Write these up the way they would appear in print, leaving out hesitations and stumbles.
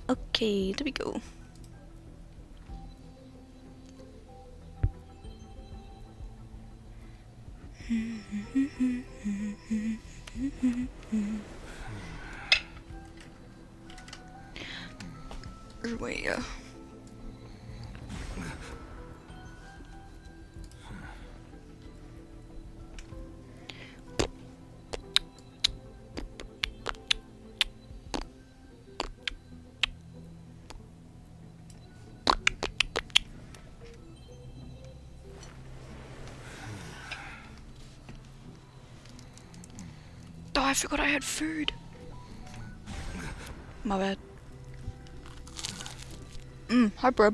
Okay, there we go. Wait, yeah. Oh, I forgot I had food. My bad. Hi, bro.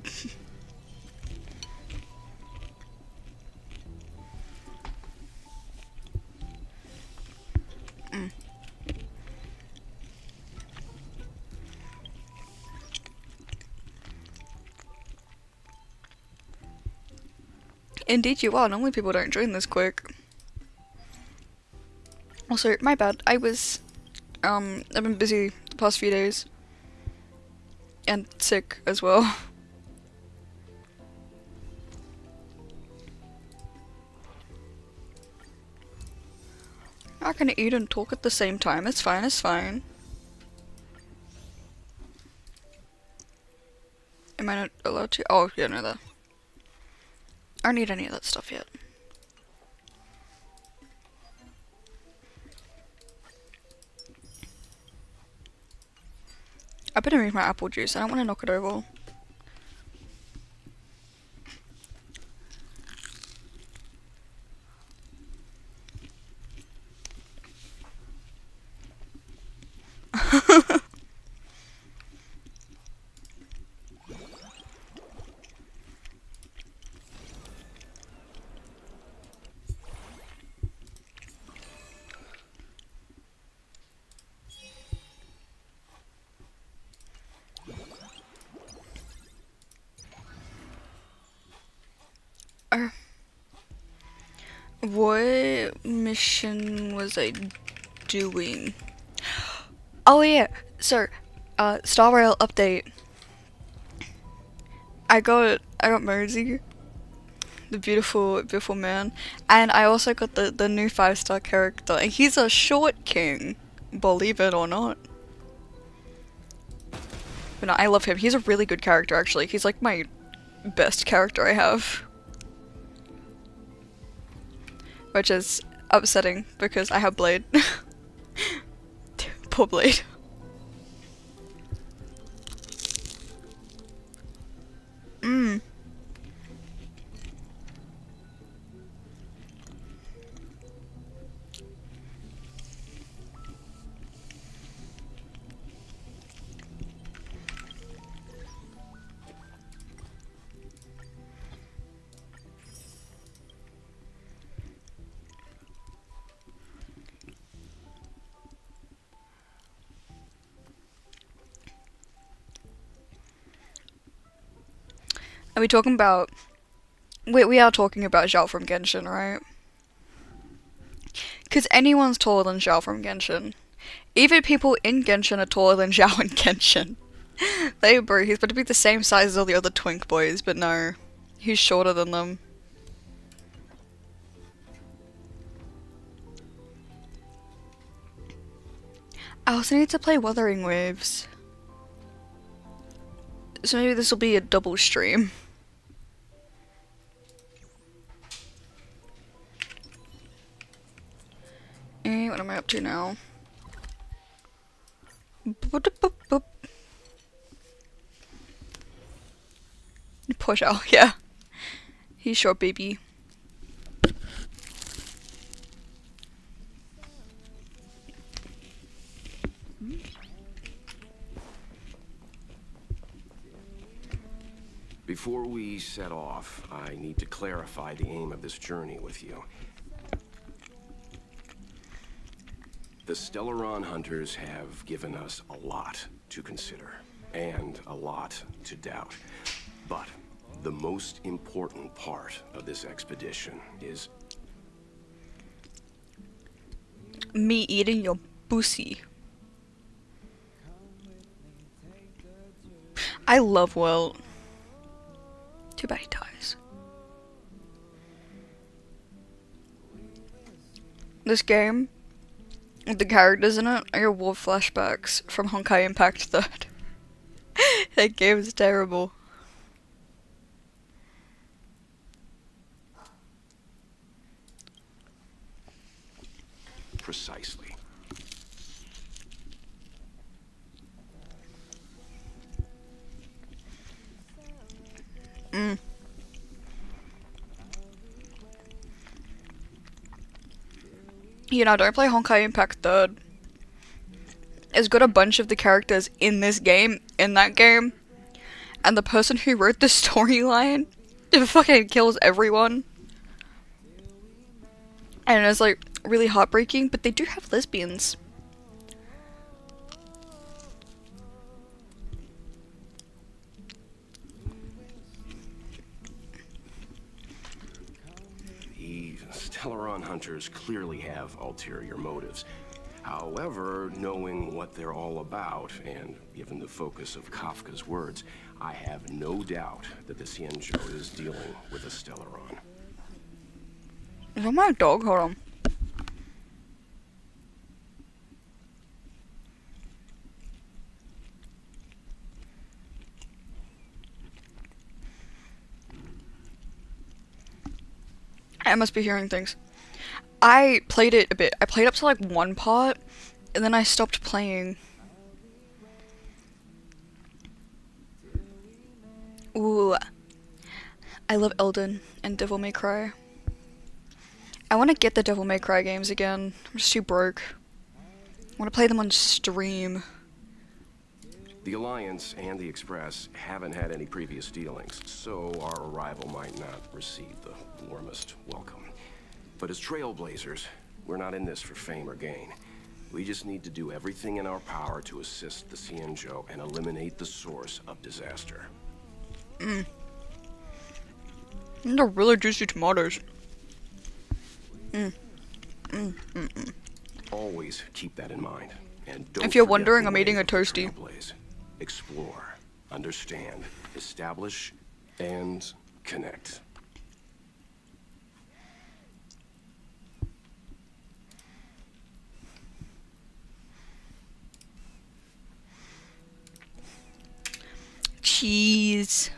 Indeed you are. Normally people don't join this quick. Also, my bad. I've been busy the past few days. And sick as well. I can eat and talk at the same time. It's fine, it's fine. Am I not allowed to? Oh, yeah, no, that. I don't need any of that stuff yet. I better move my apple juice. I don't want to knock it over. What mission was I doing? Oh yeah, so, StarRail update. I got Mosey, the beautiful man, and I also got the new 5-star character, and he's a short king, believe it or not. But no, I love him. He's a really good character, actually. He's like my best character I have. Which is upsetting because I have Blade. Poor Blade. Are we talking about... We are talking about Zhao from Genshin, right? Because anyone's taller than Zhao from Genshin. Even people in Genshin are taller than Zhao in Genshin. They bro, he's meant to be the same size as all the other twink boys, but no. He's shorter than them. I also need to play Wuthering Waves. So maybe this will be a double stream. What am I up to now? Poor Zhao, yeah. He's short, baby. Before we set off, I need to clarify the aim of this journey with you. The Stellaron hunters have given us a lot to consider, and a lot to doubt. But the most important part of this expedition is... Me eating your pussy. I love Wilt. Too bad he dies. This game, the characters in it, I get war flashbacks from Honkai Impact 3rd. That game is terrible. Precisely. You know, don't play Honkai Impact 3rd. It's got a bunch of the characters in this game, in that game, and the person who wrote the storyline fucking kills everyone. And it's like really heartbreaking, but they do have lesbians. The Stellaron hunters clearly have ulterior motives. However, knowing what they're all about, and given the focus of Kafka's words, I have no doubt that the Xianzhou is dealing with a Stellaron. Is that my dog? Hold on. I must be hearing things. I played it a bit. I played up to like one part, and then I stopped playing. Ooh. I love Elden and Devil May Cry. I want to get the Devil May Cry games again. I'm just too broke. I want to play them on stream. The Alliance and the Express haven't had any previous dealings, so our arrival might not receive the warmest welcome. But as trailblazers, we're not in this for fame or gain. We just need to do everything in our power to assist the Xianzhou and eliminate the source of disaster. They're really juicy tomatoes. Always keep that in mind. And don't If you're forget wondering, the I'm way eating a of the toasty. trailblaze. Explore, understand, establish, and connect. Cheese.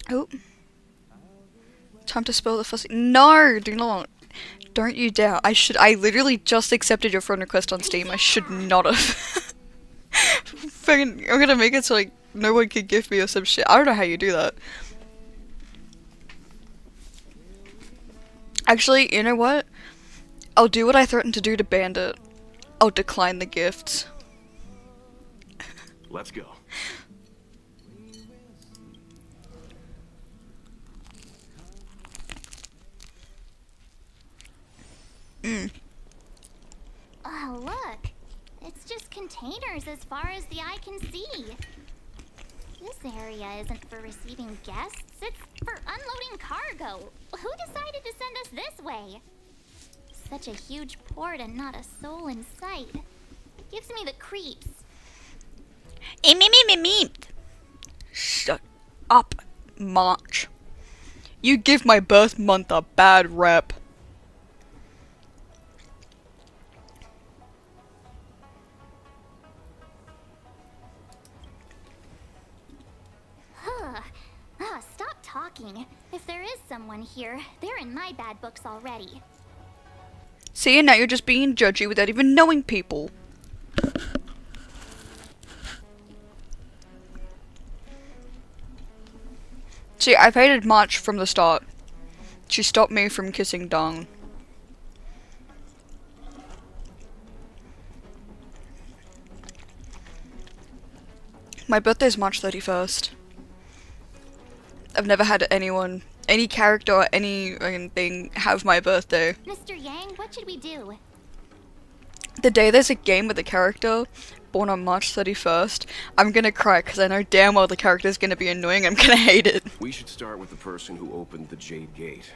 Oh. Time to spill the fussy. No, do not. Don't you dare. I literally just accepted your friend request on Steam. I should not have. Fucking, I'm gonna make it so like no one can gift me or some shit. I don't know how you do that. Actually, you know what? I'll do what I threatened to do to Bandit. I'll decline the gifts. Let's go. Oh, look. It's just containers as far as the eye can see. This area isn't for receiving guests, it's for unloading cargo. Who decided to send us this way? Such a huge port and not a soul in sight. Gives me the creeps. Shut up, March. You give my birth month a bad rep. Huh. Stop talking. If there is someone here, they're in my bad books already. See, and now you're just being judgy without even knowing people. See, I've hated March from the start. She stopped me from kissing Dung. My birthday's March 31st. I've never had anyone, any character or anything have my birthday. Mr. Yang, what should we do? The day there's a game with a character born on March 31st, I'm gonna cry because I know damn well the character's gonna be annoying. I'm gonna hate it. We should start with the person who opened the Jade Gate.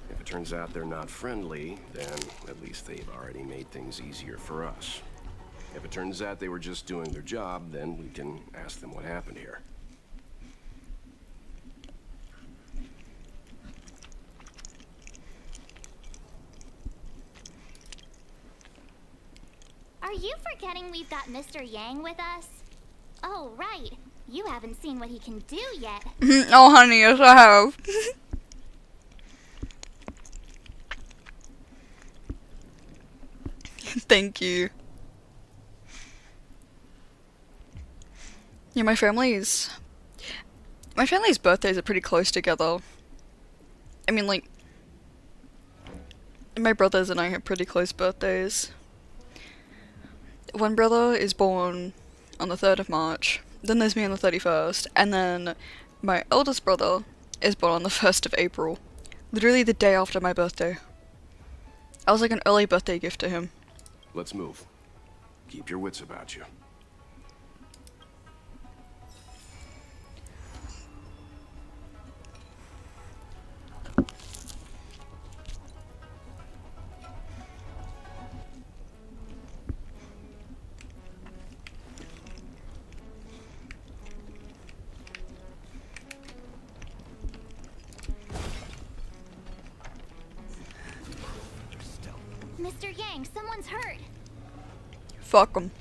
If it turns out they're not friendly, then at least they've already made things easier for us. If it turns out they were just doing their job, then we can ask them what happened here. Are you forgetting we've got Mr. Yang with us? Oh, right. You haven't seen what he can do yet. Oh, honey, yes, I have. Thank you. Yeah, my family's birthdays are pretty close together. I mean, like, my brothers and I have pretty close birthdays. One brother is born on the 3rd of March, then there's me on the 31st, and then my eldest brother is born on the 1st of April. Literally the day after my birthday. I was like an early birthday gift to him. Let's move. Keep your wits about you. Mr. Yang, someone's hurt. Fuck him.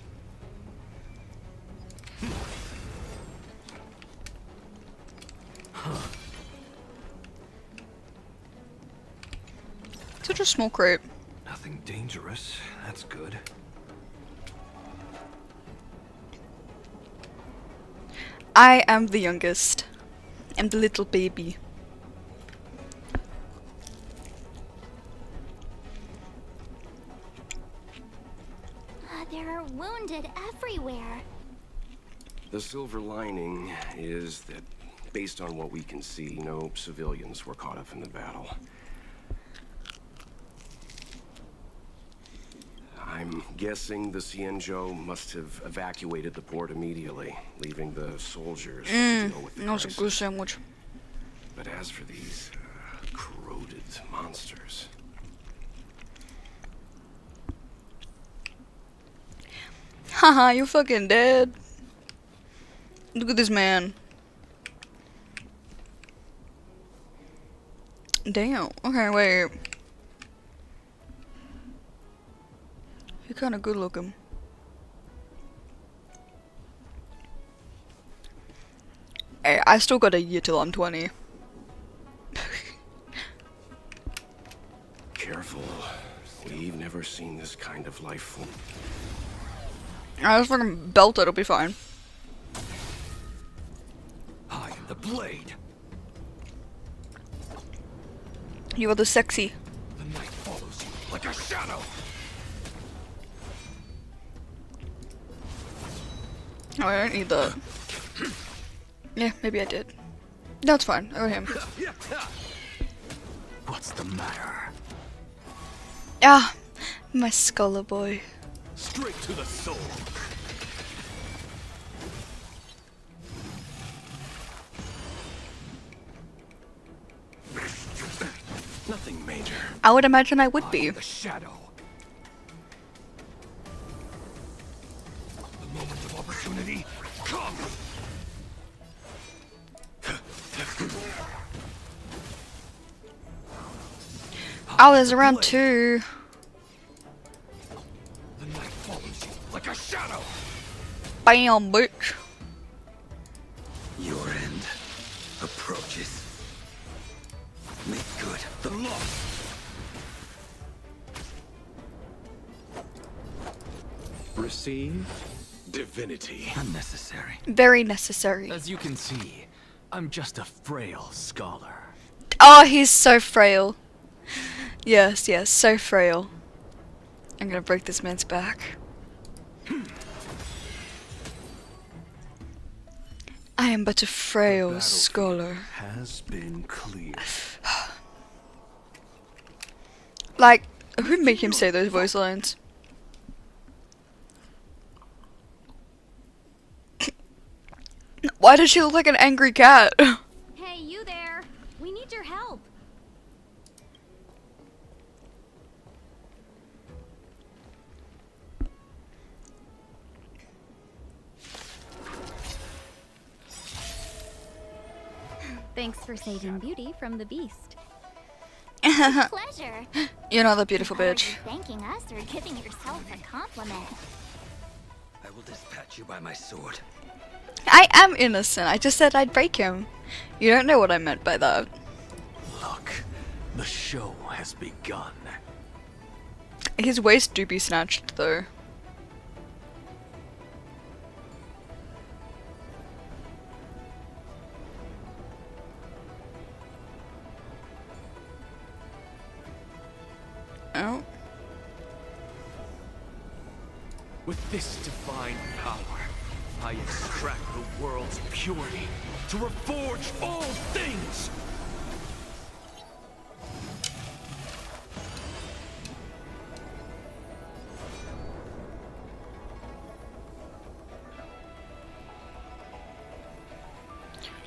Such a small crate. Nothing dangerous. That's good. I am the youngest. I'm the little baby. There are wounded everywhere. The silver lining is that, based on what we can see, no civilians were caught up in the battle. I'm guessing the Xianzhou must have evacuated the port immediately, leaving the soldiers to deal with the That was a good crisis. sandwich. But as for these corroded monsters... Haha, you fucking dead. Look at this man. Damn. Okay, wait. You're kinda good looking. Hey, I still got a year till I'm 20. Careful. We've never seen this kind of life form. I just fucking belt it, it'll be fine. I am the blade. You are the sexy. The night follows you like a shadow. Oh, I don't need that. Yeah, maybe I did. No, it's fine. I got him. What's the matter? Ah, my scholar boy. Straight to the soul. Nothing major. I would imagine I would I be. am the shadow. The moment of opportunity, come. Oh, there's around 2. The night follows you like a shadow. Bam, bitch. Your end approaches. Make good the loss. Receive divinity. Unnecessary. Very necessary. As you can see, I'm just a frail scholar. Oh, he's so frail. Yes, yes, so frail. I'm gonna break this man's back. I am but a frail scholar. Has been clear. Like, who made him say those voice lines? Why does she look like an angry cat? Hey, you there! We need your help. Thanks for saving Beauty from the beast. Pleasure. You're not the beautiful Are you bitch. thanking us or giving yourself a compliment? I will dispatch you by my sword. I am innocent. I just said I'd break him. You don't know what I meant by that. Look, the show has begun. His waist do be snatched, though. Oh. With this divine power, I extract the world's purity to reforge all things!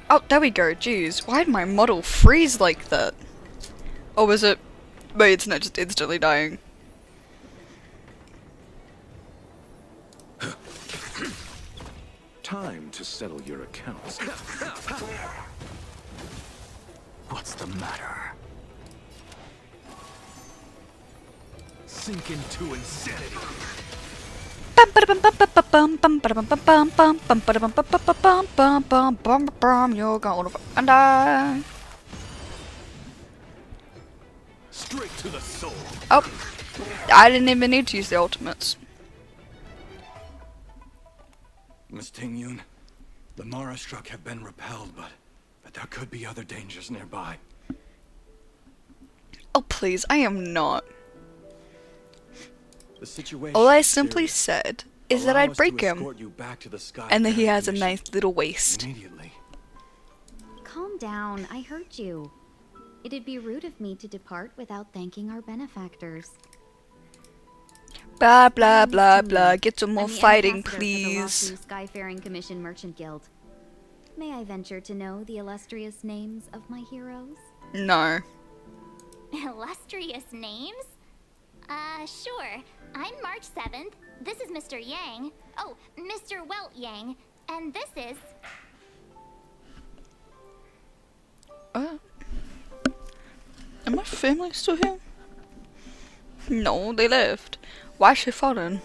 Oh, there we go. Jeez, why did my model freeze like that? Or was it... Wait, it's not just instantly dying. Time to settle your accounts. What's the matter? Sink into insanity. You're gonna and die. Straight to the soul. Oh, I didn't even need to use the ultimates. Miss Ting-Yun, the Mara struck have been repelled, but there could be other dangers nearby. Oh please, I am not. The situation All I is simply serious. said is that Allow I'd us break to him, escort you back to the Sky and that he Fair has a Commission nice little waist. immediately. Calm down, I heard you. It'd be rude of me to depart without thanking our benefactors. Blah blah My name is blah Ting-Yun. blah. Get some more I'm the fighting, ambassador for the please. Lawsu Skyfaring Commission Merchant Guild. May I venture to know the illustrious names of my heroes? No. Illustrious names? Sure. I'm March 7th. This is Mr. Yang. Oh, Mr. Welt Yang. And this is... Am my family still here? No, they left. Why is she falling?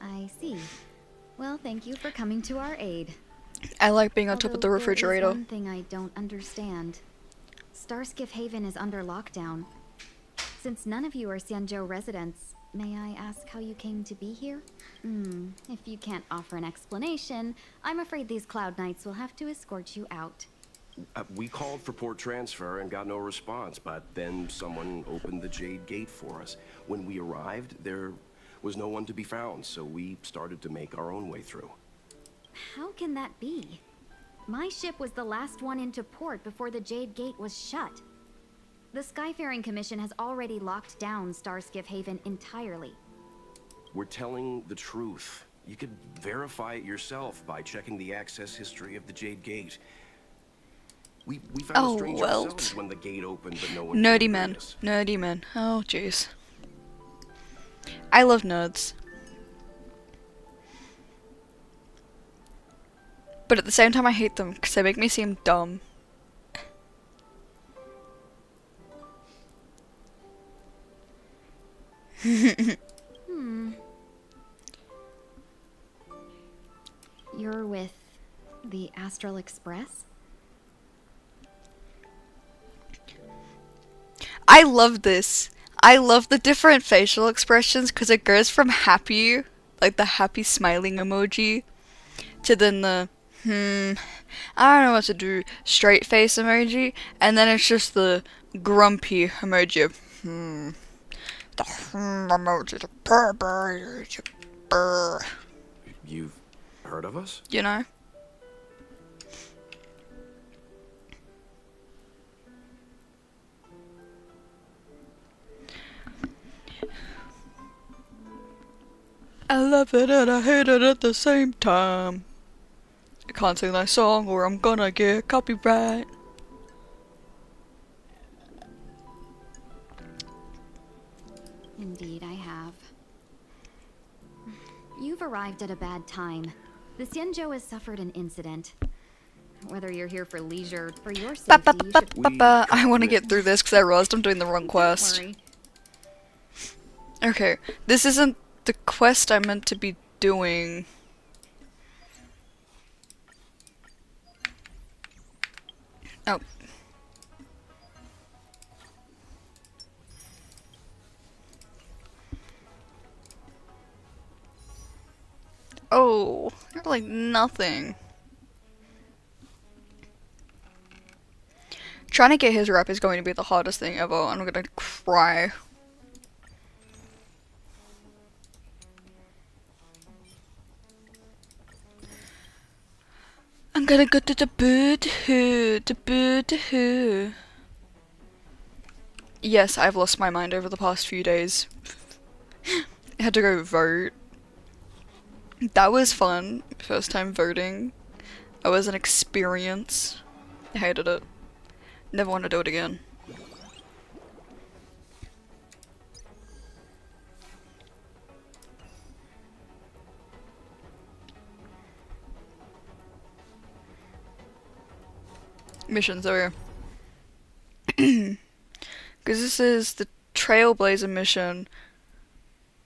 I see. Well, thank you for coming to our aid. I like being on top of the Although there is refrigerator. one thing I don't understand. Starskiff Haven is under lockdown. Since none of you are Xianzhou residents, may I ask how you came to be here? If you can't offer an explanation, I'm afraid these Cloud Knights will have to escort you out. We called for port transfer and got no response, but then someone opened the Jade Gate for us. When we arrived, there was no one to be found, so we started to make our own way through. How can that be? My ship was the last one into port before the Jade Gate was shut. The Skyfaring Commission has already locked down Starskiff Haven entirely. We're telling the truth. You could verify it yourself by checking the access history of the Jade Gate. We found Oh, a strange well. ourselves when the gate opened, but no one Nerdy came to man. greet us. Nerdy man. Oh, jeez. I love nerds. But at the same time, I hate them because they make me seem dumb. You're with the Astral Express? I love this. I love the different facial expressions because it goes from happy, like the happy smiling emoji, to then the I don't know what to do, straight face emoji, and then it's just the grumpy emoji of the emoji, the brr. You've heard of us? You know? I love it and I hate it at the same time. I can't sing that song or I'm gonna get copyright. Indeed, I have. You've arrived at a bad time. The Xianzhou has suffered an incident. Whether you're here for leisure, for your safety, you should... I want to get through this because I realized I'm doing the wrong quest. Worry. Okay, this isn't the quest I meant to be doing. Oh. Oh, you're like nothing. Trying to get his rep is going to be the hardest thing ever. I'm gonna cry. I'm gonna go to the bird. Yes, I've lost my mind over the past few days. I had to go vote. That was fun. First time voting. It was an experience. I hated it. Never want to do it again. Missions over. Because this is the Trailblazer mission,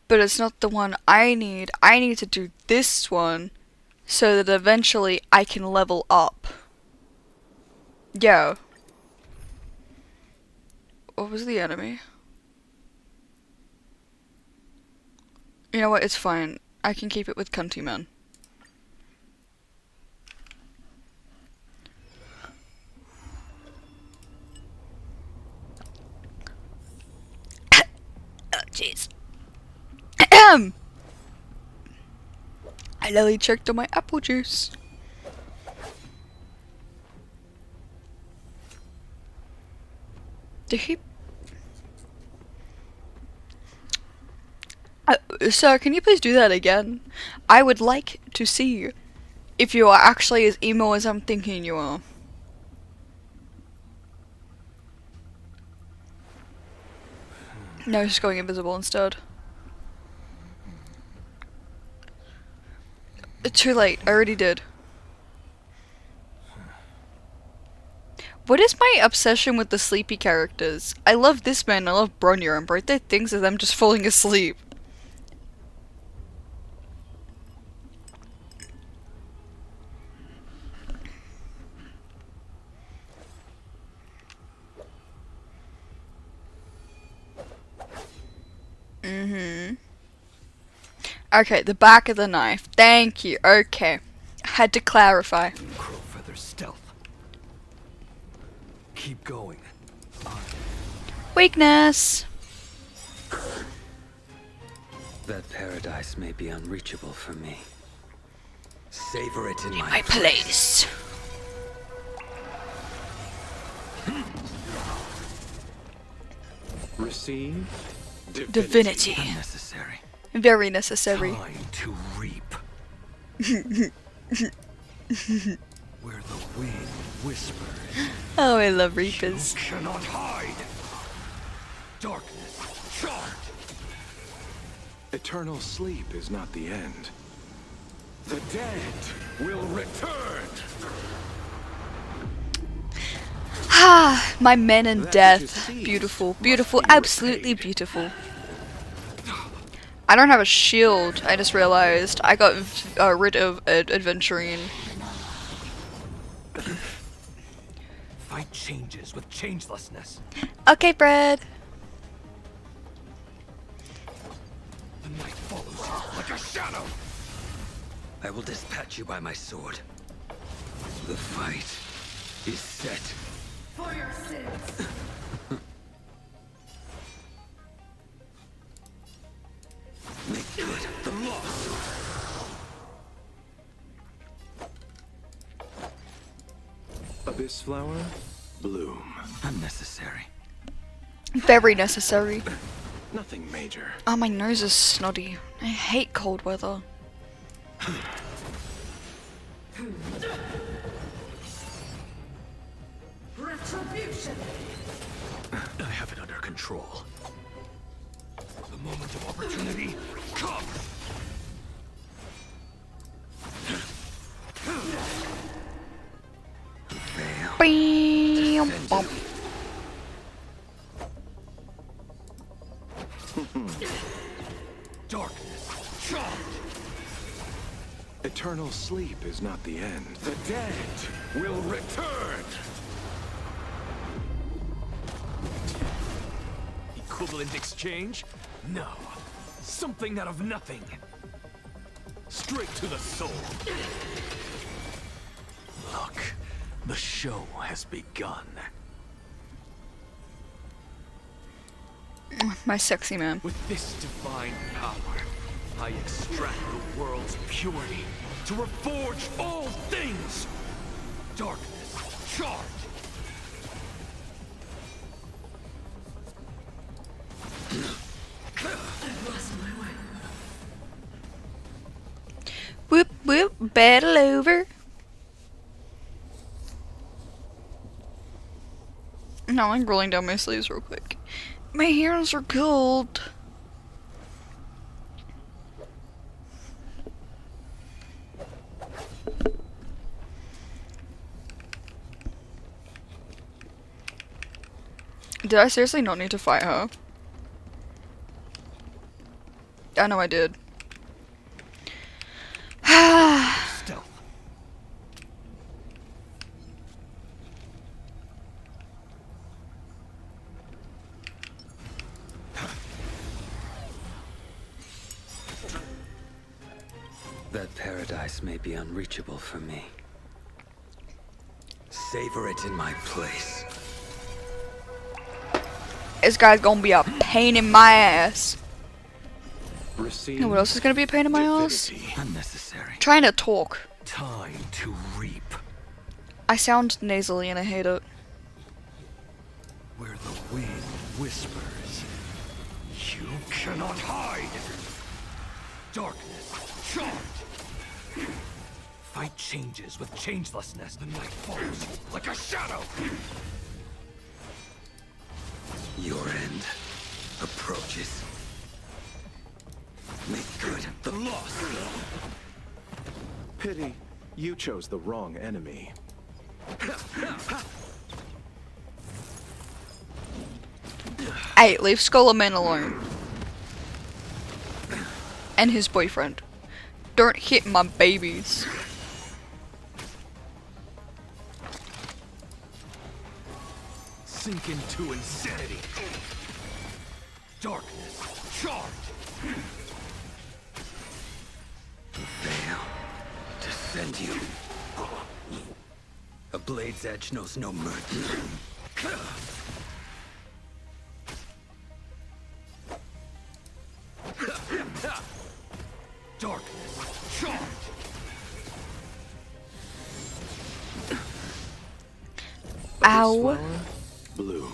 but it's not the one I need. I need to do this one so that eventually I can level up. Yeah. What was the enemy? You know what? It's fine. I can keep it with cunty men. Oh, jeez. I literally choked on my apple juice. Did he? Sir, can you please do that again? I would like to see if you are actually as emo as I'm thinking you are. No, he's going invisible instead. Too late, I already did. What is my obsession with the sleepy characters? I love this man, I love Bronya, and both their things are them just falling asleep. Okay, the back of the knife. Thank you. Okay. Had to clarify. Crow feather stealth. Keep going. Weakness. That paradise may be unreachable for me. Savor it in My place. Receive Divinity. Unnecessary. Very necessary. Time to reap. Where the wind whispers. Oh, I love Reapers. You cannot hide. Darkness charred. eternal sleep is not the end. The dead will return. Ah, my men in That death. which is seized Beautiful, must beautiful, be absolutely repaid. beautiful. I don't have a shield, I just realized. I got rid of adventuring. Fight changes with changelessness. Okay, Brad. The night follows you like a shadow. I will dispatch you by my sword. The fight is set. For your sins. Make good the loss. Abyss flower, bloom. Unnecessary. Very necessary. Nothing major. Oh, my nose is snotty. I hate cold weather. Retribution. I have it under control. The moment of opportunity comes. Bam, bump. Darkness, charge! Eternal sleep is not the end. The dead will return! Equivalent exchange? No. Something out of nothing. Straight to the soul. Look, the show has begun. My sexy man. With this divine power, I extract the world's purity to reforge all things! Darkness, charge! Whoop whoop, battle over. No, I'm rolling down my sleeves real quick. My hands are cold. Did I seriously not need to fight her? I know I did. Stealth. That paradise may be unreachable for me. Savor it in my place. This guy's gonna be a pain in my ass. Receive. You know what else is gonna be a pain in my ass? divinity. Unnecessary. Trying to talk. Time to reap. I sound nasally and I hate it. Where the wind whispers, you cannot hide. Darkness, charge. Fight changes with changelessness. The night falls like a shadow. Your end approaches. Make good the loss. Pity, you chose the wrong enemy. Hey, leave Skullman alone. And his boyfriend. Don't hit my babies. Sink into insanity. Darkness, charge. Fail to send you. A blade's edge knows no mercy. Darkness, charge. Ow. Flower, bloom.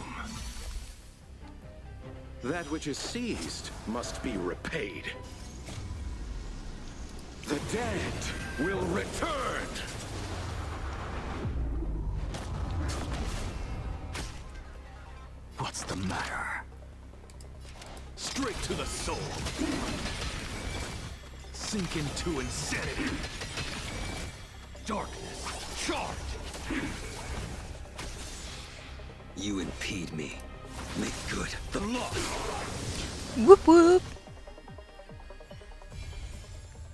That which is seized must be repaid. The dead will return. What's the matter? Straight to the soul. Sink into insanity. Darkness, charge. You impede me. Make good the loss. Whoop whoop.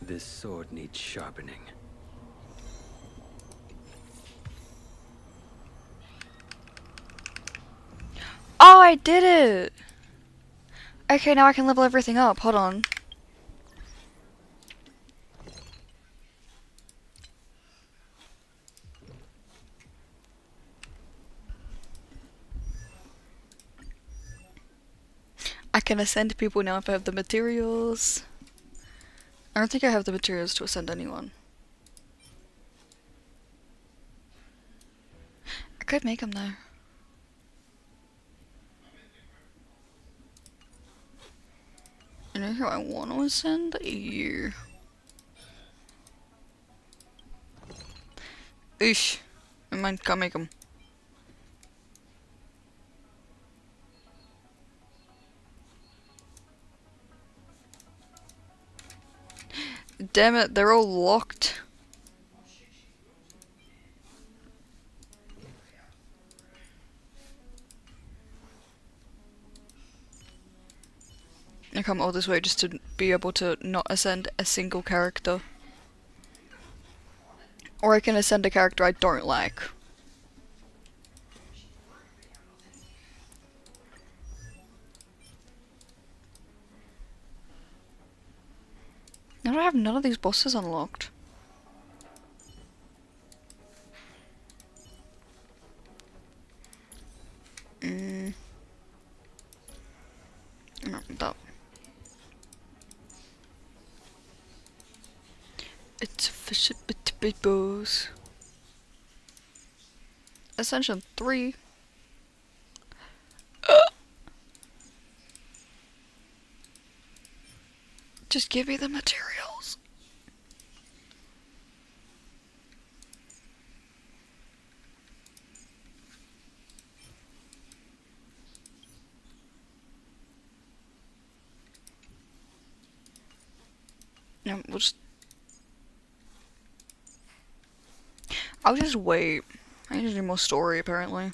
This sword needs sharpening. Oh, I did it! Okay, now I can level everything up. Hold on. I can ascend people now if I have the materials. I don't think I have the materials to ascend anyone. I could make them though. You know who I want to ascend? You. Ish. I might can't make them. Damn it, they're all locked. I come all this way just to be able to not ascend a single character. Or I can ascend a character I don't like. Now I have none of these bosses unlocked. No, that. It's efficient with big bows. Ascension 3. Just give me the materials. No, I'll just wait. I need to do more story, apparently.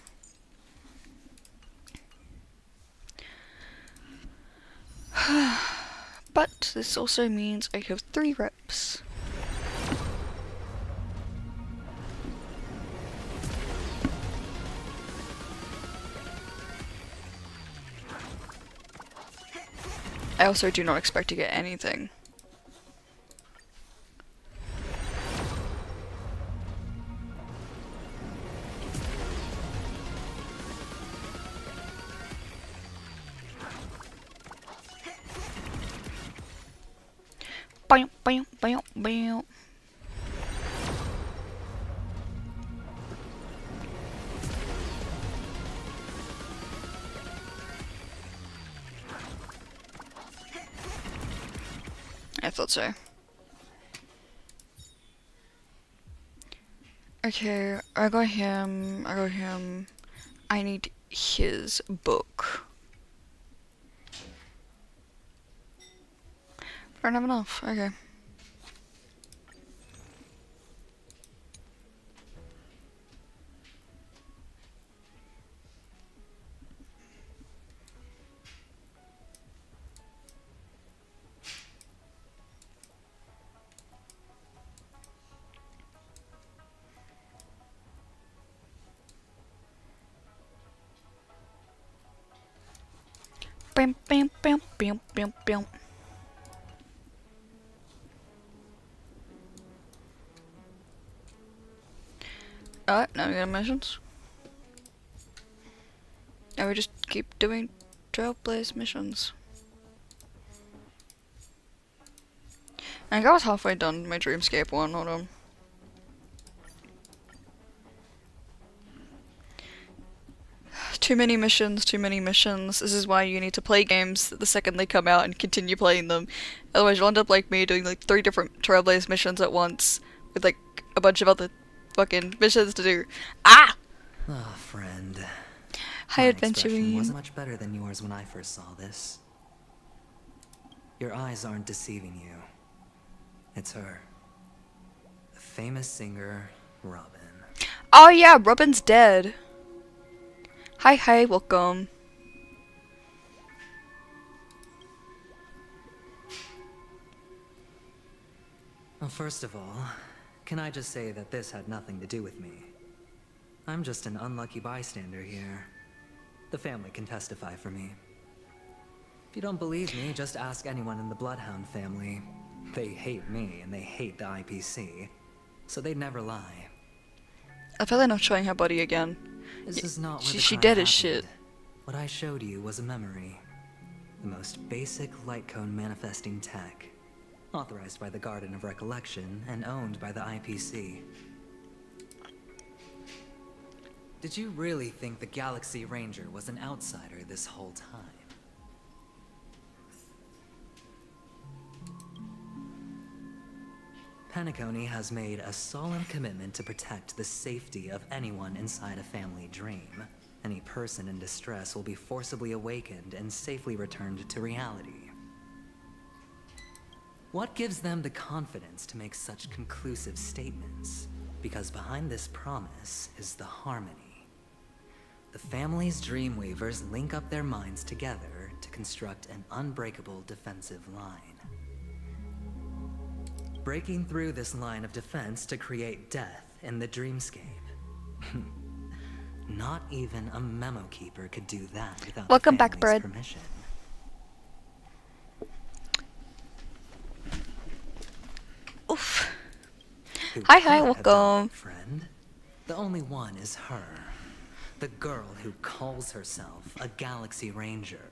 But this also means I have 3 reps. I also do not expect to get anything. Bam, bam, bam, bam. I thought so. Okay, I got him. I need his book. I don't have enough. Okay. Bam, bam, bam, bam, bam, bam. Alright, now we got missions. Now we just keep doing Trailblaze missions. I think I was halfway done my Dreamscape one, hold on. Too many missions, too many missions. This is why you need to play games the second they come out and continue playing them. Otherwise you'll end up like me doing like 3 different Trailblaze missions at once with like a bunch of other fucking missions to do. Ah! Ah, friend. Hi, My expression Adventurine. wasn't much better than yours when I first saw this. Your eyes aren't deceiving you. It's her. The famous singer, Robin. Oh yeah, Robin's dead. Hi, welcome. Well, first of all, can I just say that this had nothing to do with me? I'm just an unlucky bystander here. The family can testify for me. If you don't believe me, just ask anyone in the Bloodhound family. They hate me and they hate the IPC, so they'd never lie. I feel like not showing her body again. This is not where the She crime dead as happened. shit. What I showed you was a memory. The most basic light cone manifesting tech. Authorized by the Garden of Recollection and owned by the IPC. Did you really think the Galaxy Ranger was an outsider this whole time? Penacony has made a solemn commitment to protect the safety of anyone inside a family dream. Any person in distress will be forcibly awakened and safely returned to reality. What gives them the confidence to make such conclusive statements? Because behind this promise is the harmony. The family's Dreamweavers link up their minds together to construct an unbreakable defensive line. Breaking through this line of defense to create death in the dreamscape. Not even a memo keeper could do that without Welcome the back, family's Brad. permission. Oof. Who Hi, could have done welcome. it, friend? The only one is her. The girl who calls herself a Galaxy Ranger.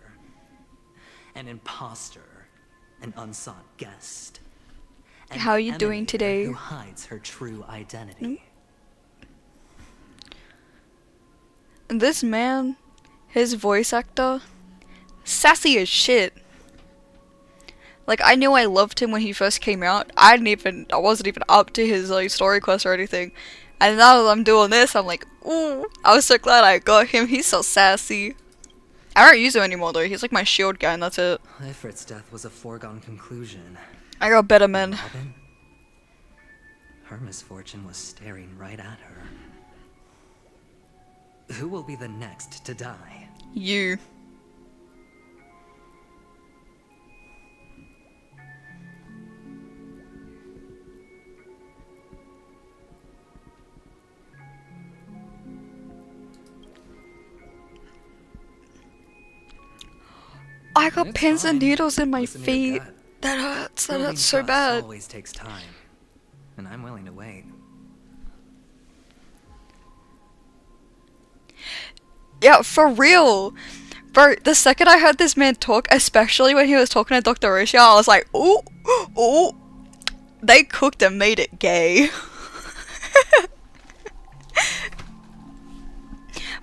An imposter. An unsought guest. An How are you doing emanator today? Who hides her true identity. This man, his voice actor, sassy as shit. Like, I knew I loved him when he first came out. I wasn't even up to his like story quest or anything. And now that I'm doing this, I'm like, ooh, I was so glad I got him. He's so sassy. I don't use him anymore though. He's like my shield guy and that's it. Ifrit's death was a foregone conclusion. I got better men. Robin? Her misfortune was staring right at her. Who will be the next to die? You. I got It's pins and fine. needles in my Listen to your feet. gut. That hurts. That Building hurts so trust bad. Always takes time, and I'm willing to wait. Yeah, for real. Bro, the second I heard this man talk, especially when he was talking to Dr. Roshia, I was like, ooh, ooh. They cooked and made it gay.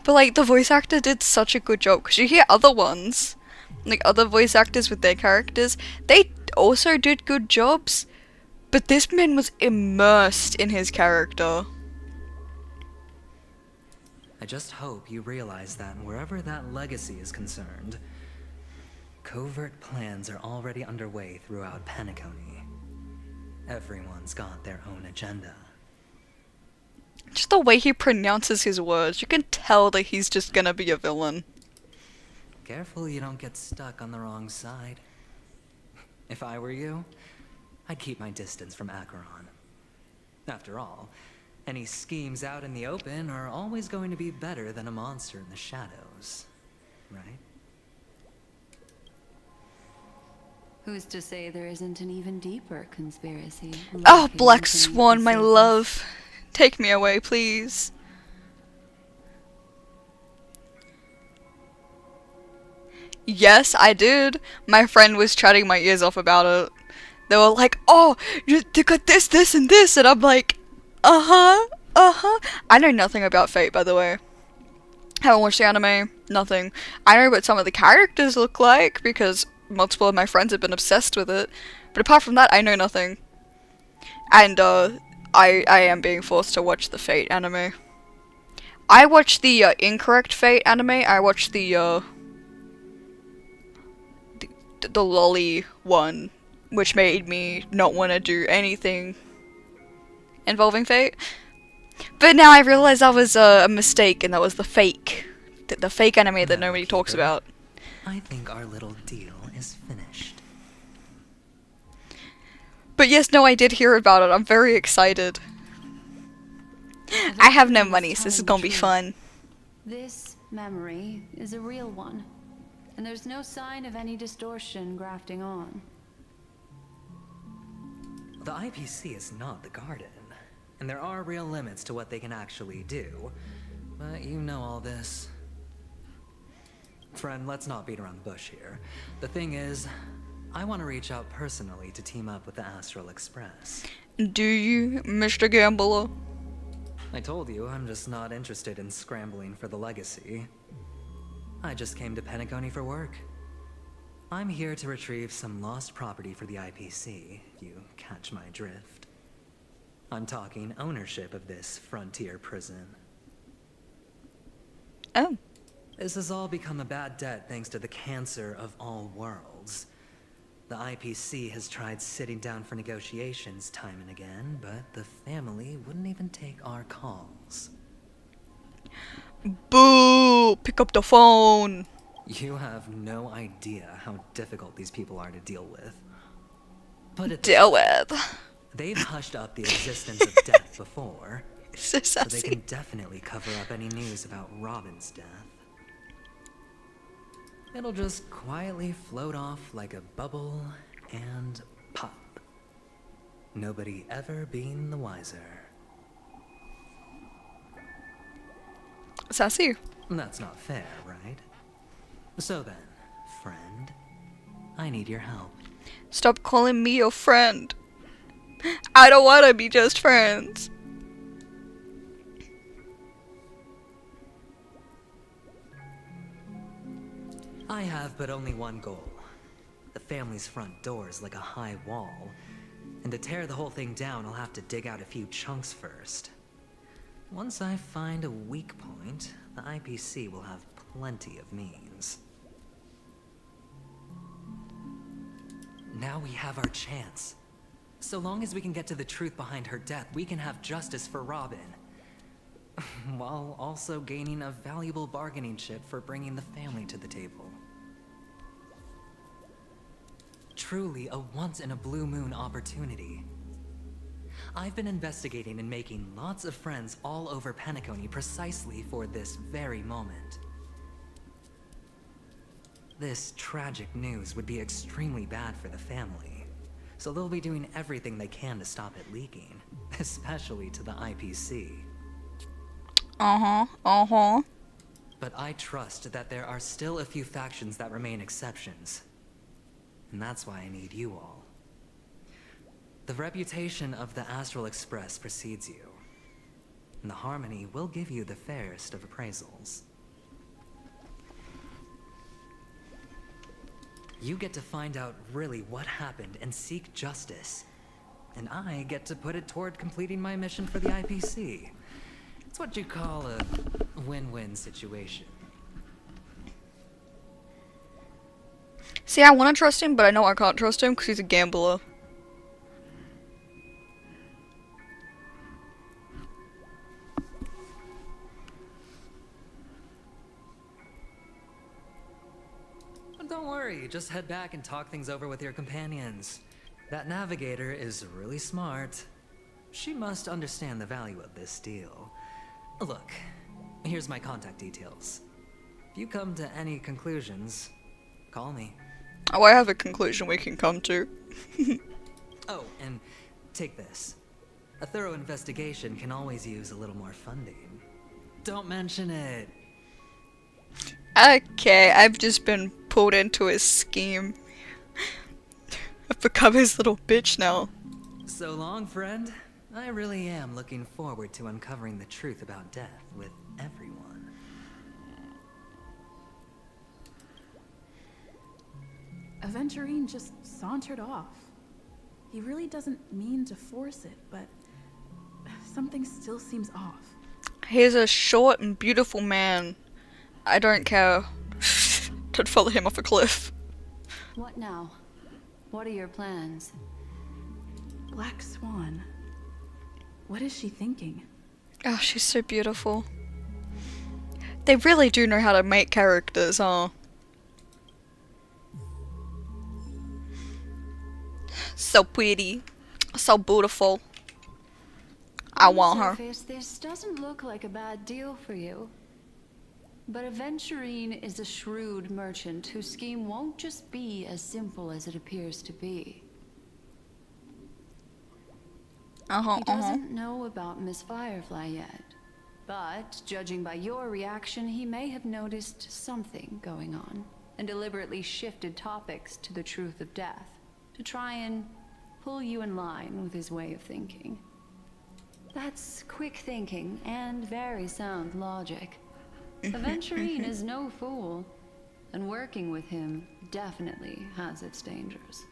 But like, the voice actor did such a good job, because you hear other ones, like other voice actors with their characters, they also did good jobs, but this man was immersed in his character. I just hope you realize that wherever that legacy is concerned, covert plans are already underway throughout Penacony. Everyone's got their own agenda. Just the way he pronounces his words, you can tell that he's just gonna be a villain. Careful you don't get stuck on the wrong side. If I were you, I'd keep my distance from Acheron. After all, any schemes out in the open are always going to be better than a monster in the shadows, right? Who's to say there isn't an even deeper conspiracy? Oh, lurking Black beneath the Swan, my surface? love. Take me away, please. Yes, I did. My friend was chatting my ears off about it. They were like, oh, you got this, this, and this. And I'm like, uh-huh, uh-huh. I know nothing about Fate, by the way. Haven't watched the anime, nothing. I know what some of the characters look like, because multiple of my friends have been obsessed with it. But apart from that, I know nothing. And, I am being forced to watch the Fate anime. I watched the, incorrect Fate anime. I watched the lolly one, which made me not want to do anything involving Fate. But now I realize that was a mistake, and that was the fake anime that nobody talks about. I think our little deal is finished. But yes, no, I did hear about it. I'm very excited. I have no money, so this is gonna be fun. This memory is a real one, and there's no sign of any distortion grafting on. The IPC is not the Garden, and there are real limits to what they can actually do. But you know all this. Friend, let's not beat around the bush here. The thing is, I want to reach out personally to team up with the Astral Express. Do you, Mr. Gambler? I told you, I'm just not interested in scrambling for the legacy. I just came to Penacony for work. I'm here to retrieve some lost property for the IPC, if you catch my drift. I'm talking ownership of this frontier prison. Oh. This has all become a bad debt thanks to the cancer of all worlds. The IPC has tried sitting down for negotiations time and again, but the family wouldn't even take our calls. Boo! Pick up the phone. You have no idea how difficult these people are to deal with. Put it Deal with. they've hushed up the existence of death before, So so they sassy. can definitely cover up any news about Robin's death. It'll just quietly float off like a bubble and pop. Nobody ever being the wiser. Sassy. That's not fair, right? So then, friend, I need your help. Stop calling me your friend. I don't want to be just friends. I have but only one goal. The family's front door is like a high wall, and to tear the whole thing down, I'll have to dig out a few chunks first. Once I find a weak point, the IPC will have plenty of means. Now we have our chance. So long as we can get to the truth behind her death, we can have justice for Robin. While also gaining a valuable bargaining chip for bringing the family to the table. Truly a once-in-a-blue-moon opportunity. I've been investigating and making lots of friends all over Penacony precisely for this very moment. This tragic news would be extremely bad for the family, so they'll be doing everything they can to stop it leaking, especially to the IPC. But I trust that there are still a few factions that remain exceptions. And that's why I need you all. The reputation of the Astral Express precedes you. And the Harmony will give you the fairest of appraisals. You get to find out really what happened and seek justice. And I get to put it toward completing my mission for the IPC. It's what you call a win-win situation. See, I want to trust him, but I know I can't trust him because he's a gambler. But don't worry, just head back and talk things over with your companions. That navigator is really smart. She must understand the value of this deal. Look, here's my contact details. If you come to any conclusions, call me. Oh, I have a conclusion we can come to. Oh, and take this. A thorough investigation can always use a little more funding. Don't mention it. Okay, I've just been pulled into his scheme. I've become his little bitch now. So long, friend. I really am looking forward to uncovering the truth about death with everyone. Aventurine just sauntered off. He really doesn't mean to force it, but something still seems off. He's a short and beautiful man. I don't care. Don't follow him off a cliff. What now? What are your plans? Black Swan. What is she thinking? Oh, she's so beautiful. They really do know how to make characters, huh? So pretty. So beautiful. I want her. On the surface, this doesn't look like a bad deal for you. But Aventurine is a shrewd merchant whose scheme won't just be as simple as it appears to be. He doesn't know about Miss Firefly yet. But, judging by your reaction, he may have noticed something going on, and deliberately shifted topics to the truth of death, to try and pull you in line with his way of thinking. That's quick thinking, and very sound logic. Aventurine is no fool, and working with him definitely has its dangers.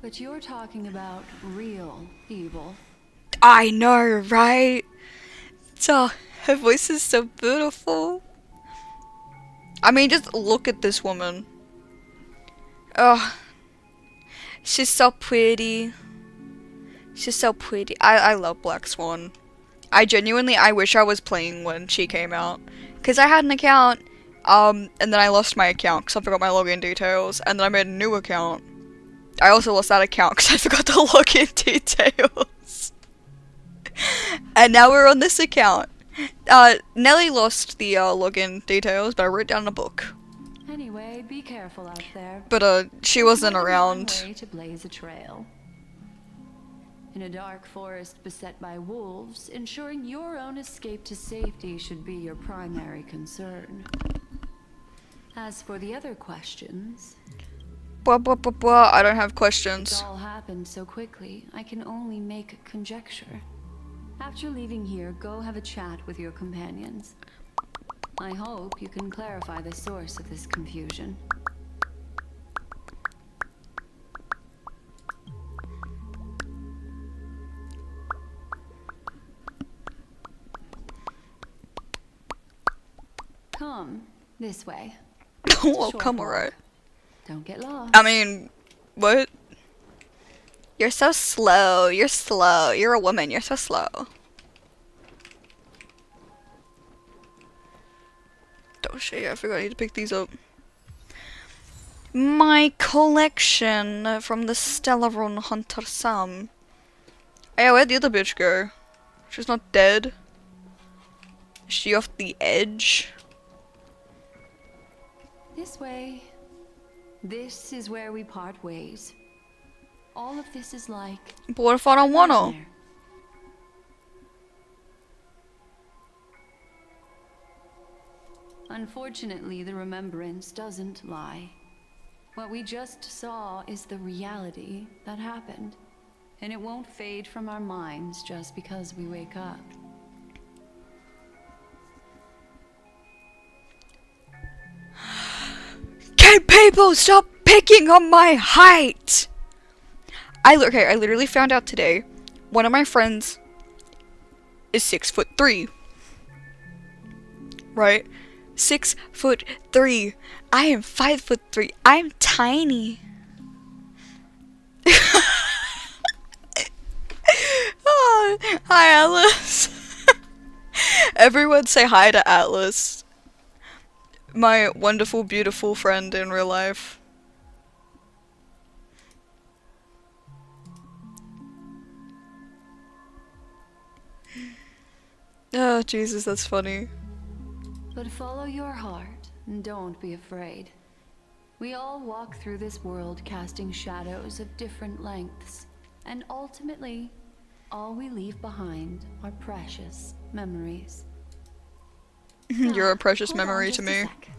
But you're talking about real evil. I know, right? So, her voice is so beautiful. I mean, just look at this woman. Oh, she's so pretty. She's so pretty. I love Black Swan. I wish I was playing when she came out. Because I had an account, and then I lost my account because I forgot my login details, and then I made a new account. I also lost that account because I forgot the login details. And now we're on this account. Nelly lost the login details, but I wrote down in a book. Anyway, be careful out there. But she wasn't There's more than around. one way to blaze a trail. In a dark forest beset by wolves, ensuring your own escape to safety should be your primary concern. As for the other questions... Blah, blah, blah, blah. I don't have It questions. all happened so quickly, I can only make conjecture. After leaving here, go have a chat with your companions. I hope you can clarify the source of this confusion. Come this way. Well, come alright. Don't get lost. I mean, what? You're so slow. You're slow. You're a woman. You're so slow. Oh shit, I forgot I need to pick these up. My collection from the Stellaron Hunter Sam. Hey, where'd the other bitch go? She's not dead. Is she off the edge? This way. This is where we part ways. All of this is like... But what if I don't wanna? Unfortunately, the remembrance doesn't lie. What we just saw is the reality that happened. And it won't fade from our minds just because we wake up. Can people stop picking on my height? I literally found out today, one of my friends is 6'3". Right? 6'3". I am 5'3". I'm tiny. Oh, hi, Atlas. Everyone say hi to Atlas. My wonderful, beautiful friend in real life. Oh, Jesus, that's funny. But follow your heart and don't be afraid. We all walk through this world casting shadows of different lengths. And ultimately, all we leave behind are precious memories. You're a precious Hold on memory just to a me. sec.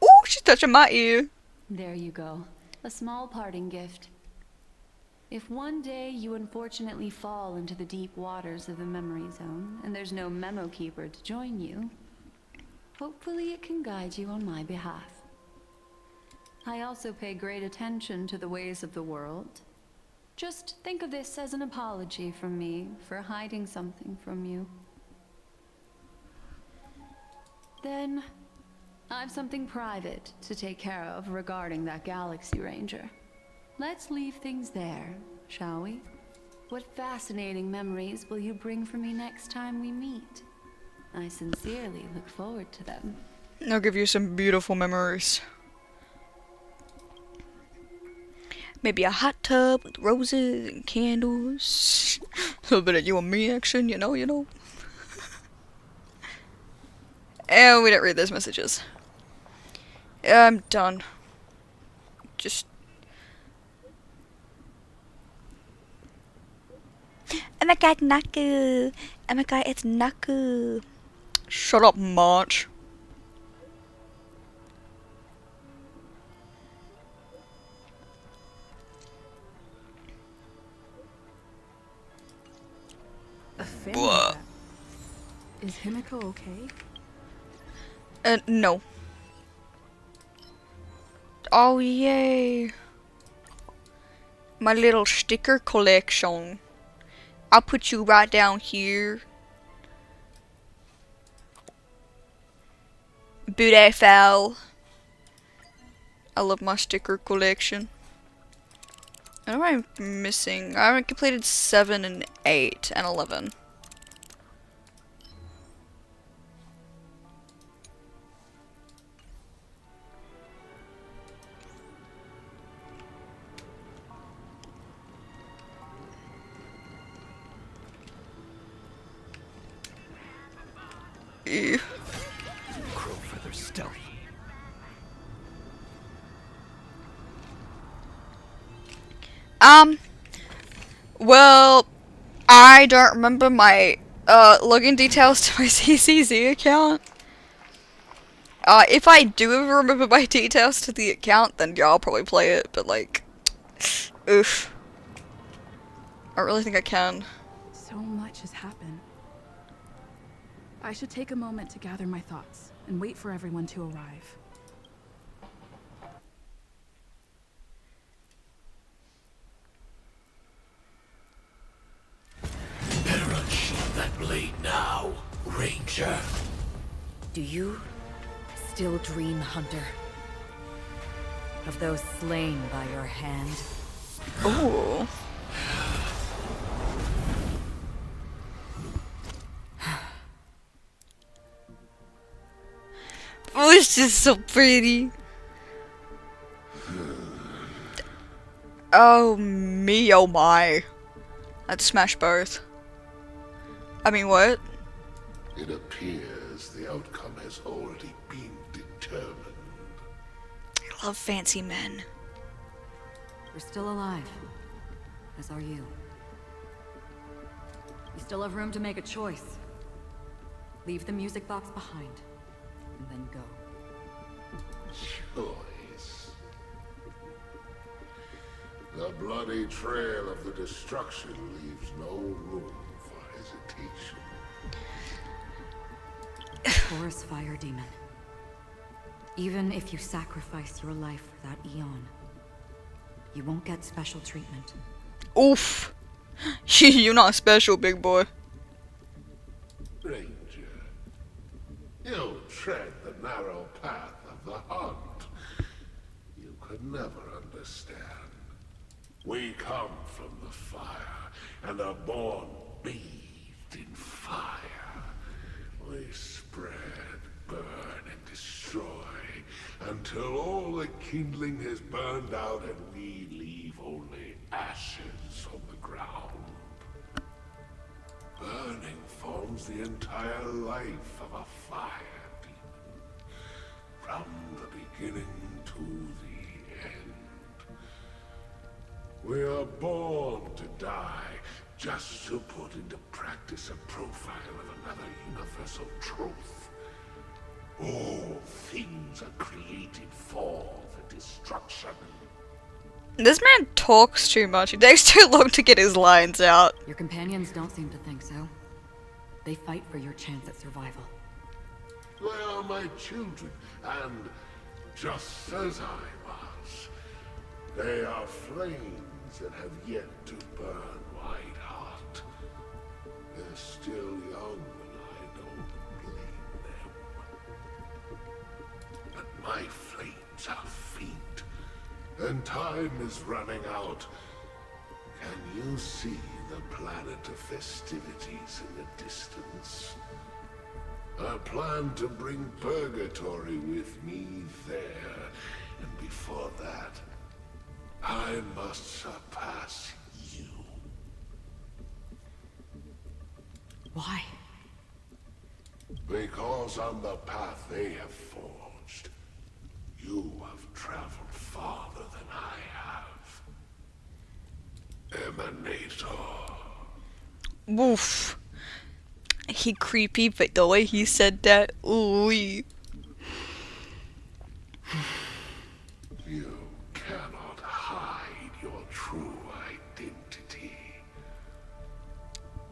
Ooh, she's touching my ear. There you go. A small parting gift. If one day you unfortunately fall into the deep waters of the memory zone, and there's no memo keeper to join you, hopefully it can guide you on my behalf. I also pay great attention to the ways of the world. Just think of this as an apology from me for hiding something from you. Then, I've something private to take care of regarding that Galaxy Ranger. Let's leave things there, shall we? What fascinating memories will you bring for me next time we meet? I sincerely look forward to them. I'll give you some beautiful memories. Maybe a hot tub with roses and candles. A little bit of you and me action, you know. And we didn't read those messages. I'm done. Just... Oh my god, Naku! Oh my god, it's Naku! Shut up, March. A family. Is Himiko okay? No. Oh, yay. My little sticker collection. I'll put you right down here. Beautiful. I love my sticker collection. What am I missing? I haven't completed 7 and 8 and 11. Ew. Crow feather stealth. Well, I don't remember my login details to my CCZ account. If I do ever remember my details to the account, then yeah, I'll probably play it, but like, oof. I don't really think I can. So much has happened. I should take a moment to gather my thoughts and wait for everyone to arrive. Better unsheath that blade now, Ranger. Do you still dream, Hunter? Of those slain by your hand? Ooh. Oh, it's just so pretty. Oh me, oh my. Let's smash both. I mean, what? It appears the outcome has already been determined. I love fancy men. We're still alive. As are you. You still have room to make a choice. Leave the music box behind. And then go. Choice. The bloody trail of the destruction leaves no room for hesitation. Forest Fire Demon. Even if you sacrifice your life for that Eon, you won't get special treatment. Oof. You're not special, big boy. Ranger, you tread the narrow path of the hunt. You could never understand. We come from the fire, and are born bathed in fire. We spread, burn, and destroy, until all the kindling has burned out and we leave only ashes on the ground. Burning forms the entire life of a fire demon, from the beginning to the end. We are born to die, just to put into practice a profile of another universal truth. All things are created for the destruction. This man talks too much. It takes too long to get his lines out. Your companions don't seem to think so. They fight for your chance at survival. They are my children, and just as I was, they are flames that have yet to burn white hot. They're still young, and I don't blame them. But my flames are faint, and time is running out. Can you see the planet of festivities in the distance? I plan to bring Purgatory with me there, and before that, I must surpass you. Why? Because on the path they have forged, you have traveled farther than I have. Emanator. Woof. He creepy, but the way he said that, ooh. You cannot hide your true identity.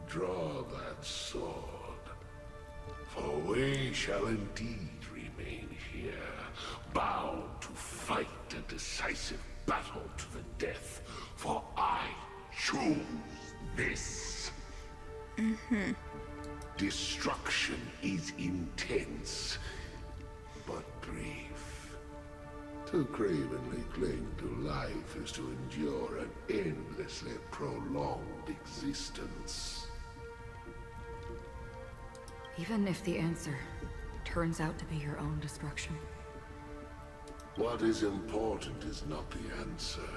Draw that sword, for we shall indeed remain here, bound to fight a decisive battle to the death, for I choose this. Mm-hmm. Destruction is intense, but brief. To cravenly cling to life is to endure an endlessly prolonged existence. Even if the answer turns out to be your own destruction. What is important is not the answer,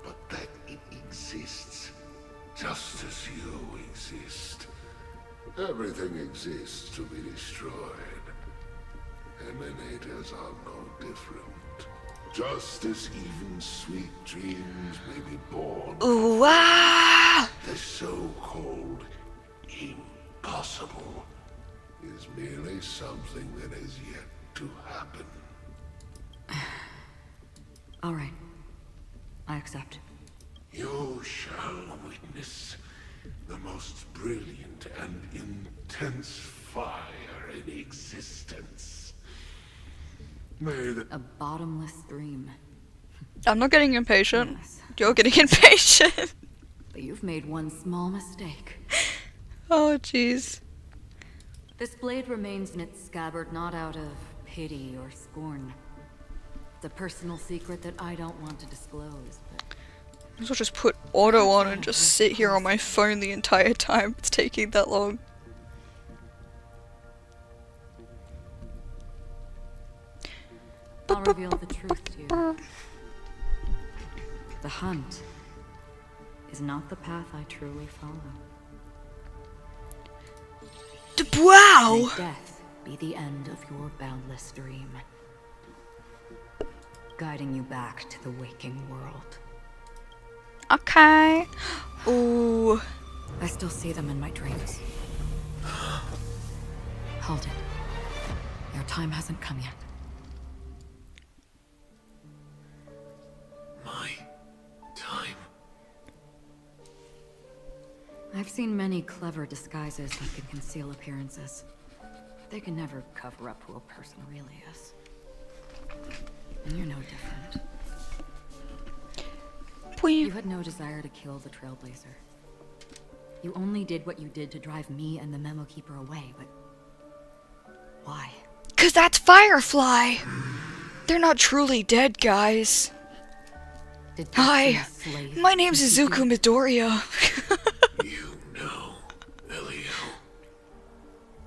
but that it exists, just as you exist. Everything exists to be destroyed. Emanators are no different. Just as even sweet dreams may be born. Ooh, ah! The so-called impossible is merely something that has yet to happen. All right. I accept. You shall witness the most brilliant and intense fire in existence. May the... A bottomless stream. I'm not getting impatient. Yes. You're getting impatient. But you've made one small mistake. Oh, jeez. This blade remains in its scabbard not out of pity or scorn. It's a personal secret that I don't want to disclose, but... I'll just put auto on and just sit here on my phone the entire time. It's taking that long. I'll reveal the truth to you. The hunt is not the path I truly follow. Wow! May death be the end of your boundless dream, guiding you back to the waking world. Okay. Ooh. I still see them in my dreams. Hold it. Your time hasn't come yet. My time? I've seen many clever disguises that can conceal appearances. They can never cover up who a person really is. And you're no different. You had no desire to kill the Trailblazer. You only did what you did to drive me and the Memo Keeper away, but... why? 'Cause that's Firefly! They're not truly dead, guys. Hi, my name's Izuku Midoriya. You know, Elio.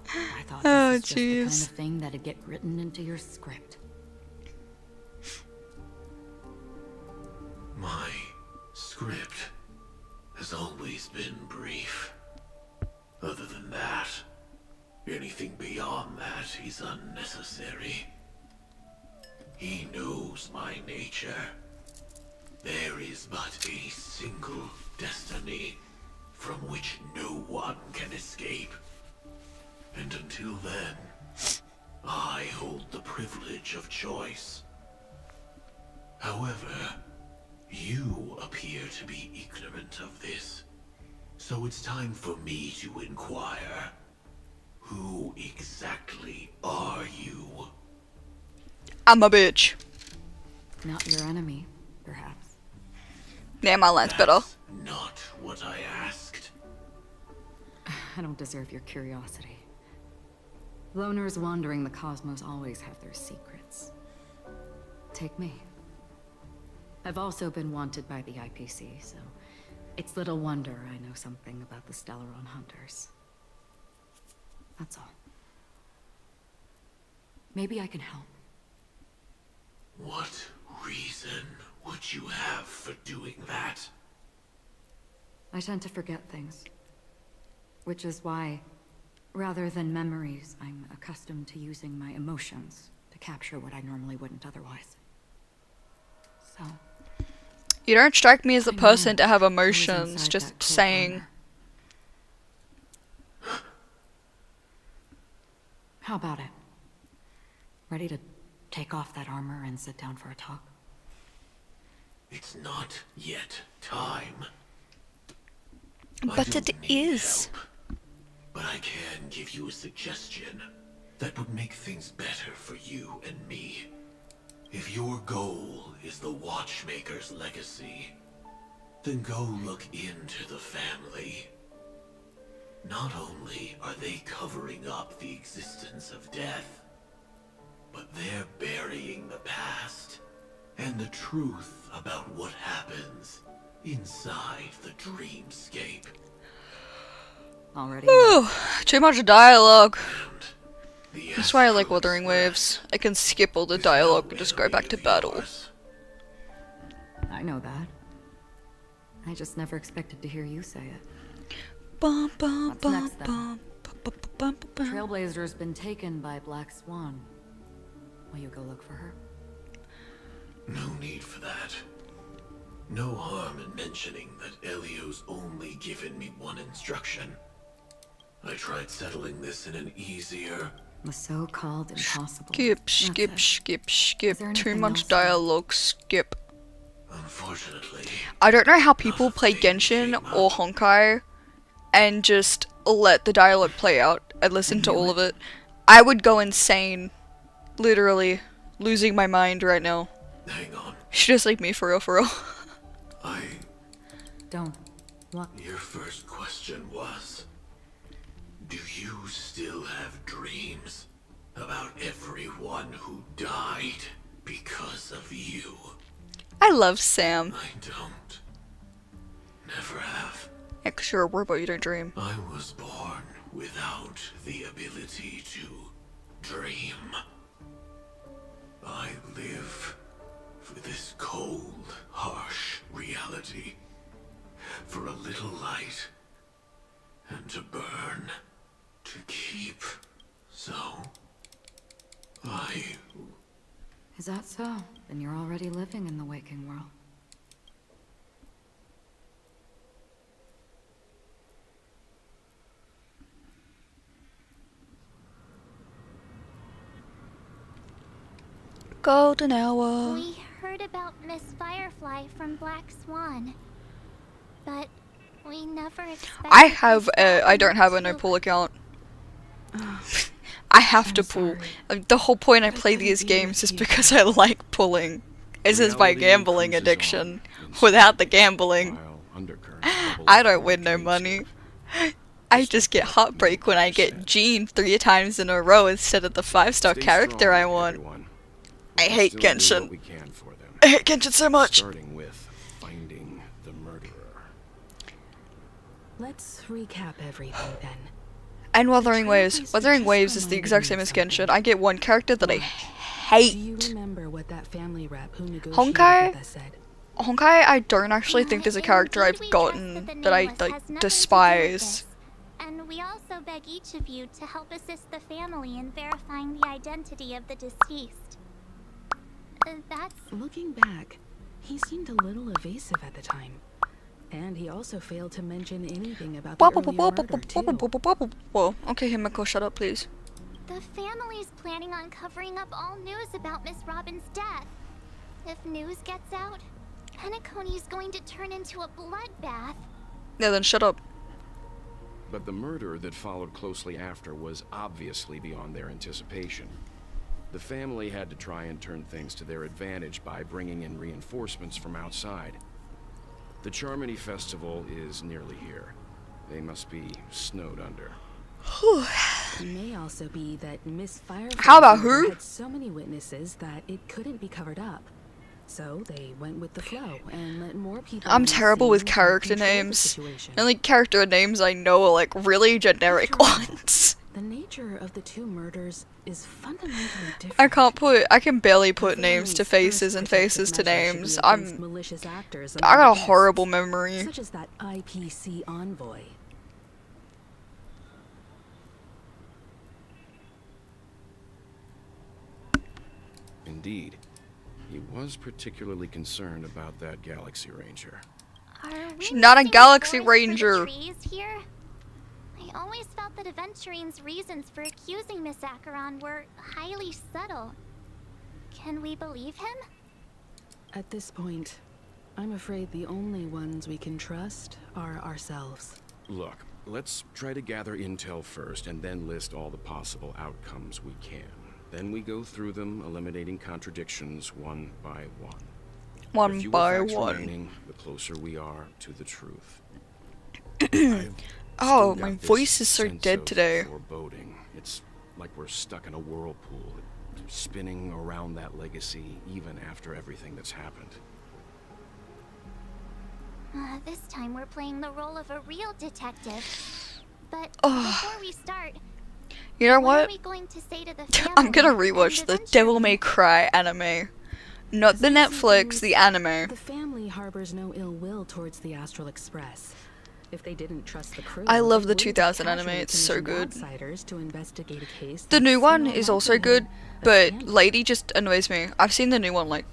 I thought this was just the kind of thing that'd get written into your script. My script has always been brief. Other than that, anything beyond that is unnecessary. He knows my nature. There is but a single destiny from which no one can escape. And until then, I hold the privilege of choice. However, you appear to be ignorant of this, so it's time for me to inquire. Who exactly are you? I'm a bitch. Not your enemy, perhaps. Yeah, my line's better. Not what I asked. I don't deserve your curiosity. Loners wandering the cosmos always have their secrets. Take me. I've also been wanted by the IPC, so it's little wonder I know something about the Stellaron Hunters. That's all. Maybe I can help. What reason would you have for doing that? I tend to forget things. Which is why, rather than memories, I'm accustomed to using my emotions to capture what I normally wouldn't otherwise. So... You don't strike me as the person to have emotions, just saying. How about it? Ready to take off that armor and sit down for a talk? It's not yet time. But it is. Help, but I can give you a suggestion that would make things better for you and me. If your goal is the Watchmaker's legacy, then go look into the family. Not only are they covering up the existence of death, but they're burying the past and the truth about what happens inside the dreamscape. Already. Ooh, too much dialogue. That's why I like Wuthering Waves. I can skip all the dialogue and just go back to battle. I know that. I just never expected to hear you say it. What's next, then? Trailblazer's been taken by Black Swan. Will you go look for her? No need for that. No harm in mentioning that Elio's only given me one instruction. I tried settling this in an easier... The so-called impossible. Skip. Too much dialogue, skip. Unfortunately... I don't know how people play Genshin or Honkai and just let the dialogue play out and listen to all of it. I would go insane. Literally. Losing my mind right now. Hang on. She's just like me, for real, for real. Don't. What? Your first question was... Do you still have dreams about everyone who died because of you? I love Sam. I don't. Never have. Yeah, 'cause you're a robot, you don't dream. I was born without the ability to dream. I live for this cold, harsh reality. For a little light. And to burn. To keep. So... Is that so? Then you're already living in the waking world. Golden hour. We heard about Miss Firefly from Black Swan, but we never expected... I don't have a no pull account. I have to pull. The whole point I play these games is because I like pulling. This is my gambling addiction. Without the gambling, I don't win no money. I just get heartbreak when I get Jean 3 times in a row instead of the 5-star character I want. I hate Genshin. I hate Genshin so much. Starting with finding the murderer. Let's recap everything then. And Wuthering Waves. Wuthering Waves is the exact same as Genshin. I get one character that I hate. Do you remember what that family rep who negotiated Honkai? with us said? Honkai, I don't actually think there's a character I've gotten that I like despise. And we also beg each of you to help assist the family in verifying the identity of the deceased. That's... Looking back, he seemed a little evasive at the time. And he also failed to mention anything about the earlier murder, too. Whoa, okay, Himiko, shut up, please. The family's planning on covering up all news about Miss Robin's death. If news gets out, Penacony's going to turn into a bloodbath. Yeah, then shut up. But the murder that followed closely after was obviously beyond their anticipation. The family had to try and turn things to their advantage by bringing in reinforcements from outside. The Charmony Festival is nearly here. They must be snowed under. It may also be that Miss Firefly How about who? had so many witnesses that it couldn't be covered up. So they went with the flow and let more people... I'm terrible with character names. The only character names I know are like really generic ones. The nature of the two murders is fundamentally different. I can barely put names to faces and faces to names. I got a horrible memory. Such as that IPC envoy. Indeed. He was particularly concerned about that Galaxy Ranger. She's not a Galaxy Ranger. Here? I always felt that Aventurine's reasons for accusing Miss Acheron were highly subtle. Can we believe him? At this point, I'm afraid the only ones we can trust are ourselves. Look, let's try to gather intel first and then list all the possible outcomes we can. Then we go through them, eliminating contradictions one by one. One by facts one. Remaining, the closer we are to the truth. Oh, Still my got this voice is so sense dead of today. Foreboding. It's like we're stuck in a whirlpool. spinning around that legacy even after everything that's happened. This time we're playing the role of a real detective. But before we start, You know what are what? we going to say to the family? I'm gonna rewatch the Devil May Cry anime. Not the Netflix, the anime. The family harbors no ill will towards the Astral Express. If they didn't trust the crew, I love they the wouldn't 2000 have anime, casually it's so commissioned good. outsiders to investigate a case The new that's one no is also likelihood good, a but scandal. Lady just annoys me. I've seen the new one like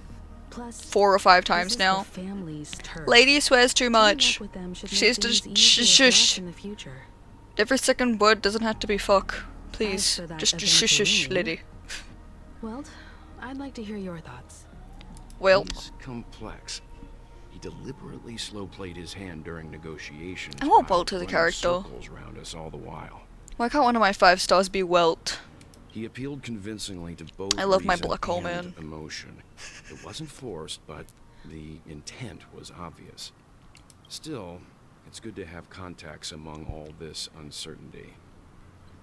Plus, 4 or 5 this times is now. the family's turf. Lady swears too Teaming up much. with them should make She's things just easier for us shush. in the future. Every second word doesn't have to be fuck. As Please, for that just shush, Aventurine, lady. Well, I'd like to hear your thoughts. Well, He's complex. He deliberately slow-played his hand during negotiations. I want while Welt as a running character. circles around us all the while. why can't one of my 5 stars be Welt? He appealed convincingly to both I love my reason black hole and man. emotion. It wasn't forced, but the intent was obvious. Still, it's good to have contacts among all this uncertainty.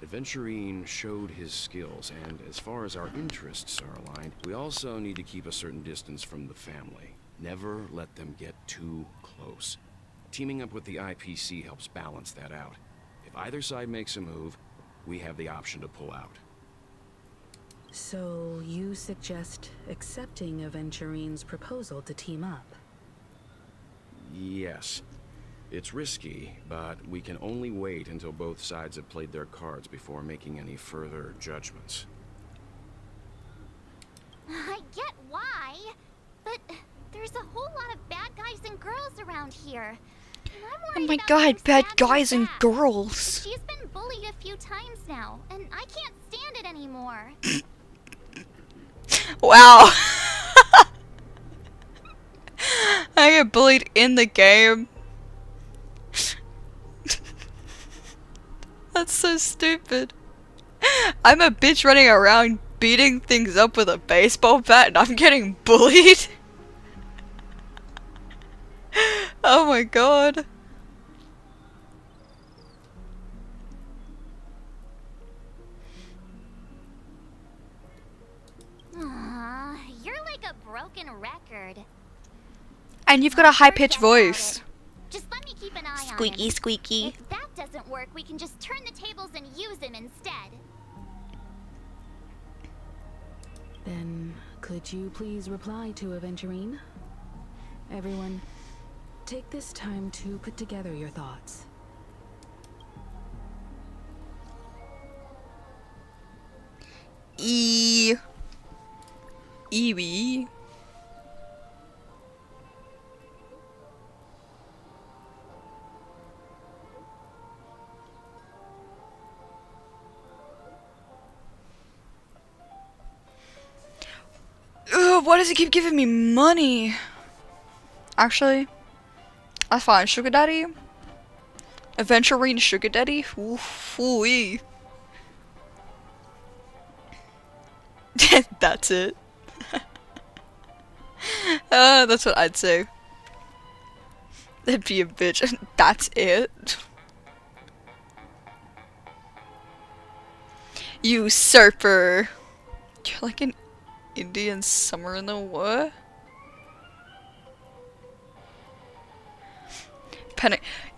Aventurine showed his skills, and as far as our interests are aligned, we also need to keep a certain distance from the family. Never let them get too close. Teaming up with the IPC helps balance that out. If either side makes a move, we have the option to pull out. So, you suggest accepting Aventurine's proposal to team up? Yes. It's risky, but we can only wait until both sides have played their cards before making any further judgments. I get why, but there's a whole lot of bad guys and girls around here. And I'm Oh worried my about god, her bad stabbing guys and back. girls. She's been bullied a few times now, and I can't stand it anymore. Wow. I get bullied in the game. That's so stupid. I'm a bitch running around beating things up with a baseball bat and I'm getting bullied. Oh my god. You're like a broken record. And you've got a high-pitched voice. Just let me keep an eye Squeaky, on him. squeaky. If that doesn't work, we can just turn the tables and use him instead. Then, could you please reply to Aventurine? Everyone, take this time to put together your thoughts. Eevee. Ugh, why does it keep giving me money? Actually, that's fine. Sugar Daddy? Aventurine Sugar Daddy? Ooh-wee. That's it. That's what I'd say. That'd be a bitch. That's it. Usurper. You're like an Indian summer in the what?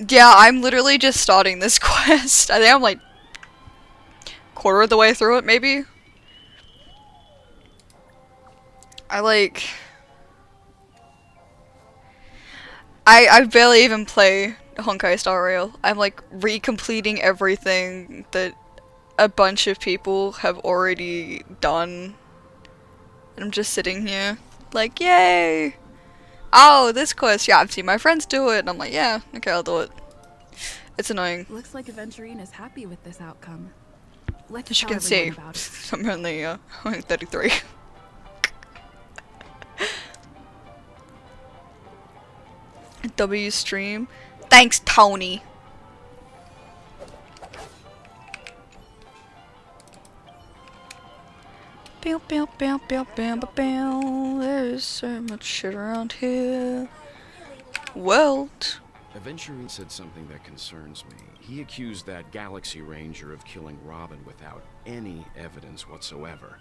Yeah, I'm literally just starting this quest. I think I'm like quarter of the way through it, maybe. I barely even play Honkai StarRail. I'm like recompleting everything that a bunch of people have already done. And I'm just sitting here like, yay! Oh, this quest, yeah, I've seen my friends do it. And I'm like, yeah, okay, I'll do it. It's annoying. Looks like Aventurine is happy with this outcome. Let's As you tell can see, everyone about it. I'm only 33. W stream. Thanks, Tony. Bow, bow, bow, bow, bow, bow, bow. There's so much shit around here. Welt. Aventurine said something that concerns me. He accused that Galaxy Ranger of killing Robin without any evidence whatsoever.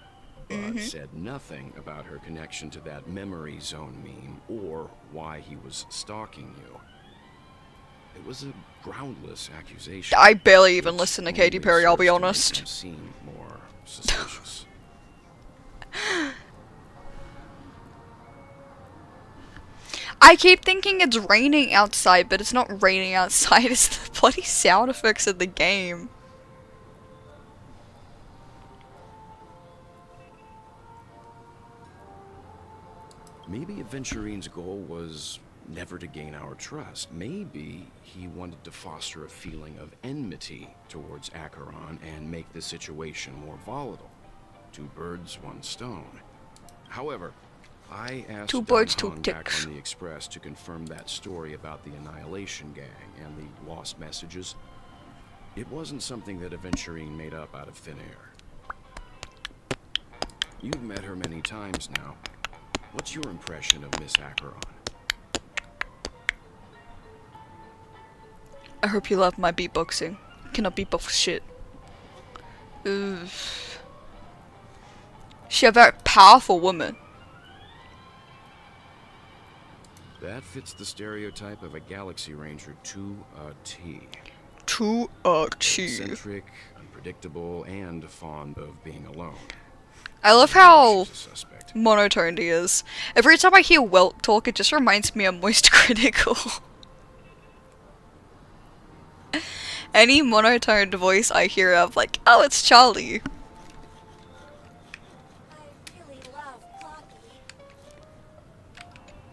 but said nothing about her connection to that memory zone meme or why he was stalking you. It was a groundless accusation. I barely even listen to Katy Perry, I'll be only honest. serves to make him seem more suspicious. I keep thinking it's raining outside, but it's not raining outside, it's the bloody sound effects of the game. Maybe Aventurine's goal was never to gain our trust. Maybe he wanted to foster a feeling of enmity towards Acheron and make the situation more volatile. Two birds, one stone. However, I asked Two birds, two back ticks. on the Express to confirm that story about the Annihilation Gang and the lost messages. It wasn't something that Aventurine made up out of thin air. You've met her many times now. What's your impression of Miss Acheron? I hope you love my beatboxing. Cannot beatbox shit. Ugh. She's a very powerful woman. That fits the stereotype of a Galaxy Ranger to a T. To a T. Eccentric, unpredictable, and fond of being alone. I love how monotoned he is. Every time I hear Welt talk, it just reminds me of Moist Critical. Any monotoned voice I hear of, like, oh, it's Charlie.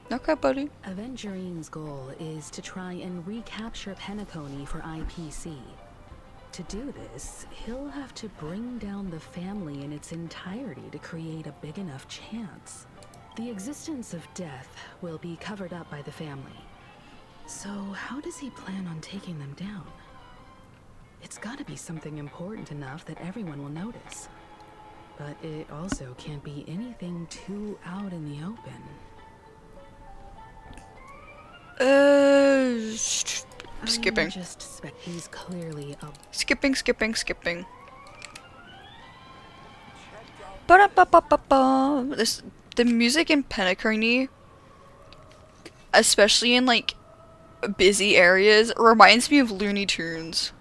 Okay, buddy. Aventurine's goal is to try and recapture Penacony for IPC. To do this, he'll have to bring down the family in its entirety to create a big enough chance. The existence of death will be covered up by the family. So how does he plan on taking them down? It's gotta be something important enough that everyone will notice. But it also can't be anything too out in the open. Skipping. He's clearly a Skipping. Ba-da-ba-ba-ba-ba. The music in Penacony, especially in like busy areas, reminds me of Looney Tunes.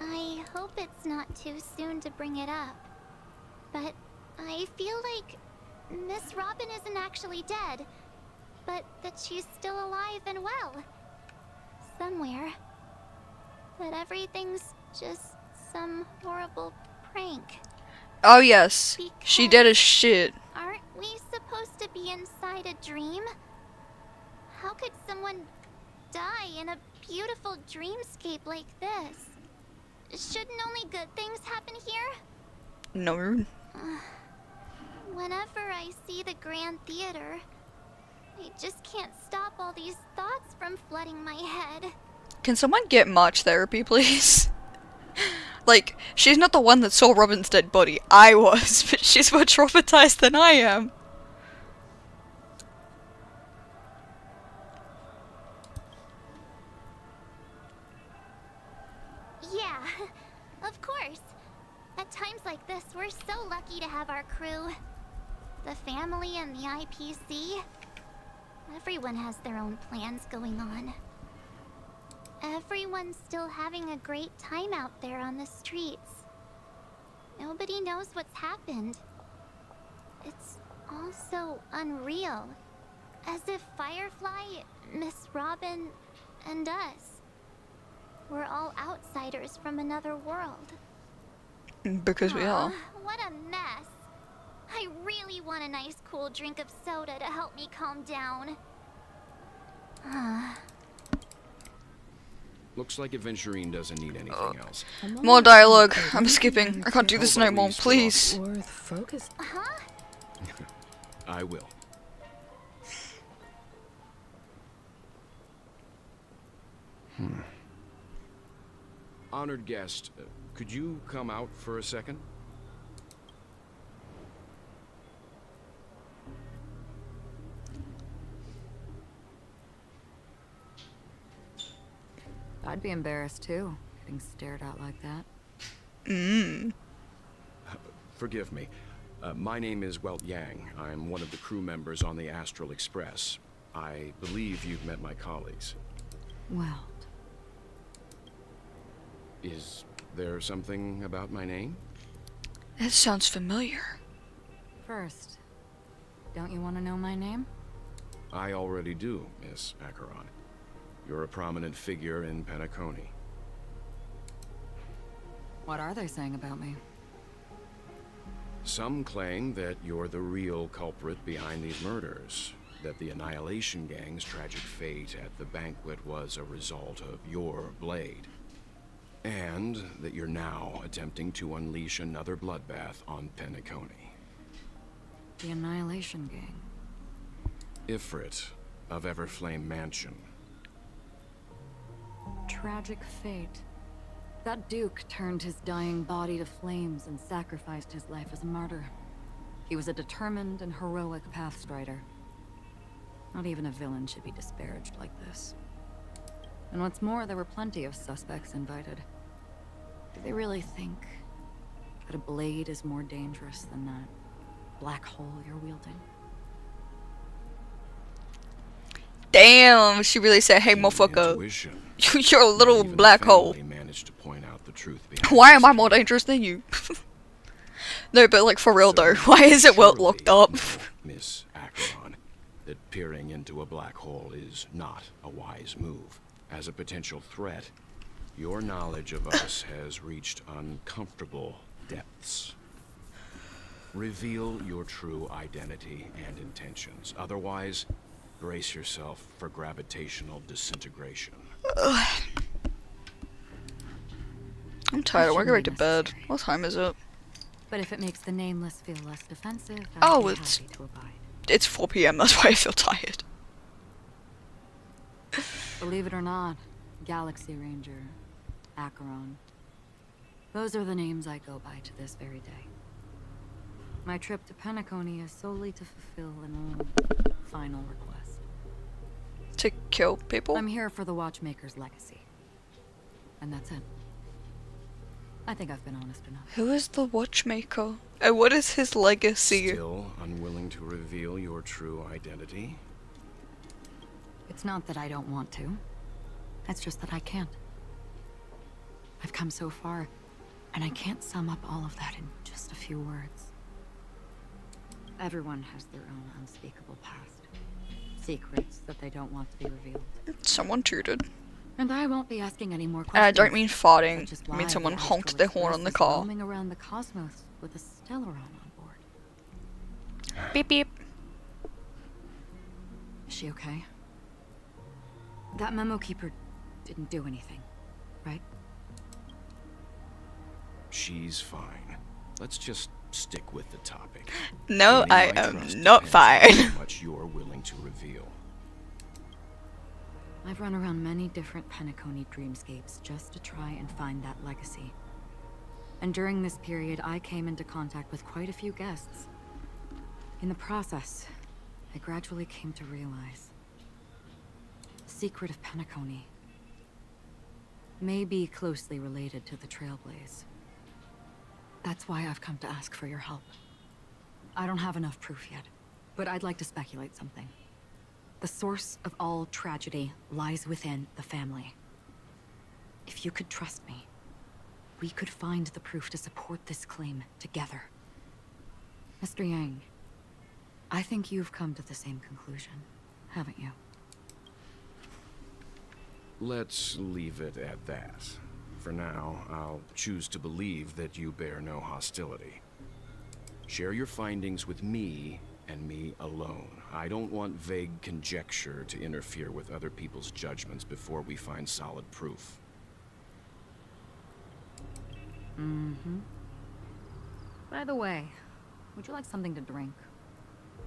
I hope it's not too soon to bring it up, but I feel like Miss Robin isn't actually dead, but that she's still alive and well. Somewhere. That everything's just some horrible prank. Oh yes, she dead as shit. Aren't we supposed to be inside a dream? How could someone die in a beautiful dreamscape like this? Shouldn't only good things happen here? No. Whenever I see the Grand Theater, I just can't stop all these thoughts from flooding my head. Can someone get March therapy, please? Like, she's not the one that saw Robin's dead body. I was, but she's more traumatized than I am. Yeah, of course. At times like this, we're so lucky to have our crew. The family and the IPC. Everyone has their own plans going on. Everyone's still having a great time out there on the streets. Nobody knows what's happened. It's all so unreal. As if Firefly, Miss Robin, and us were all outsiders from another world. Because we are. What a mess. I really want a nice cool drink of soda to help me calm down. Looks like Aventurine doesn't need anything else. More dialogue. I'm skipping. I can't do this no more, please. worth focus. Huh? I will. Honored guest, could you come out for a second? I'd be embarrassed too, getting stared at like that. Forgive me. My name is Welt Yang. I'm one of the crew members on the Astral Express. I believe you've met my colleagues. Well, Is there something about my name? It sounds familiar. first, don't you want to know my name? I already do, Miss Acheron. You're a prominent figure in Penacony. What are they saying about me? Some claim that you're the real culprit behind these murders, that the Annihilation Gang's tragic fate at the banquet was a result of your blade, and that you're now attempting to unleash another bloodbath on Penacony. The Annihilation Gang. Ifrit of Everflame Mansion. Tragic fate. That Duke turned his dying body to flames and sacrificed his life as a martyr. He was a determined and heroic pathstrider. Not even a villain should be disparaged like this. And what's more, there were plenty of suspects invited. Do they really think that a blade is more dangerous than that black hole you're wielding? Damn, she really said, hey motherfucker, Intuition. you're a little Even black the hole. family managed to point out the truth behind Why this am I more dangerous than you? No, but like for real though, why is it Welt locked up? Miss Acheron, that peering into a black hole is not a wise move. As a potential threat, your knowledge of us has reached uncomfortable depths. Reveal your true identity and intentions. Otherwise, brace yourself for gravitational disintegration. I'm tired, I want to go back to bed. What time is it? But if it makes the Nameless feel less defensive, Oh, I'd be it's- happy to abide. It's 4 PM, that's why I feel tired. Believe it or not, Galaxy Ranger, Acheron. Those are the names I go by to this very day. My trip to Penacony is solely to fulfill an final request. To kill people? I'm here for the Watchmaker's legacy. And that's it. I think I've been honest enough. Who is the Watchmaker? And what is his legacy? Still unwilling to reveal your true identity? It's not that I don't want to. It's just that I can't. I've come so far, and I can't sum up all of that in just a few words. Everyone has their own unspeakable past. Secrets that they don't want to be revealed. Someone tooted. And I won't be asking any more And questions. I don't mean farting. such as I mean why someone the honked Astral their horn on the Express is car. roaming around the cosmos with a Stellaron on board. Beep beep. Is she okay? That memo keeper didn't do anything, right? She's fine. Let's just stick with the topic. No, Winning I my am trust not depends on fine. how much you're willing to reveal. I've run around many different Penacony dreamscapes just to try and find that legacy. And during this period, I came into contact with quite a few guests. In the process, I gradually came to realize the secret of Penacony may be closely related to the Trailblaze. That's why I've come to ask for your help. I don't have enough proof yet, but I'd like to speculate something. The source of all tragedy lies within the family. If you could trust me, we could find the proof to support this claim together. Mr. Yang, I think you've come to the same conclusion, haven't you? Let's leave it at that. For now, I'll choose to believe that you bear no hostility. Share your findings with me and me alone. I don't want vague conjecture to interfere with other people's judgments before we find solid proof. Mm-hmm. By the way, would you like something to drink?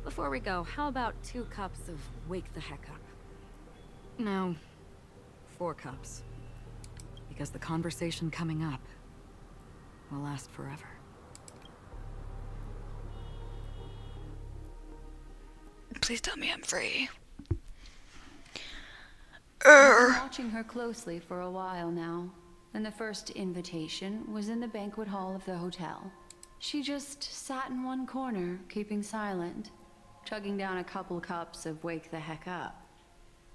Before we go, how about 2 cups of Wake the Heck Up? No, 4 cups. Because the conversation coming up will last forever. Please tell me I'm free. I've been watching her closely for a while now. and the first invitation was in the banquet hall of the hotel. She just sat in one corner, keeping silent, chugging down a couple cups of Wake the Heck Up.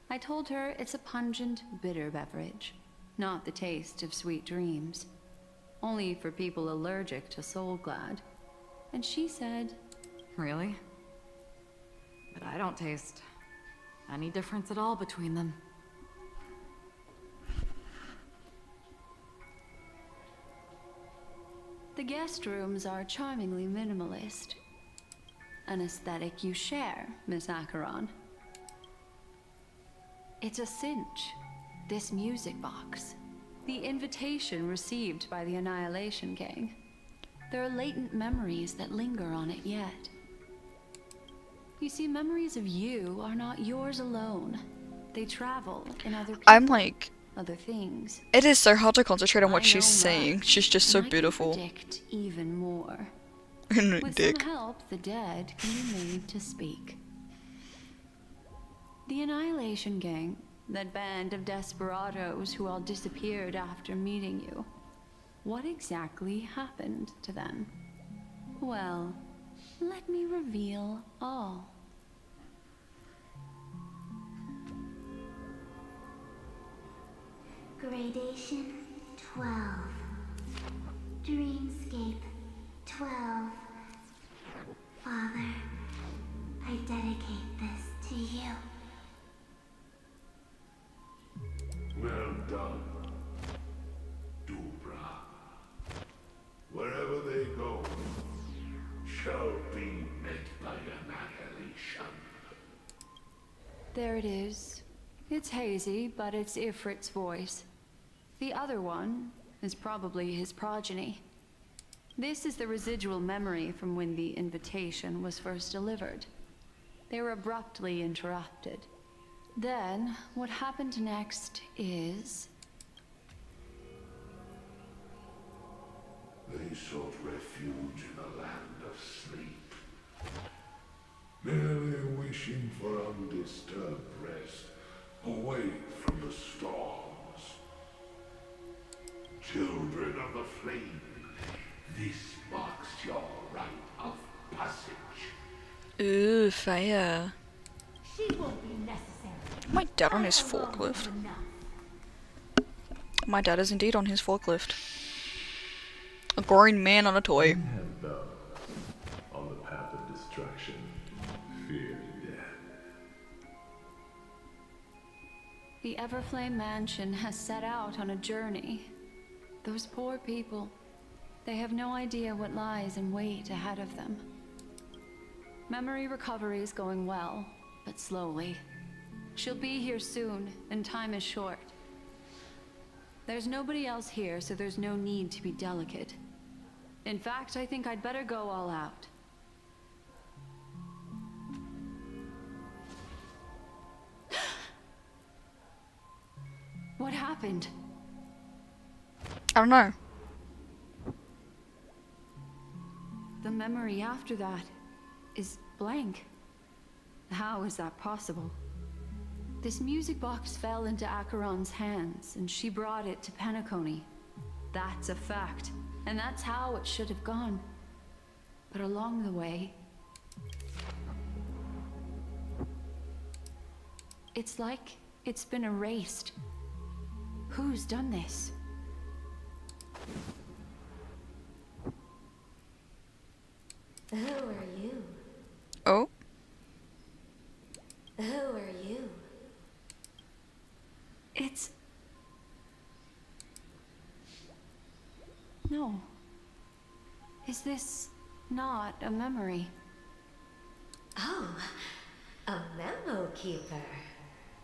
I told her it's a pungent, bitter beverage, not the taste of sweet dreams. Only for people allergic to Soul Glad. And she said, Really? But I don't taste any difference at all between them. the guest rooms are charmingly minimalist. An aesthetic you share, Miss Acheron. It's a cinch, this music box. The invitation received by the Annihilation Gang. There are latent memories that linger on it yet. You see, memories of you are not yours alone. They travel in other people, I'm like, other things. it is so hard to concentrate on what I she's know saying. much, She's just so and I can beautiful. predict even more. With Dick. some help, the dead can be made to speak. The Annihilation Gang, that band of desperados who all disappeared after meeting you. What exactly happened to them? Well, let me reveal all. Gradation 12. Dreamscape 12. Father, I dedicate this to you. Well done, Dubra. Wherever they go, shall be met by annihilation. There it is. It's hazy, but it's Ifrit's voice. The other one is probably his progeny. This is the residual memory from when the invitation was first delivered. They were abruptly interrupted. Then, what happened next is... They sought refuge in a land of sleep, merely wishing for undisturbed rest, away from the storms. Children of the flame, this marks your rite of passage. Ooh, fire. She won't be necessary. My dad on his forklift. My dad is indeed on his forklift. A grown man on a toy. And on the path of destruction, fear death. The Everflame Mansion has set out on a journey. Those poor people, they have no idea what lies in wait ahead of them. Memory recovery is going well, but slowly. She'll be here soon, and time is short. There's nobody else here, so there's no need to be delicate. In fact, I think I'd better go all out. What happened? I don't know. The memory after that is blank. How is that possible? This music box fell into Acheron's hands, and she brought it to Penacony. That's a fact, and that's how it should have gone. But along the way... it's like it's been erased. Who's done this? Who are you? Oh? Who are you? It's... No. Is this not a memory? Oh, a memo keeper.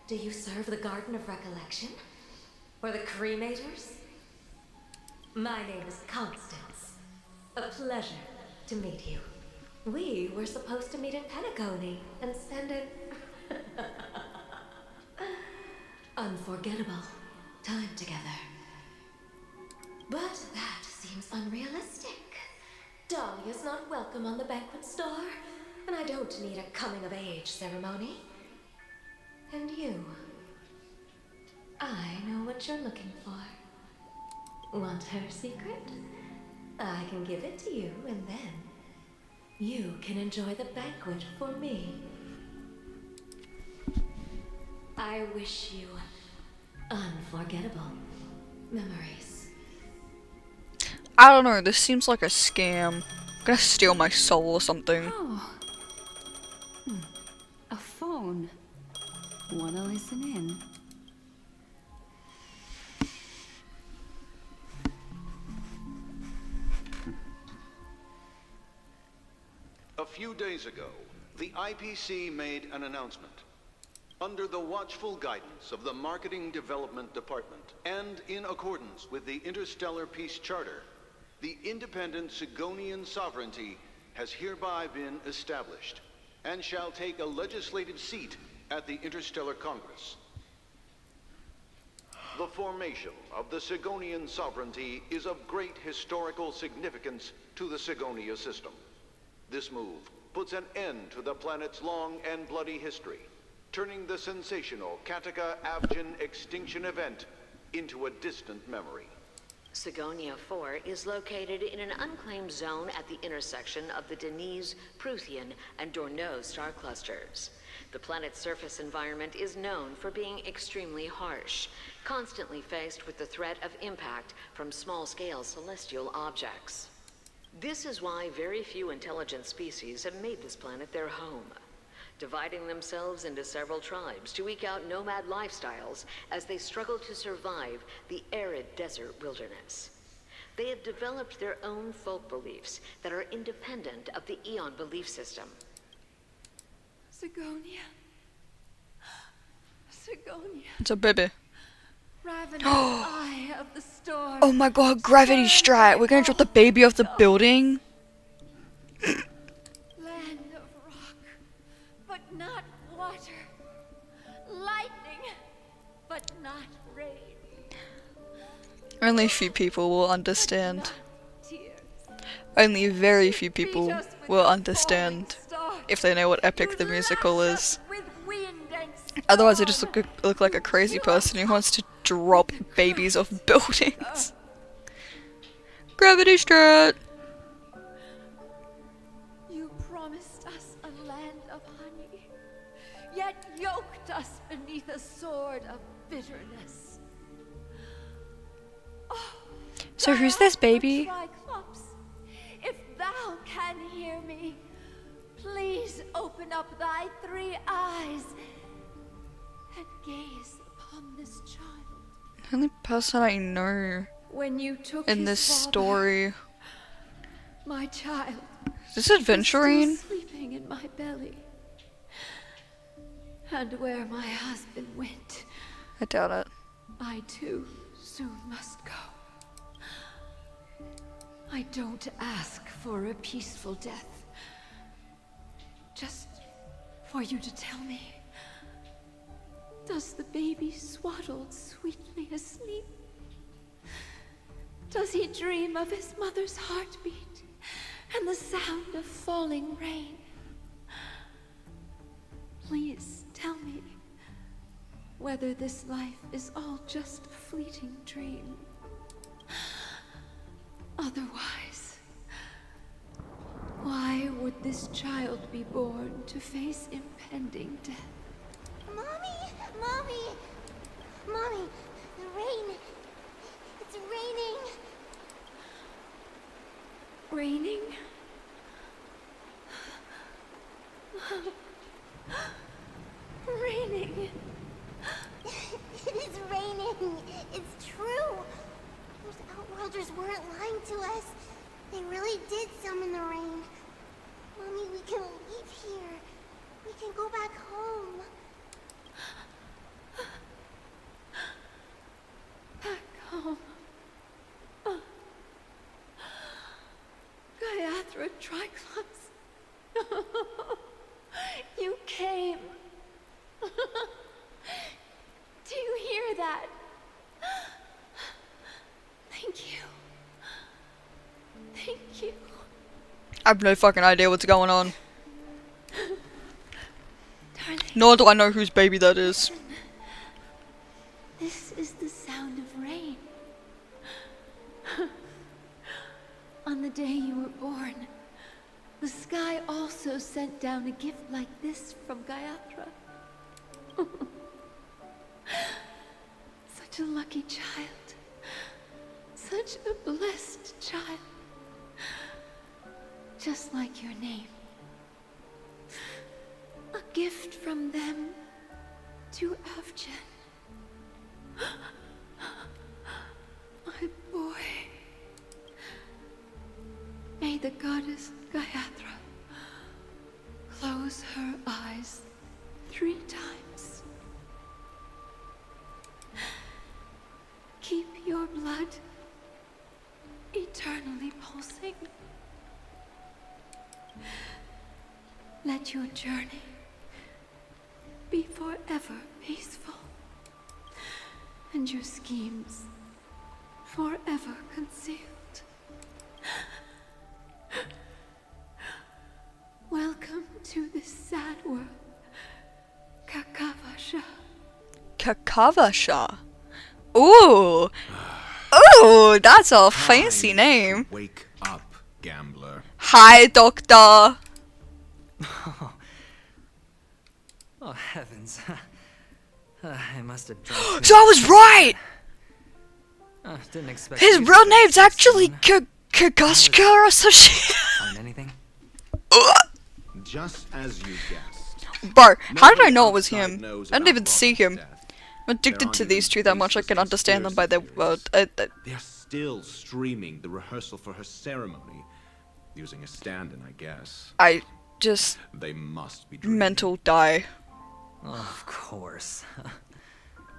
Do you serve the Garden of Recollection? Or the Cremators? My name is Constance. A pleasure to meet you. We were supposed to meet in Penacony and spend an unforgettable time together. But that seems unrealistic. Dahlia's not welcome on the banquet star, and I don't need a coming-of-age ceremony. And you, I know what you're looking for. Want her secret? I can give it to you, and then you can enjoy the banquet for me. I wish you unforgettable memories. I don't know, this seems like a scam. Gonna steal my soul or something. Oh. A phone. Wanna listen in? A few days ago, the IPC made an announcement. Under the watchful guidance of the Marketing Development Department, and in accordance with the Interstellar Peace Charter, the independent Sigonian sovereignty has hereby been established, and shall take a legislative seat at the Interstellar Congress. The formation of the Sigonian sovereignty is of great historical significance to the Sigonia system. This move puts an end to the planet's long and bloody history, turning the sensational Kataka Avgin extinction event into a distant memory. Sigonia 4 is located in an unclaimed zone at the intersection of the Denise, Prothean, and Dorneau star clusters. The planet's surface environment is known for being extremely harsh, constantly faced with the threat of impact from small-scale celestial objects. This is why very few intelligent species have made this planet their home, dividing themselves into several tribes to eke out nomad lifestyles as they struggle to survive the arid desert wilderness. They have developed their own folk beliefs that are independent of the Eon belief system. Sigonia. Sigonia. It's a baby. Ravenous eye of the storm. Oh my god, gravity strike! We're gonna drop the baby off the building? Land of rock, but not water. Lightning, but not rain. Only a few people will understand. Tears. Only very few people will understand if they know what Epic the Musical is. Otherwise I just look like a crazy person who wants to drop babies off buildings. Gravity strike! You promised us a land of honey, yet yoked us beneath a sword of bitterness. Oh, So who's this baby? Triclops, if thou can hear me, please open up thy 3 eyes and gaze upon this child. The only person I know When you took in his this father, story. my child, Is this Adventurine? was still sleeping in my belly. And where my husband went, I doubt it. I too soon must go. I don't ask for a peaceful death. Just for you to tell me, does the baby swaddle sweetly asleep? Does he dream of his mother's heartbeat and the sound of falling rain? Please tell me whether this life is all just a fleeting dream. Otherwise, why would this child be born to face impending death? Mommy! Mommy! Mommy! The rain! It's raining! Raining? Raining! It is raining! It's true! Those outworlders weren't lying to us. They really did summon the rain. Mommy, we can leave here. We can go back home. Back home. Gaiathra Triclops. You came. Do you hear that? Thank you. Thank you. I have no fucking idea what's going on. Nor do I know whose baby that is. This is the sound of rain. on the day you were born, the sky also sent down a gift like this from Gayatra. Such a lucky child. Such a blessed child. Just like your name. A gift from them to Avjen. My boy. May the goddess Gayatra close her eyes 3 times. Keep your blood eternally pulsing. Let your journey be forever peaceful, and your schemes forever concealed. Welcome to this sad world, Kakavasha. Kakavasha. Ooh. Ooh, that's a fancy name. Wake up, gambler. Hi, Doctor. Oh, heavens. I must have dropped. So I was right! Didn't expect His you real to name's so actually soon. Kagashka or some shit. Find anything? Just as you guessed. Bro, how did I know it was him? I didn't even see him. I'm addicted to these two that much I can understand them by their word. They're still streaming the rehearsal for her ceremony. Using a stand-in, I guess. I just... They must be mental die. Of course.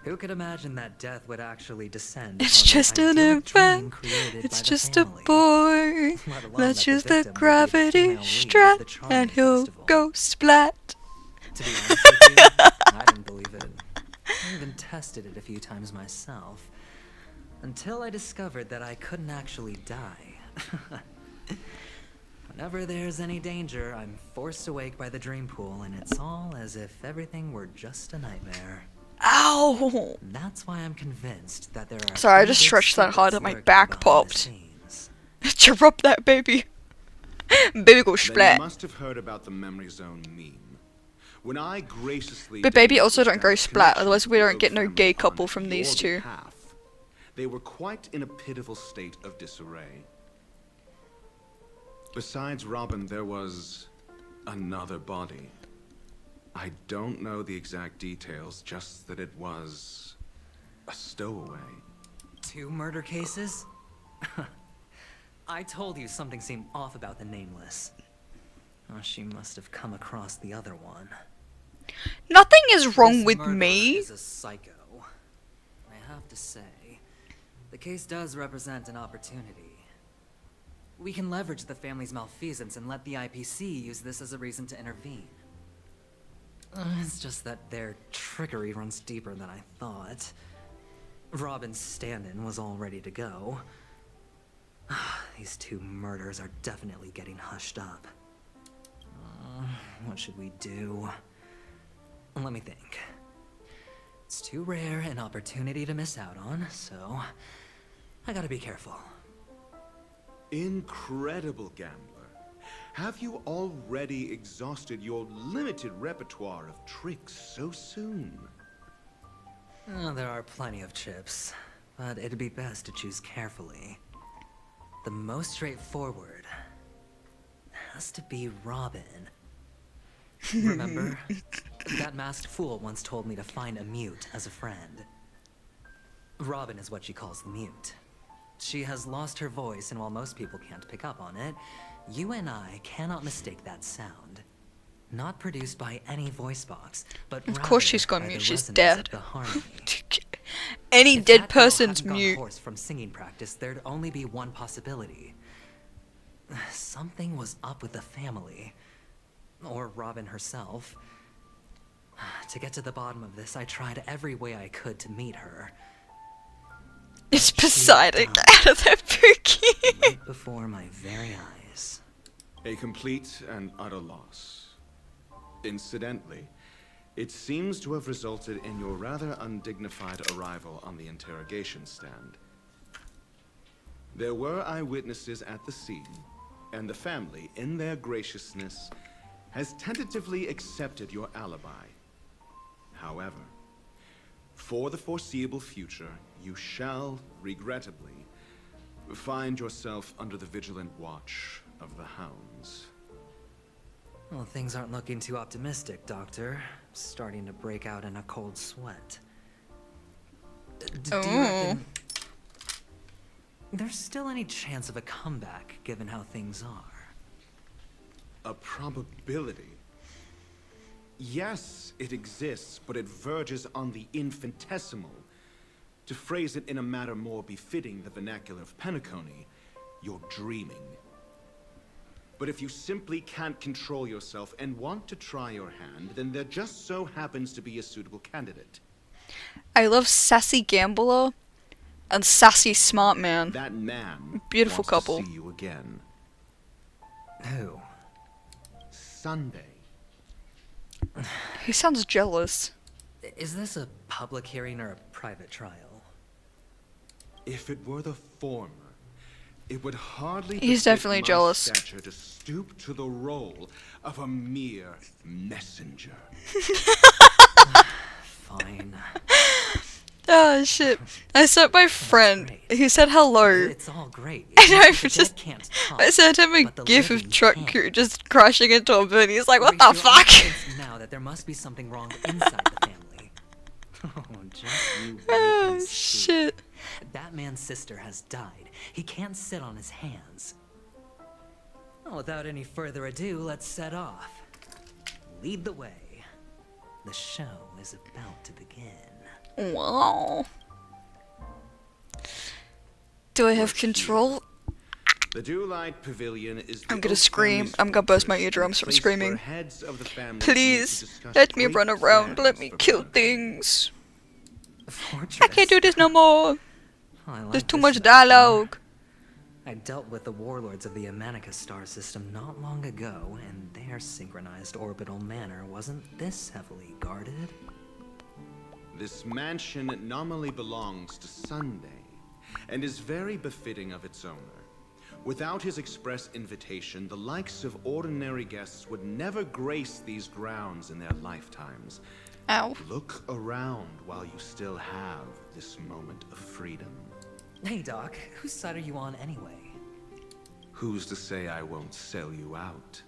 Who could imagine that death would actually descend? It's just an event. It's just a boy. Let's use the gravity strap and he'll go splat. To be honest with you, I didn't believe it. I even tested it a few times myself. Until I discovered that I couldn't actually die. Whenever there's any danger, I'm forced awake by the dream pool, and it's all as if everything were just a nightmare. Ow! That's why I'm convinced that there are. Sorry, I just stretched that hard that my back popped. Chirrup that baby. Baby go Then splat. you must have heard about the memory zone meme. When I graciously But baby also demonstrated don't go that splat, connection otherwise we to don't the get no family gay on couple from these your two. behalf, they were quite in a pitiful state of disarray. Besides Robin, there was another body. I don't know the exact details, just that it was a stowaway. 2 murder cases? I told you something seemed off about the Nameless. Oh, she must have come across the other one. Nothing is wrong This with murderer me. is a psycho. I have to say, the case does represent an opportunity. We can leverage the family's malfeasance and let the IPC use this as a reason to intervene. It's just that their trickery runs deeper than I thought. Robin's stand-in was all ready to go. These 2 murders are definitely getting hushed up. What should we do? Let me think. It's too rare an opportunity to miss out on, so I gotta be careful. Incredible, gambler. Have you already exhausted your limited repertoire of tricks so soon? There are plenty of chips, but it'd be best to choose carefully. The most straightforward has to be Robin. Remember? That masked fool once told me to find a mute as a friend. Robin is what she calls the mute. She has lost her voice, and while most people can't pick up on it, you and I cannot mistake that sound. Not produced by any voice box, but Of course she's rather gone by mute, the she's resonance dead. of the harmony. Any If dead that girl person's hadn't gone mute. hoarse from singing practice, there'd only be one possibility. Something was up with the family. Or Robin herself. To get to the bottom of this, I tried every way I could to meet her. It's Poseidon out of that Pookie. Right before my very eyes. A complete and utter loss. Incidentally, it seems to have resulted in your rather undignified arrival on the interrogation stand. There were eyewitnesses at the scene, and the family, in their graciousness, has tentatively accepted your alibi. However, for the foreseeable future, you shall, regrettably, find yourself under the vigilant watch of the hounds. Well, things aren't looking too optimistic, Doctor. Starting to break out in a cold sweat. Do you reckon there's still any chance of a comeback, given how things are? A probability? Yes, it exists, but it verges on the infinitesimal. To phrase it in a manner more befitting the vernacular of Penacony, you're dreaming. But if you simply can't control yourself and want to try your hand, then there just so happens to be a suitable candidate. I love sassy gambler and sassy smart man. That man Beautiful wants couple. to see you again. Who? Sunday. He sounds jealous. Is this a public hearing or a private trial? If it were the former, it would hardly He's befit definitely my jealous. stature to stoop to the role of a mere messenger. Fine. Oh shit. I sent my friend. He said hello. It's all great. And I The just dead can't talk, I sent him a but the gif of living truck can. crew just crashing into a bin. He's like, what We the feel fuck? convinced now that there must be something wrong inside the family. Oh, just you wait Oh and see. shit. That man's sister has died. He can't sit on his hands. Well, without any further ado, let's set off. Lead the way. The show is about to begin. Wow. Do I have control? The Dewlight Pavilion is the I'm gonna Oak scream. family's I'm gonna burst my fortress, eardrums from a place screaming. where heads of the family meet Please, to discuss let me great run around. Let plans me for kill Penacony. things. Fortress. I can't do this no more. I like There's too this much metaphor. dialogue. I dealt with the warlords of the Honaki star system not long ago, and their synchronized orbital manor wasn't this heavily guarded. This mansion nominally belongs to Sunday, and is very befitting of its owner. Without his express invitation, the likes of ordinary guests would never grace these grounds in their lifetimes. Ow. Look around while you still have this moment of freedom. Hey, Doc, whose side are you on anyway? Who's to say I won't sell you out?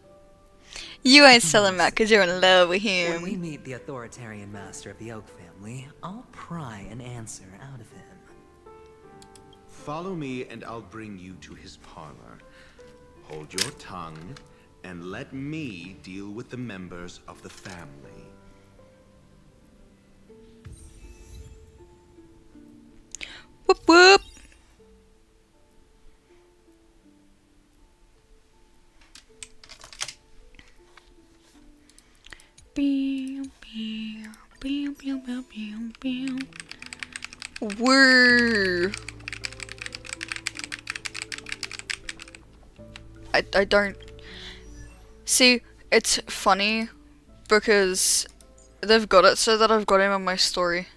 You ain't selling that because you're in love with When we him. meet the authoritarian master of the Oak family, I'll pry an answer out of him. Follow me and I'll bring you to his parlor. Hold your tongue and let me deal with the members of the family. Whoop whoop. Woo. I don't see. It's funny because they've got it so that I've got him on my story,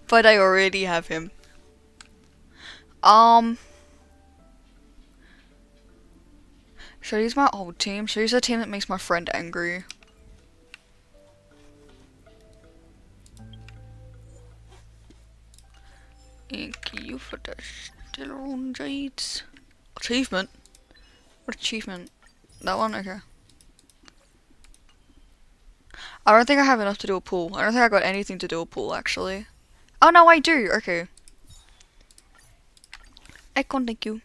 but I already have him. Should I use my old team? Should I use the team that makes my friend angry? Thank you for the Stellar Jades. Achievement? What achievement? That one? Okay. I don't think I have enough to do a pool. I don't think I got anything to do a pool, actually. Oh no, I do! Okay. Icon, thank you.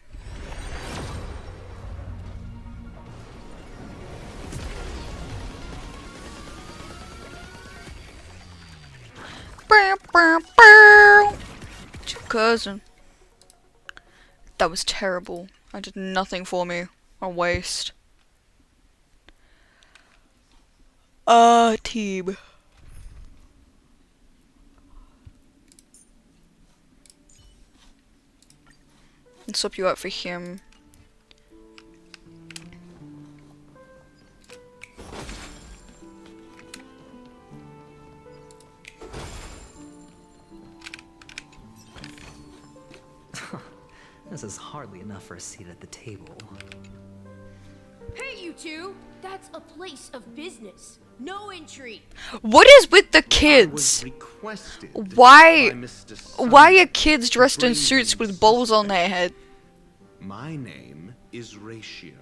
It's your cousin. That was terrible. I did nothing for me. A waste. Team. And swap you out for him. This is hardly enough for a seat at the table. Hey, you two! That's a place of business. No entry. What is with the kids? Why are kids dressed in suits with bowls on their head? My name is Ratio.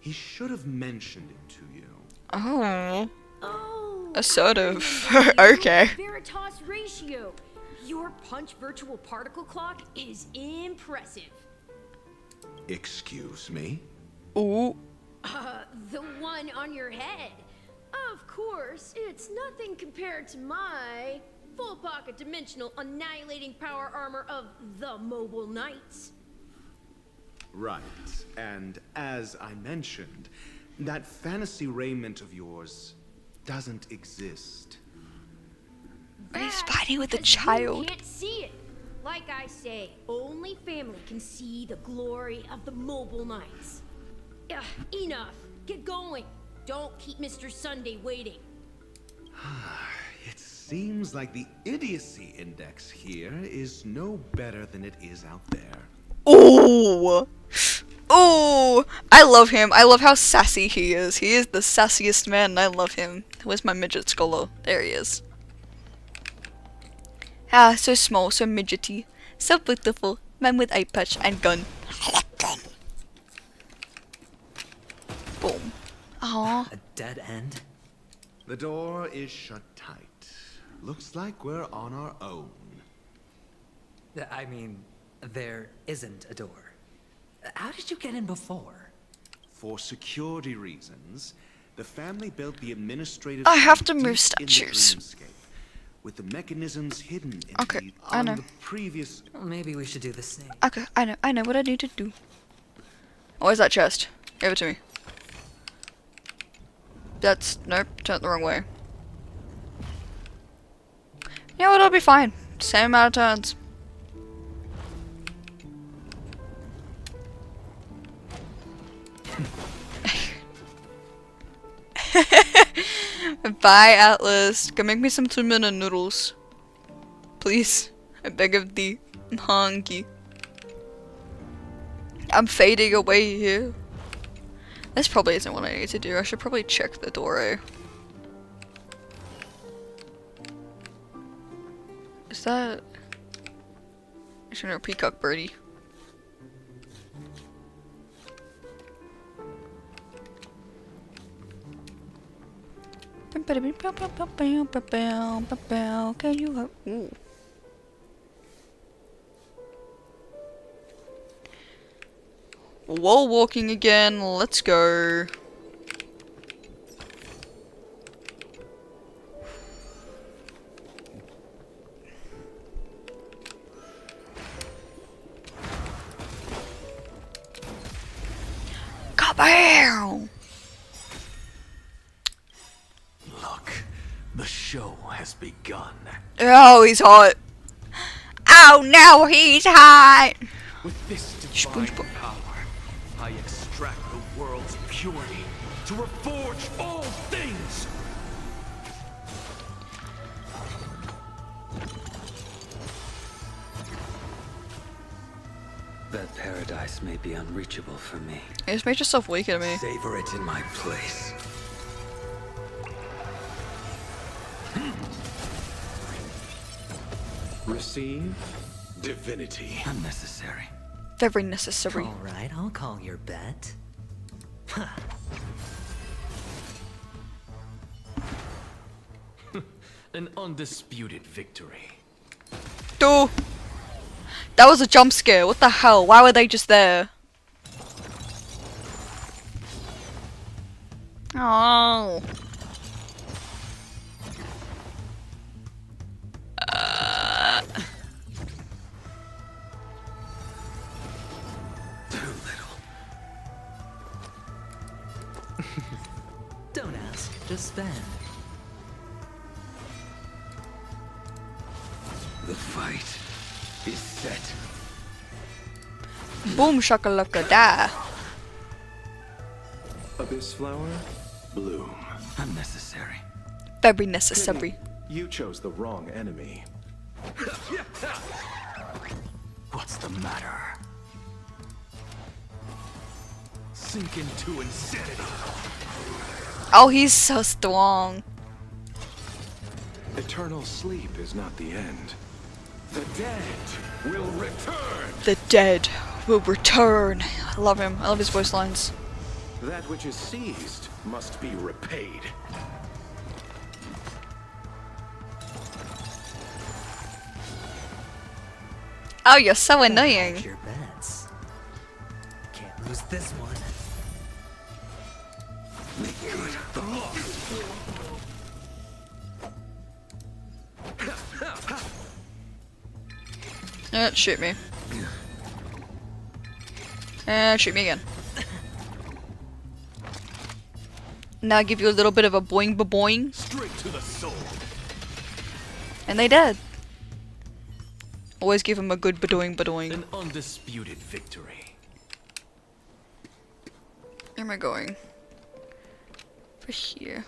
He should have mentioned it to you. Oh. Oh. Assertive. Okay. Veritas Ratio. Your punch virtual particle clock is impressive. Excuse me? Ooh. The one on your head. Of course, it's nothing compared to my full pocket dimensional annihilating power armor of the Mobile Knights. Right, and as I mentioned, that fantasy raiment of yours doesn't exist. He's fighting with a Because child. You can't see it. Like I say, only family can see the glory of the Mobile Knights. Enough. Get going. Don't keep Mr. Sunday waiting. It seems like the idiocy index here is no better than it is out there. Ooh. Ooh. I love him. I love how sassy he is. He is the sassiest man and I love him. Where's my midget scholar? There he is. Ah, so small, so midgety. So beautiful. Man with eye patch and gun. Boom. Aww. A dead end? The door is shut tight. Looks like we're on our own. I mean, there isn't a door. How did you get in before? For security reasons, the family built the administrative I have to deep move in the statues. dreamscape, with the mechanisms hidden in Okay, I know. the previous. Well, maybe we should do the same. Okay, I know what I need to do. Where's that chest? Give it to me. That's, nope, turned the wrong way. Yeah, well, it'll be fine. Same amount of turns. Bye, Atlas. Go make me some tuna noodles. Please. I beg of thee. I'm hungry. I'm fading away here. This probably isn't what I need to do. I should probably check the door. Is that... I should know, peacock birdie. Can you help? Ooh. Wall walking again, let's go. Kabam! Look, the show has begun. Oh, he's hot. Oh, now he's hot. With this divine power, I extract the world's purity to reforge all things. That paradise may be unreachable for me. You just made yourself weaker to me. Savor it in my place. Receive divinity. Unnecessary. Very necessary. Alright, I'll call your bet. An undisputed victory. Dude. That was a jump scare. What the hell? Why were they just there? Oh. Don't ask, just spend. The fight is set. Boom shakalaka da. Abyss flower, bloom. Unnecessary. Very necessary. You chose the wrong enemy. What's the matter? sink into insanity. Oh, he's so strong. Eternal sleep is not the end. The dead will return. The dead will return. I love him. I love his voice lines. That which is seized must be repaid. Oh, you're so annoying. Hedge your bets. Can't lose this one. Shoot me. Shoot me again. Now give you a little bit of a boing ba boing. Straight to the soul. And they did. Always give him a good badoing badoing. An undisputed victory. Where am I going? For here.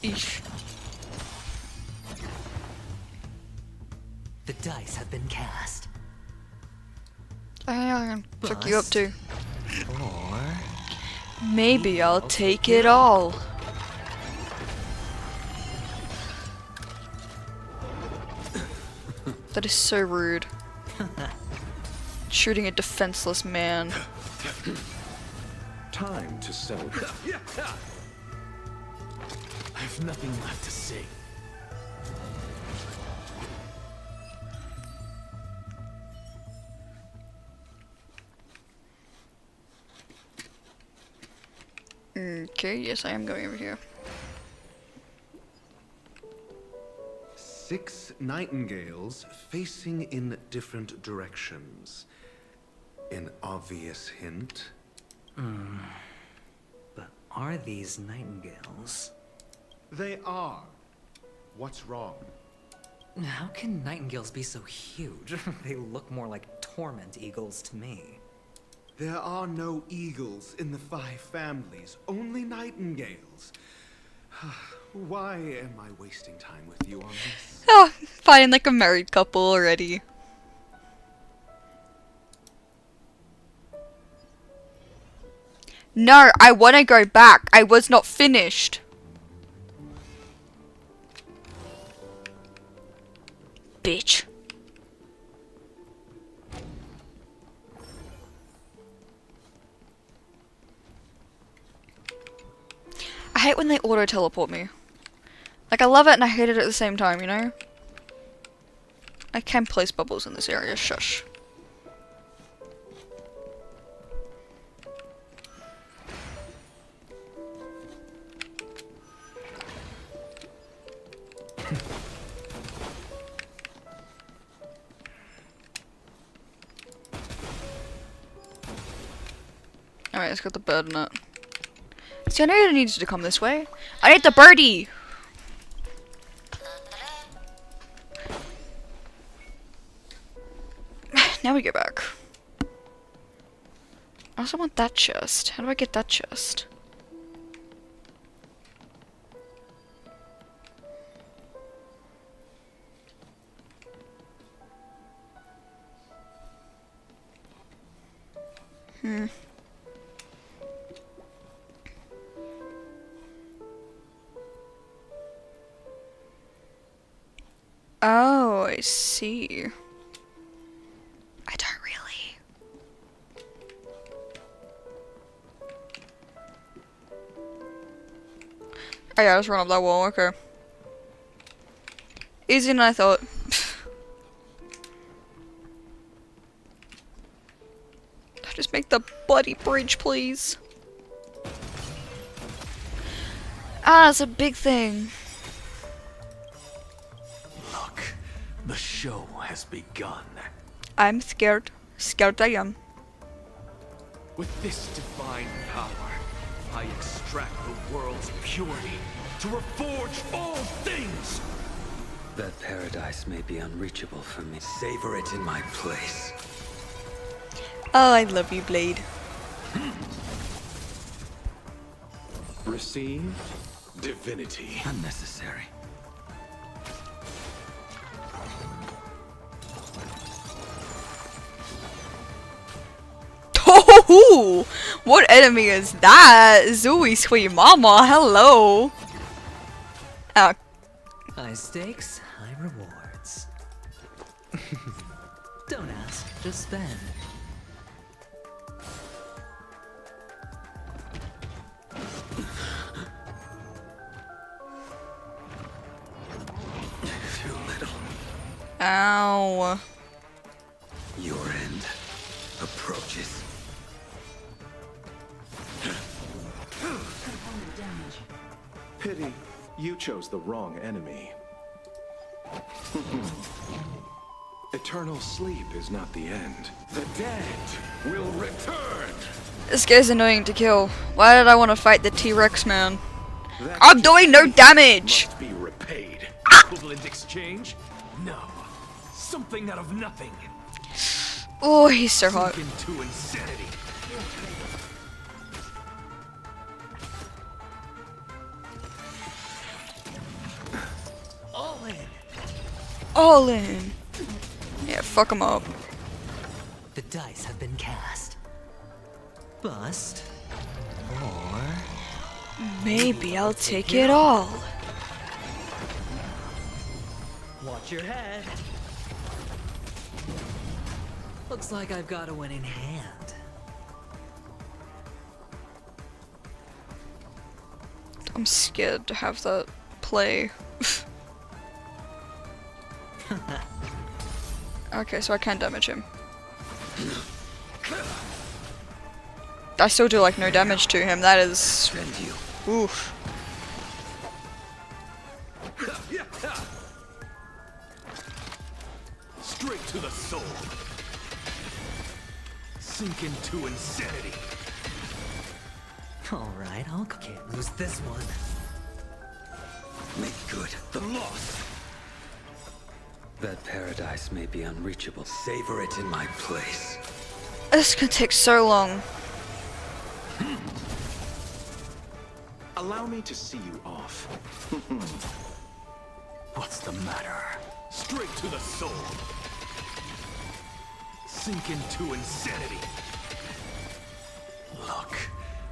Eesh. The dice have been cast. I can fuck you up too. Or maybe I'll take it all. That is so rude. Shooting a defenseless man. Time to celebrate. I have nothing left to say. Okay, yes, I am going over here. 6 nightingales facing in different directions. An obvious hint. But are these nightingales? They are. What's wrong? How can nightingales be so huge? They look more like torment eagles to me. There are no eagles in the 5 families, only nightingales. Why am I wasting time with you on this? Oh, finding like a married couple already. No, I want to go back. I was not finished. Bitch. I hate when they auto-teleport me. Like, I love it and I hate it at the same time, you know? I can place bubbles in this area, shush. Alright, let's get the bird in it. See, I know it needs to come this way. I need the birdie! Now we go back. I also want that chest. How do I get that chest? Oh, I see. I don't really. Oh yeah, I just run up that wall, okay. Easier than I thought. Just make the bloody bridge, please. Ah, it's a big thing. Look, the show has begun. I'm scared. Scared I am. With this divine power, I extract the world's purity to reforge all things. That paradise may be unreachable for me. Savor it in my place. Oh, I love you, Blade. Receive divinity. Unnecessary. Ooh, what enemy is that? Zooey, sweet mama, hello. Oh. High stakes, high rewards. Don't ask, just spend. Ow. Your end approaches. Pity you chose the wrong enemy. Eternal sleep is not the end. The dead will return. This guy's annoying to kill. Why did I want to fight the T-Rex man? I'm doing no damage! Must be repaid. Equivalent exchange? No. Something out of nothing. Oh, he's so hot. Sink into insanity. All in. All in. Yeah, fuck him up. The dice have been cast. Bust. Or... maybe I'll take it all. Watch your head. Looks like I've got a winning hand. I'm scared to have that play. Okay, so I can damage him. I still do like no damage to him. That is... oof. Straight to the soul. Sink into insanity. Alright, can't lose this one. Make good the loss. That paradise may be unreachable. Savor it in my place. This could take so long. Allow me to see you off. What's the matter? Straight to the soul. Sink into insanity. Look,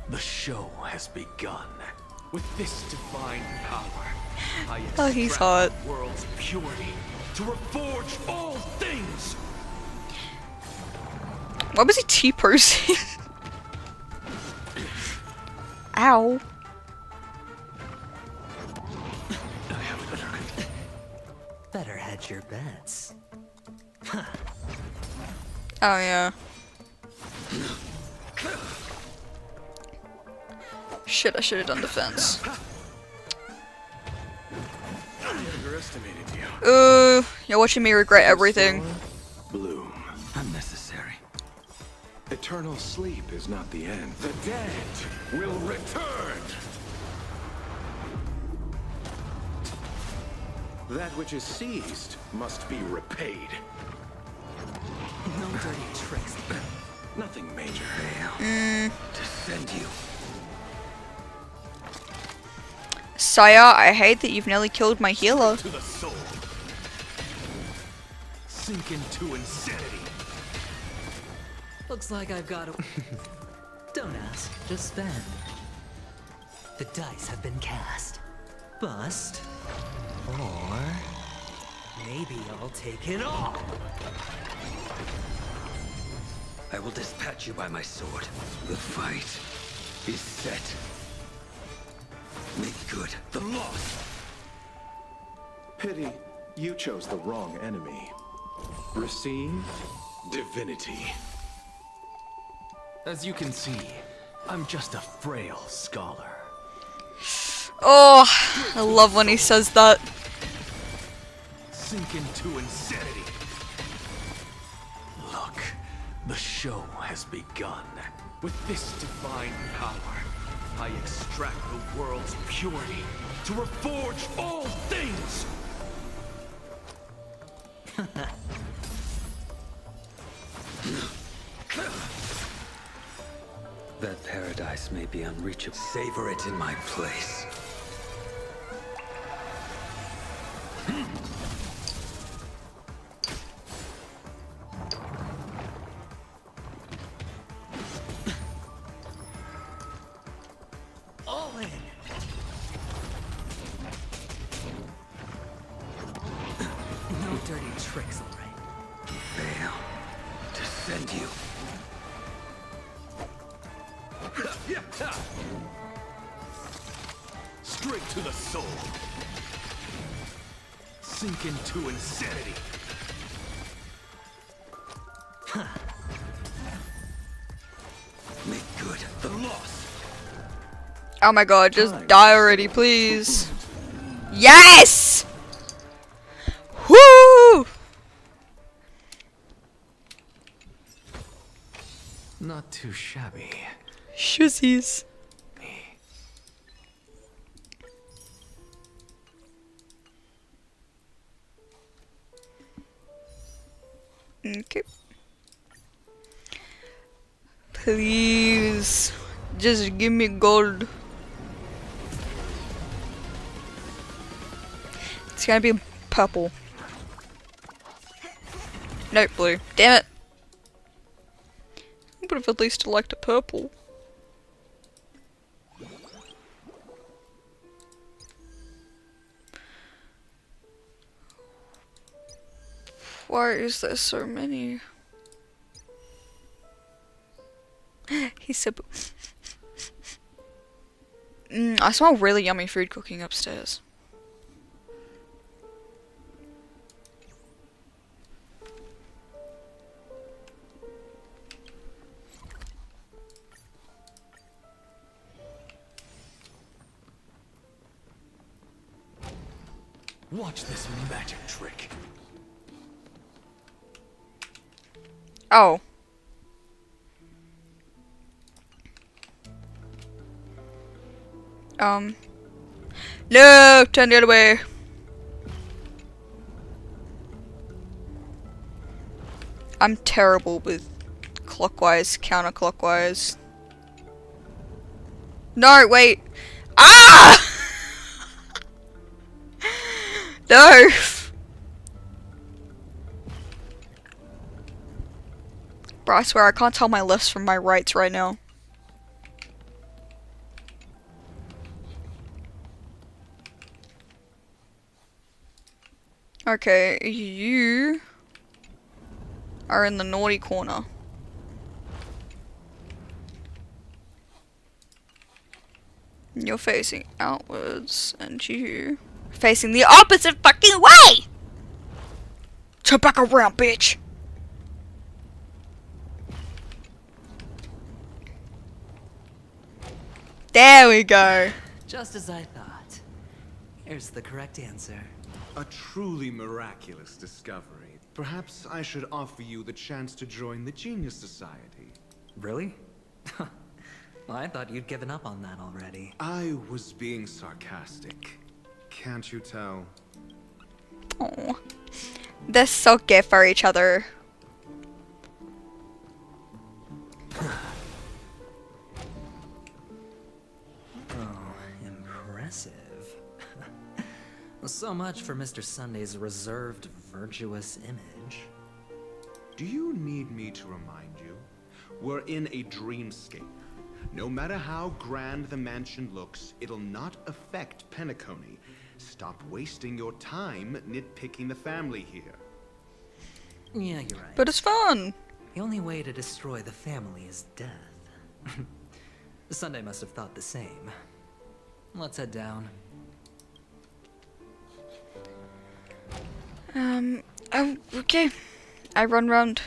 the show has begun. With this divine power, I Oh, he's extract hot. the world's purity to reforge all things. Why was he T-posing? Ow. Better hedge your bets. Oh yeah. Shit, I should have done defense. Underestimated you. You're watching me regret everything. Bloom. Unnecessary. Eternal sleep is not the end. The dead will return. That which is seized must be repaid. No dirty tricks. Nothing major. Defend you. Sire, I hate that you've nearly killed my healer. To the soul. Sink into insanity. Looks like I've got a... Don't ask, just spend. The dice have been cast. Bust. Or... maybe I'll take it all. I will dispatch you by my sword. The fight is set. Make good the loss. Pity you chose the wrong enemy. Receive divinity. As you can see, I'm just a frail scholar. Oh, I love when he says that. Sink into insanity. Look, the show has begun. With this divine power, I extract the world's purity to reforge all things! That paradise may be unreachable. Savor it in my place. Straight to the soul. Sink into insanity. Make good the loss. Oh my god, just die already, please. Yes! Woo! Not too shabby. Shussies. Okay. Please, just give me gold. It's gonna be purple. Nope, blue. Damn it. I would have at least liked a purple. Why is there so many? He's so. I smell really yummy food cooking upstairs. Watch this magic trick. Oh. No, turn the other way. I'm terrible with clockwise, counterclockwise. No, wait. Ah! No. Bro, I swear I can't tell my lefts from my rights right now. Okay, you are in the naughty corner. You're facing outwards, and you facing the opposite fucking way! Turn back around, bitch! There we go. Just as I thought. Here's the correct answer. A truly miraculous discovery. Perhaps I should offer you the chance to join the Genius Society. Really? Well, I thought you'd given up on that already. I was being sarcastic. Can't you tell? Oh, they're so gay for each other. Oh, impressive. So much for Mr. Sunday's reserved, virtuous image. Do you need me to remind you? We're in a dreamscape. No matter how grand the mansion looks, it'll not affect Penacony. Stop wasting your time nitpicking the family here. Yeah, you're right. But it's fun! The only way to destroy the family is death. Sunday must have thought the same. Let's head down. Oh, okay. I run round.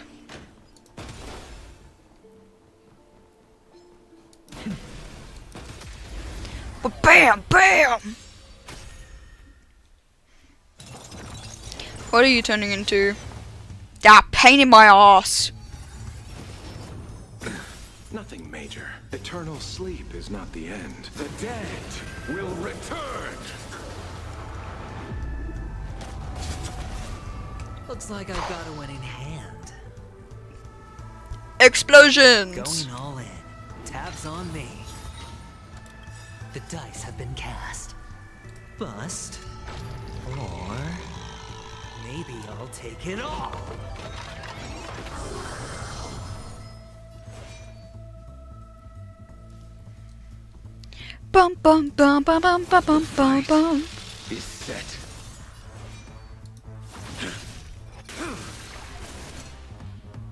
But bam, bam! What are you turning into? That pain in my ass. Nothing major. Eternal sleep is not the end. The dead will return! Looks like I've got a winning hand. Explosions! Going all in. Tabs on me. The dice have been cast. Bust. Or maybe I'll take it all. Bum bum bum bum bum bum bum bum bum. Is set.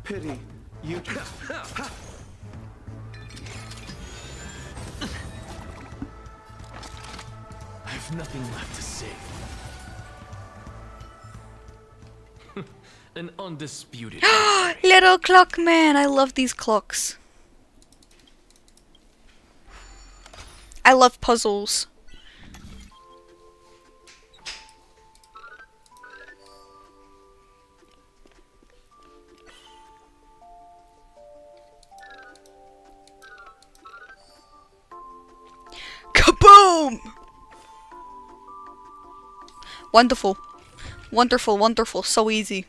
Pity. You I've nothing left to say. An undisputed Little clock man, I love these clocks. I love puzzles. Kaboom! Wonderful. Wonderful, wonderful. So easy.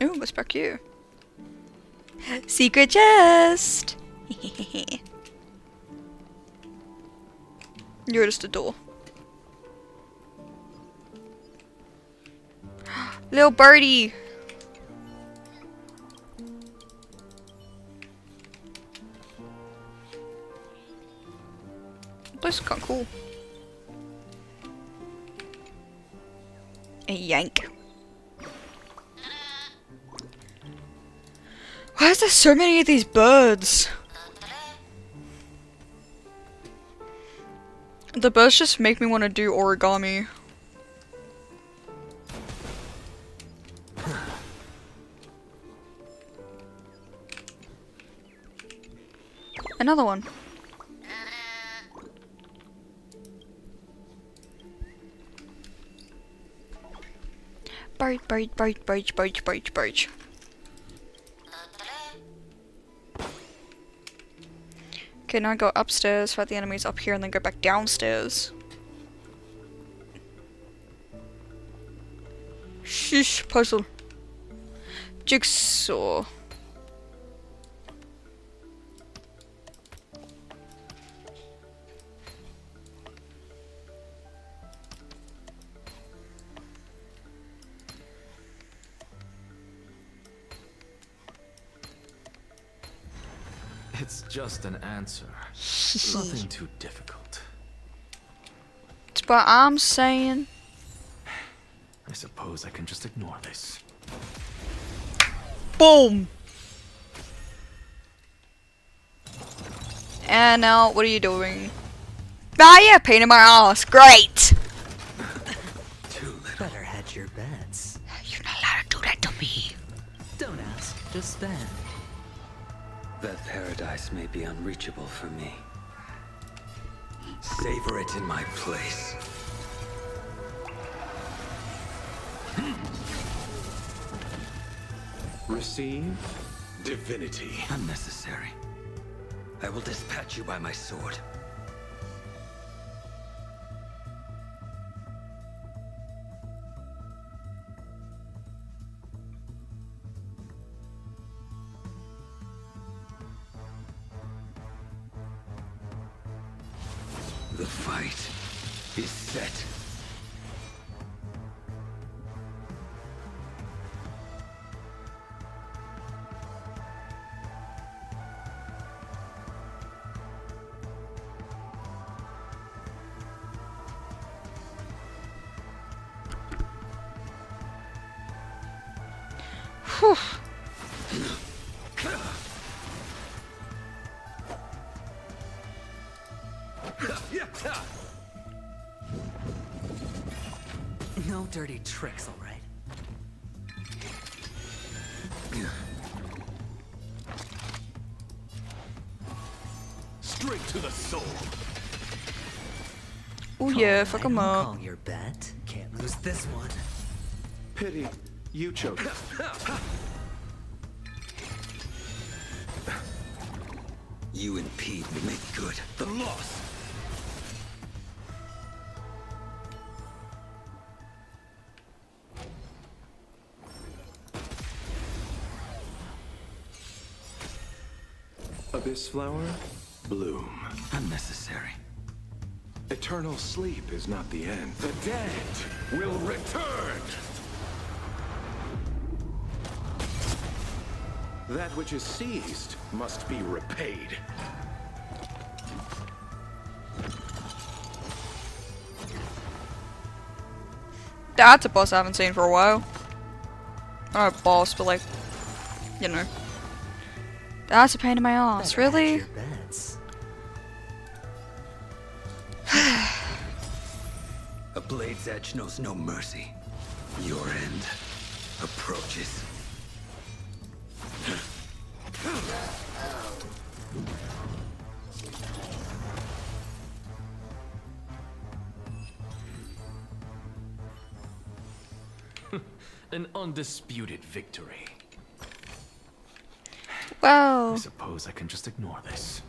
Ooh, what's back here? Secret chest! You're just a door. Little birdie! This is kinda cool. A yank. Why is there so many of these birds? The birds just make me want to do origami. Another one. Bird. Okay, now I go upstairs, fight the enemies up here, and then go back downstairs. Sheesh, puzzle. Jigsaw. It's just an answer. Nothing too difficult. That's what I'm saying. I suppose I can just ignore this. Boom! And now, what are you doing? Ah, yeah, pain in my ass. Great! Better hedge your bets. You're not allowed to do that to me. Don't ask, just spend. That paradise may be unreachable for me. Savor it in my place. Receive divinity. Unnecessary. I will dispatch you by my sword. The fight is set. Whew. No dirty tricks, all right? Straight to the soul. Oh yeah, fuck him up. Call your bet. Can't lose this one. Pity. You chose. You impede me. Make good the loss. Abyss flower, bloom. Unnecessary. Eternal sleep is not the end. The dead will return. That which is seized must be repaid. That's a boss I haven't seen for a while. Not a boss, but like, you know. That's a pain in my ass, really? A blade's edge knows no mercy. Your end approaches. An undisputed victory. Wow. I suppose I can just ignore this.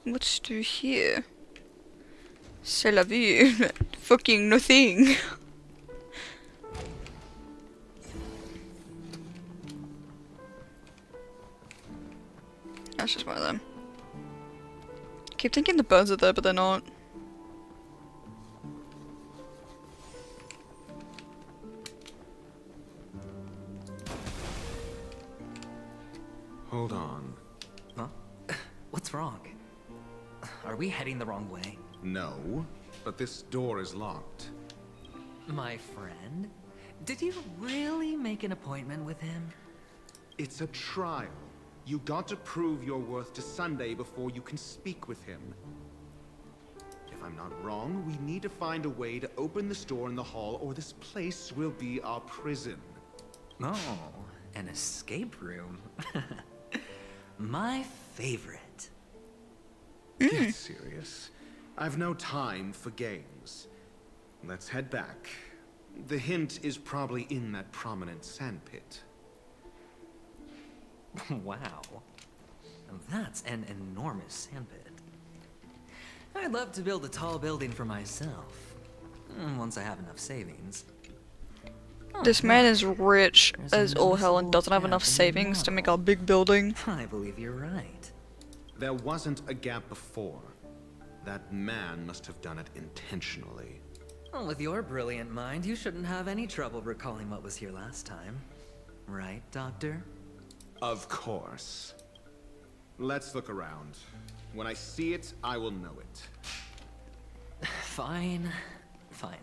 What's to here? C'est la vie. Fucking nothing. That's just one of them. Keep thinking the birds are there, but they're not. Hold on. Huh? What's wrong? Are we heading the wrong way? No, but this door is locked. My friend? Did you really make an appointment with him? It's a trial. You got to prove your worth to Sunday before you can speak with him. If I'm not wrong, we need to find a way to open this door in the hall, or this place will be our prison. Oh, an escape room. My favorite. Get serious. I've no time for games. Let's head back. The hint is probably in that prominent sandpit. Wow. That's an enormous sandpit. I'd love to build a tall building for myself. Once I have enough savings. This man is rich as all hell and doesn't have enough savings to make a big building. I believe you're right. There wasn't a gap before. That man must have done it intentionally. Well, with your brilliant mind, you shouldn't have any trouble recalling what was here last time. Right, Doctor? Of course. Let's look around. When I see it, I will know it. Fine. Fine.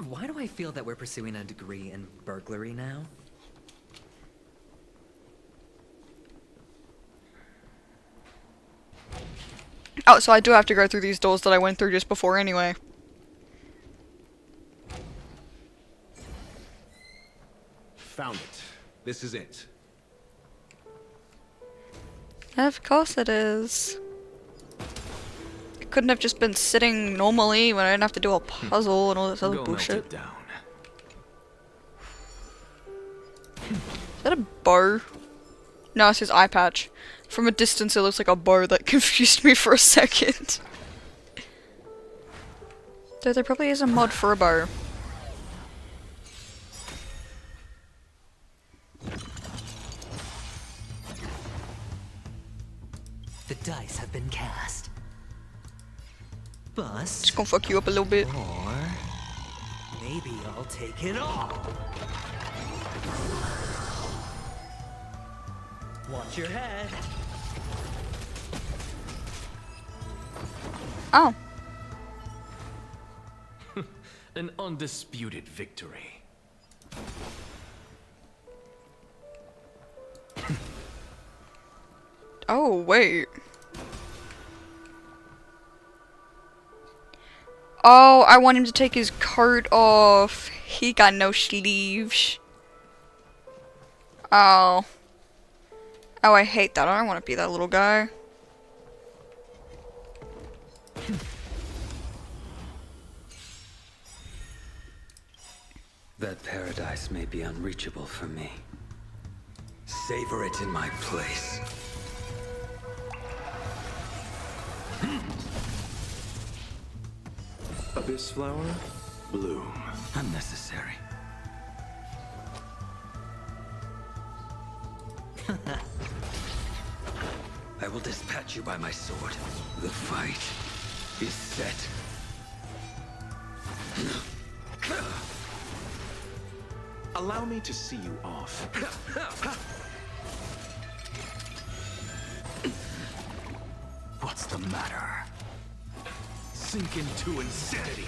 Why do I feel that we're pursuing a degree in burglary now? Oh, so I do have to go through these doors that I went through just before anyway. Found it. This is it. Of course it is. It couldn't have just been sitting normally when I didn't have to do a puzzle and all this other bullshit. Down. Is that a bow? No, it's his eye patch. From a distance it looks like a bow. That confused me for a second. Though there probably is a mod for a bow. The dice have been cast. Bust. Just gonna fuck you up a little bit. Or maybe I'll take it all. Watch your head. Oh. An undisputed victory. Oh, wait. Oh, I want him to take his coat off. He got no sleeves. Oh. Oh, I hate that. I don't want to be that little guy. That paradise may be unreachable for me. Savor it in my place. Abyss flower, bloom. Unnecessary. I will dispatch you by my sword. The fight is set. Allow me to see you off. What's the matter? sink into insanity.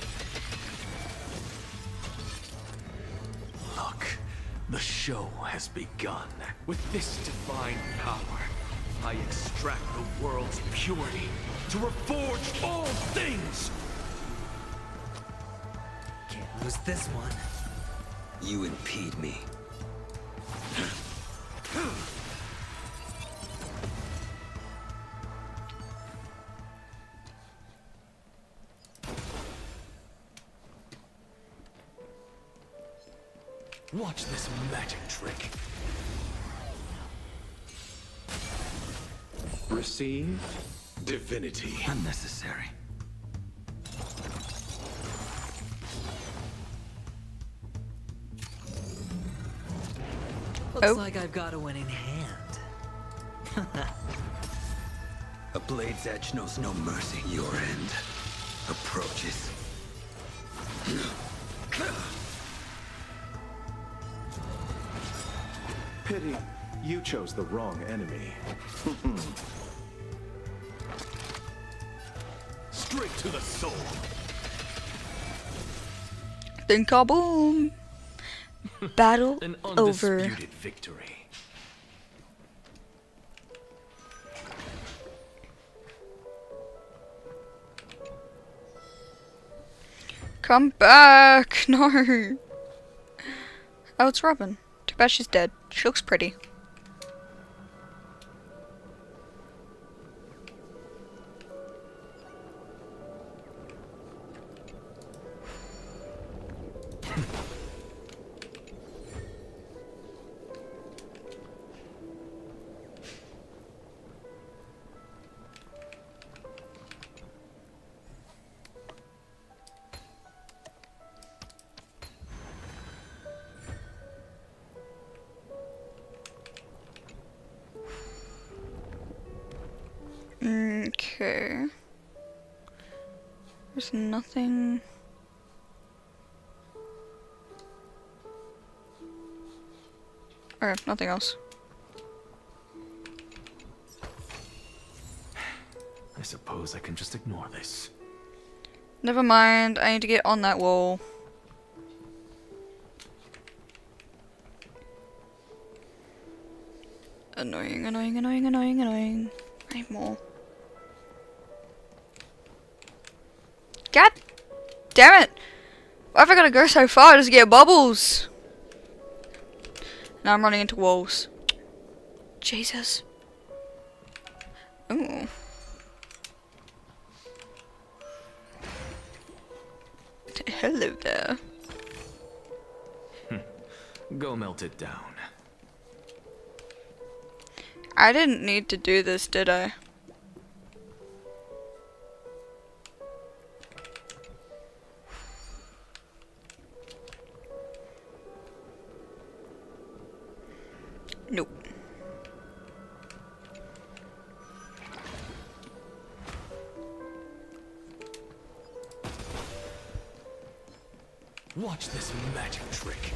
Look, the show has begun. With this divine power, I extract the world's purity to reforge all things! Can't lose this one. You impede me. Watch this magic trick. Receive divinity. Unnecessary. Looks like I've got a winning hand. A blade's edge knows no mercy. Your end approaches. Pity, you chose the wrong enemy. Straight to the soul. Then kaboom! Battle An over. undisputed victory. Come back! No! Oh, it's Robin. Too bad she's dead. She looks pretty. Okay. There's nothing. Okay, nothing else. I suppose I can just ignore this. Never mind, I need to get on that wall. Annoying, annoying, annoying, annoying, annoying. I need more. God damn it! Why have I gotta go so far just to get bubbles? Now I'm running into walls. Jesus. Ooh. Hello there. Go melt it down. I didn't need to do this, did I? Nope. Watch this magic trick.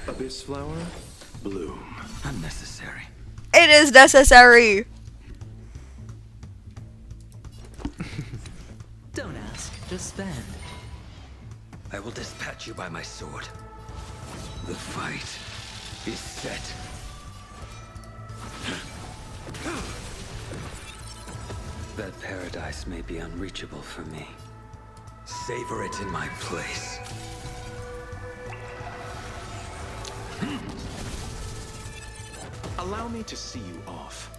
Abyss flower, bloom. Unnecessary. It is necessary! Don't ask, just spend. I will dispatch you by my sword. The fight is set. That paradise may be unreachable for me. Savor it in my place. Allow me to see you off.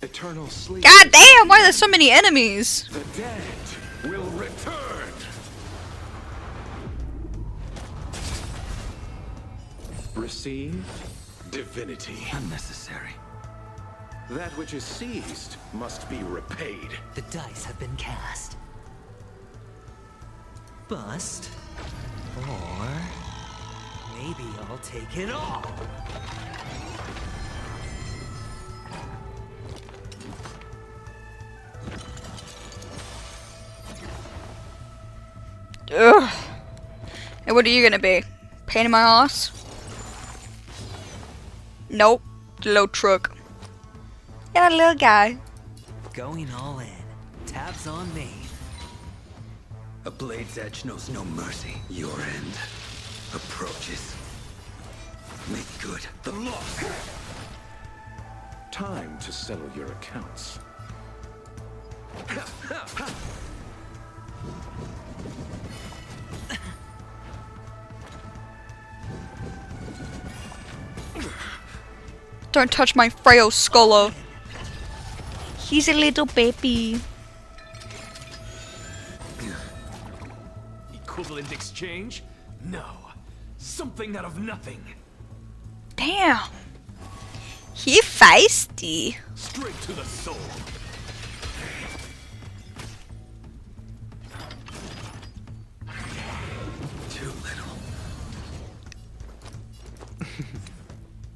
Eternal sleep. God damn, why are there so many enemies? The dead will return. Receive divinity. Unnecessary. That which is seized must be repaid. The dice have been cast. Bust. Or maybe I'll take it all. Ugh. And what are you gonna be? Pain in my ass? Nope. Little truck. Yeah, little guy. Going all in. Tabs on me. A blade's edge knows no mercy. Your end approaches. Make good the loss. Time to settle your accounts. Don't touch my frail scholar. He's a little baby. Equivalent exchange? No. Something out of nothing. Damn. He feisty. Straight to the soul. Too little.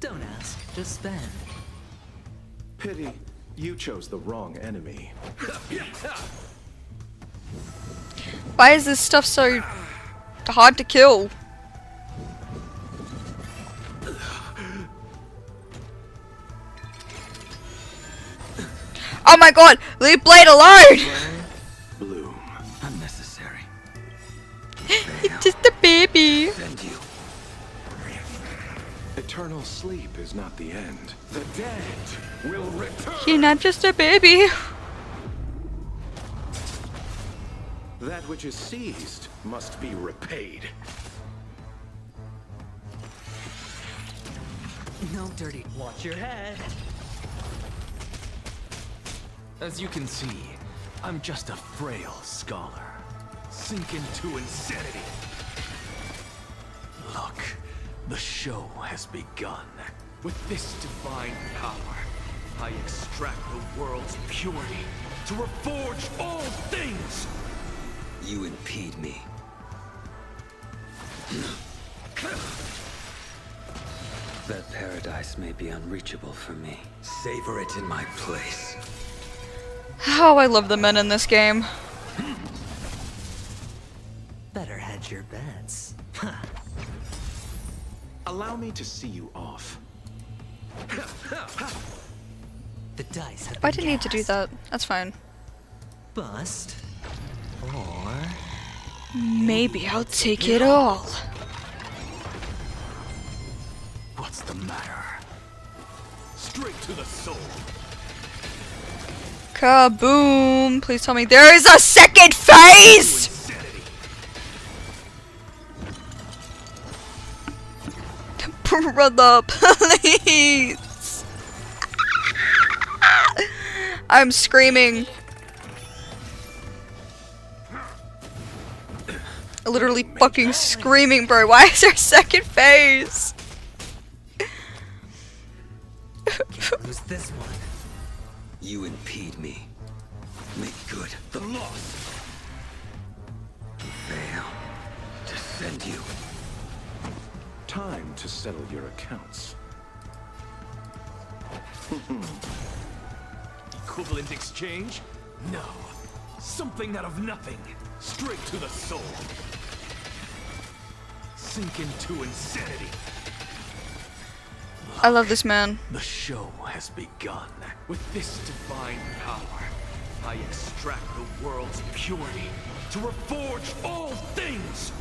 Don't ask, just spend. Pity, you chose the wrong enemy. Why is this stuff so hard to kill? Oh my god! Leave Blade alone! Bloom. Unnecessary. He's just a baby. Send you. Eternal sleep is not the end. The dead will return. He's not just a baby. That which is seized must be repaid. No dirty. Watch your head. As you can see, I'm just a frail scholar. Sink into insanity. Look, the show has begun. With this divine power, I extract the world's purity to reforge all things! You impede me. That paradise may be unreachable for me. Savor it in my place. Oh, I love the men in this game. Better hedge your bets. Allow me to see you off. The dice have I been didn't need to do cast. that. That's fine. Bust. Or... Maybe I'll take it all. What's the matter? Straight to the soul. Kaboom! Please tell me there is a second phase! Brother, please! I'm screaming. Literally fucking screaming, bro. Why is there a second phase? Can't lose this one. You impede me. Make good the loss. Fail to send you. Time to settle your accounts. Equivalent exchange? No. Something out of nothing. Straight to the soul. Sink into insanity. I love this man. The show has begun. With this divine power, I extract the world's purity to reforge all things.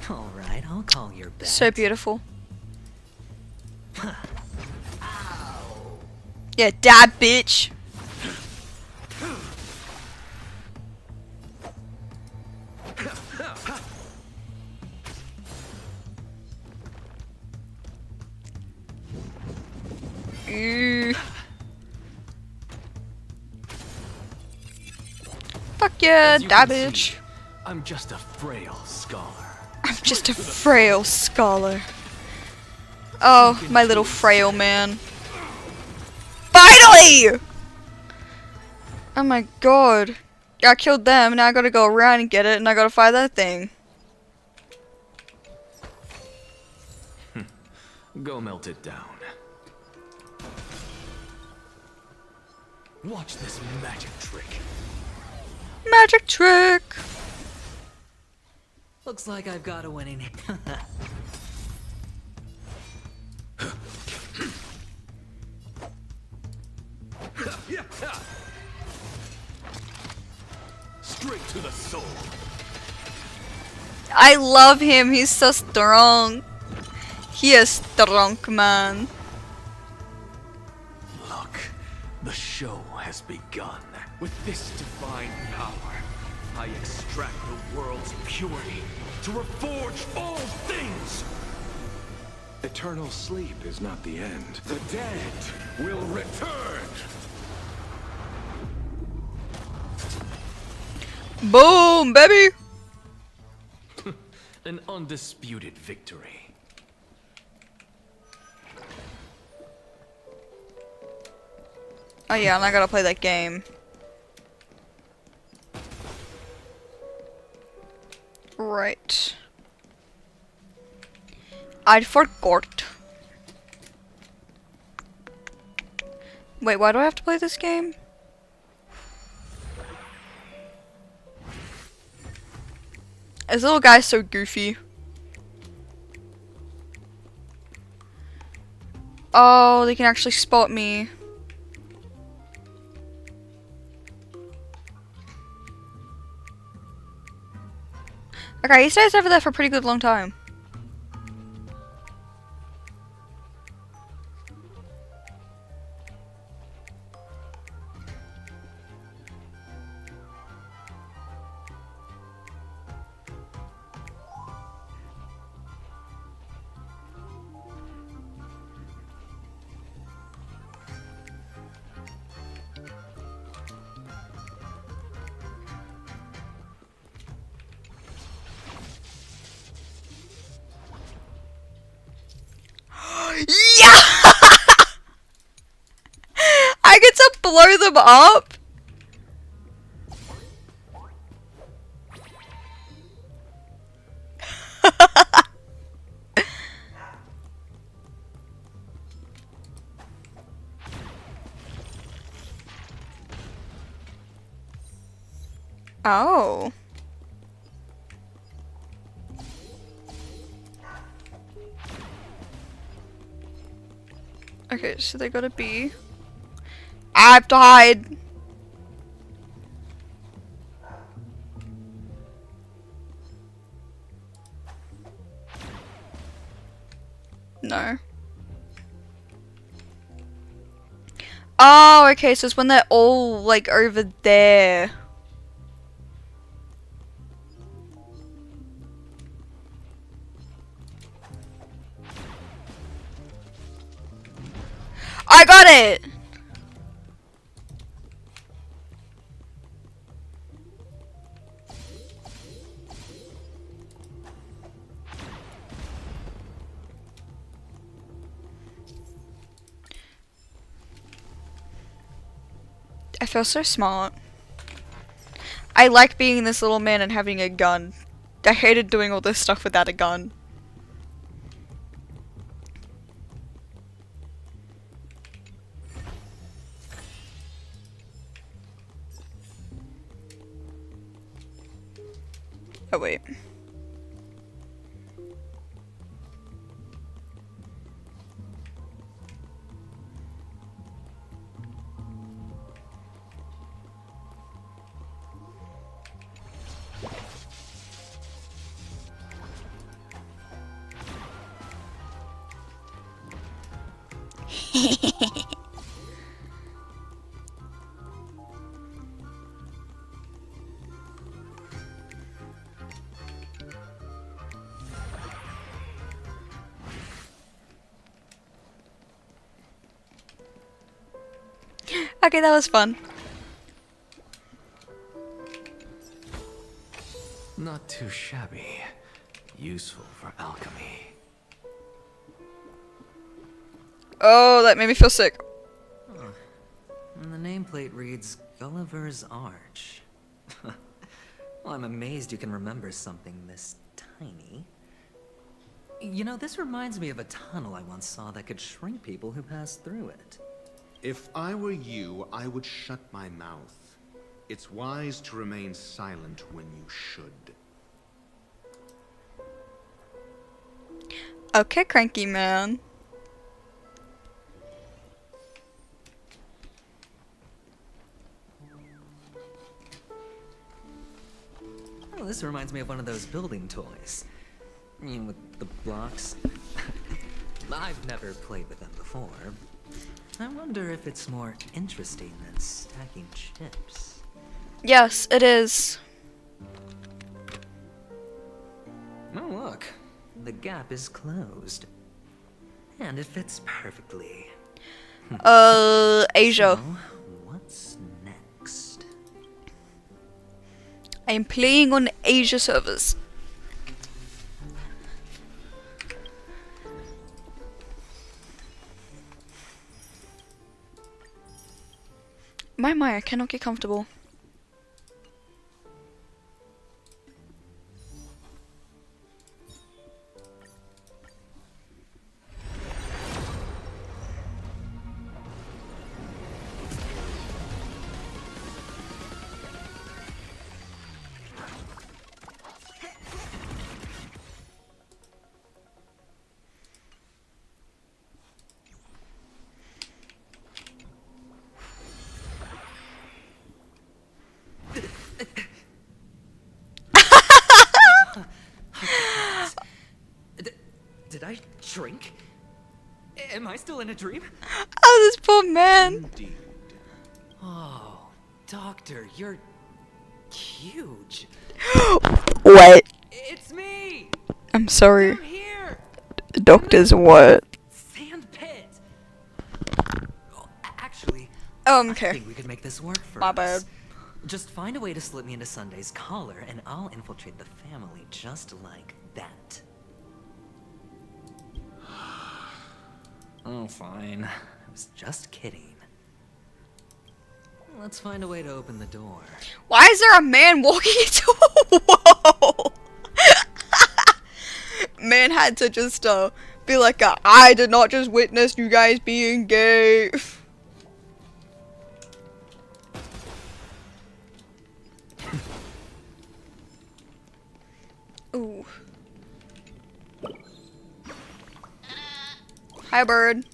Alright, I'll call your bet. So beautiful. Yeah, die, bitch. Fuck yeah, die, bitch. I'm just a frail scholar. I'm just a frail scholar. Oh, my little frail man. Finally! Oh my god. I killed them, now I gotta go around and get it, and I gotta find that thing. Go melt it down. Watch this magic trick. Magic trick! Looks like I've got a winning. Straight to the soul. I love him. He's so strong. He is strong, man. Look, the show has begun. With this divine power, I extract the world's purity to reforge all things. Eternal sleep is not the end. The dead will return. Boom, baby. An undisputed victory. Oh yeah, and I gotta play that game. Right. I forgot. Wait, why do I have to play this game? This little guy's so goofy. Oh, they can actually spot me. Okay, he stays over there for a pretty good long time. Yeah! I get to blow them up? Oh. Okay, so they gotta be. I have to hide. No. Oh, okay, so it's when they're all like over there. I got it! I feel so smart. I like being this little man and having a gun. I hated doing all this stuff without a gun. Oh wait. Okay, that was fun. Not too shabby. Useful for alchemy. Oh, that made me feel sick. Huh. And the nameplate reads Gulliver's Arch. Well, I'm amazed you can remember something this tiny. You know, this reminds me of a tunnel I once saw that could shrink people who passed through it. If I were you, I would shut my mouth. It's wise to remain silent when you should. Okay, cranky man. Oh, this reminds me of one of those building toys. I mean, with the blocks. I've never played with them before. I wonder if it's more interesting than stacking chips. Yes, it is. Oh, look. The gap is closed. And it fits perfectly. Asia. So, what's next? I am playing on Asia servers. My, I cannot get comfortable. Did I shrink? Am I still in a dream? Oh, this poor man. Indeed. Oh, Doctor, you're huge. What? It's me! I'm sorry. Down here! Doctor's what? Sand pit! Oh, actually, okay. I think we could make this work for My us. bad. Just find a way to slip me into Sunday's collar, and I'll infiltrate the family just like that. Oh, fine. I was just kidding. Let's find a way to open the door. Why is there a man walking into a wall? Man had to just be like, I did not just witness you guys being gay. Ooh. Hi, bird.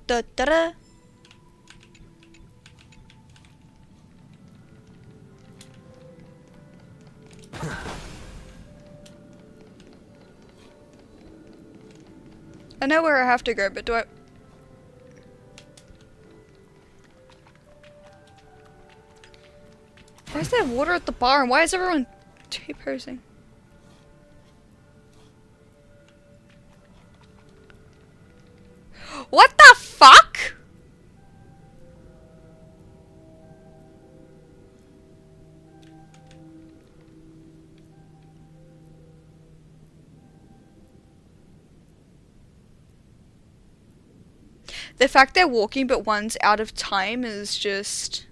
Da da da. I know where I have to go, but do I... Why is there water at the bar and why is everyone T-posing? What the fuck? The fact they're walking but one's out of time is just...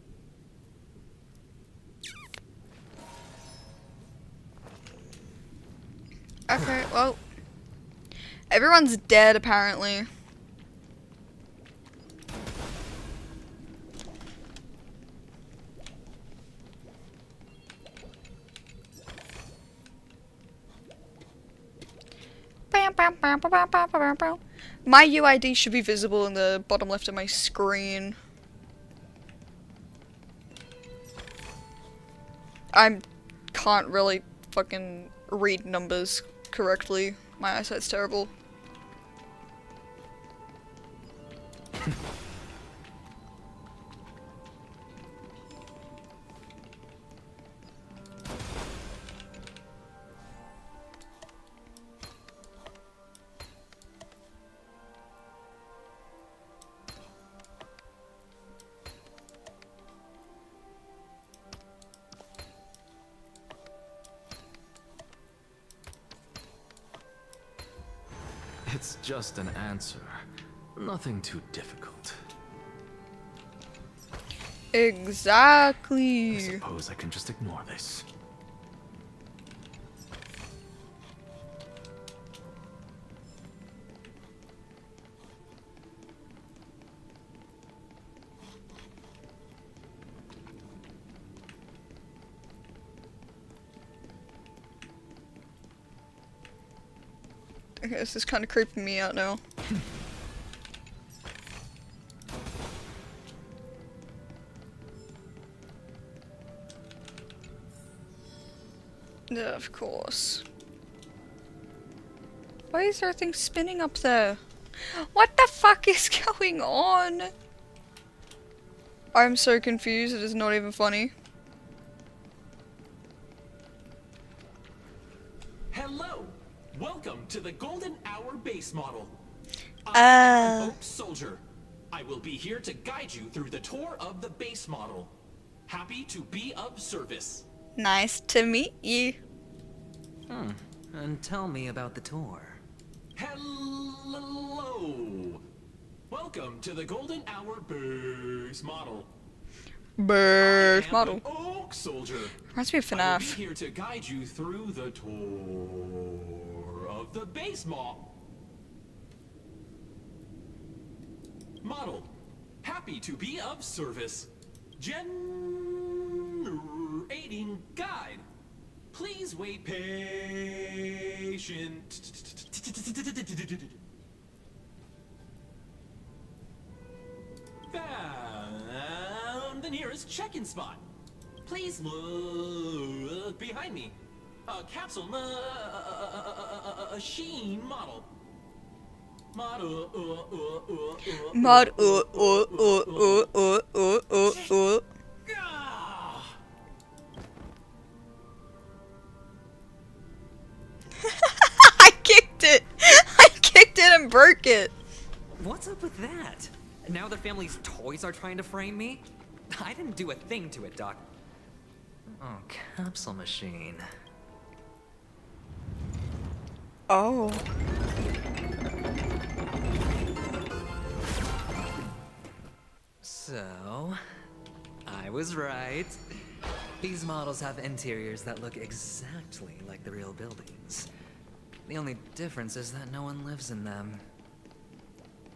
Okay, well... Everyone's dead apparently. My UID should be visible in the bottom left of my screen. I can't really fucking read numbers correctly. My eyesight's terrible. It's just an answer. Nothing too difficult. Exactly. I suppose I can just ignore this. Okay, this is kind of creeping me out now. Yeah, of course. Why is everything spinning up there? What the fuck is going on? I'm so confused, it is not even funny. Hello! Welcome to the Golden Hour base model. I am an Oak Soldier. I will be here to guide you through the tour of the base model. Happy to be of service. Nice to meet you. And tell me about the tour. Hello! Welcome to the Golden Hour base model. Base model. Oak Soldier. Reminds me of I will be FNAF. here to guide you through the tour of the base model. Happy to be of service. Generating guide. Please wait patient. Found the nearest check-in spot. Please look behind me. A capsule machine model. I kicked it! I kicked it and broke it! What's up with that? Now the family's toys are trying to frame me? I didn't do a thing to it, Doc. Oh, capsule machine. Oh. So, I was right. These models have interiors that look exactly like the real buildings. The only difference is that no one lives in them.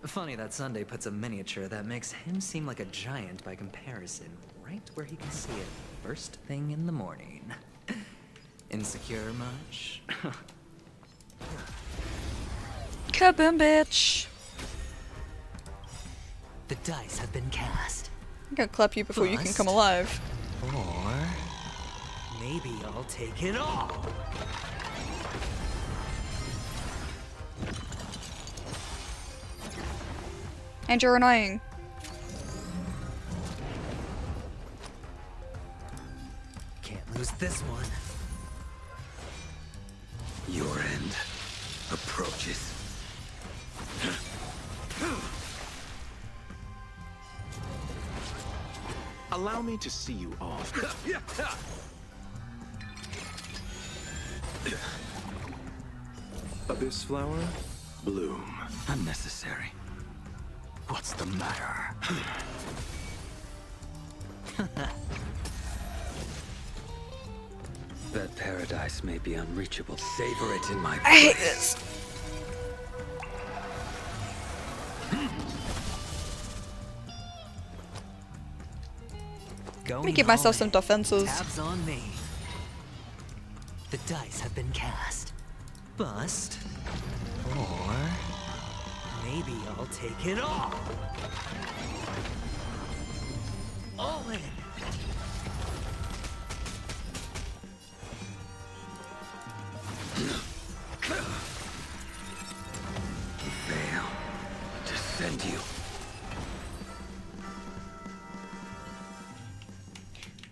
Funny that Sunday puts a miniature that makes him seem like a giant by comparison, right where he can see it first thing in the morning. Insecure much? Kaboom, bitch! The dice have been cast. I'm gonna clap you before you can come alive. Or maybe I'll take it all. And you're annoying. Can't lose this one. Your end approaches. Allow me to see you off. Abyss flower, bloom. Unnecessary. What's the matter? That paradise may be unreachable. Savor it in my I hate this. Let me give myself some defenses. Tabs on me. The dice have been cast. Bust. Or maybe I'll take it all. All in. Veil. Descend you.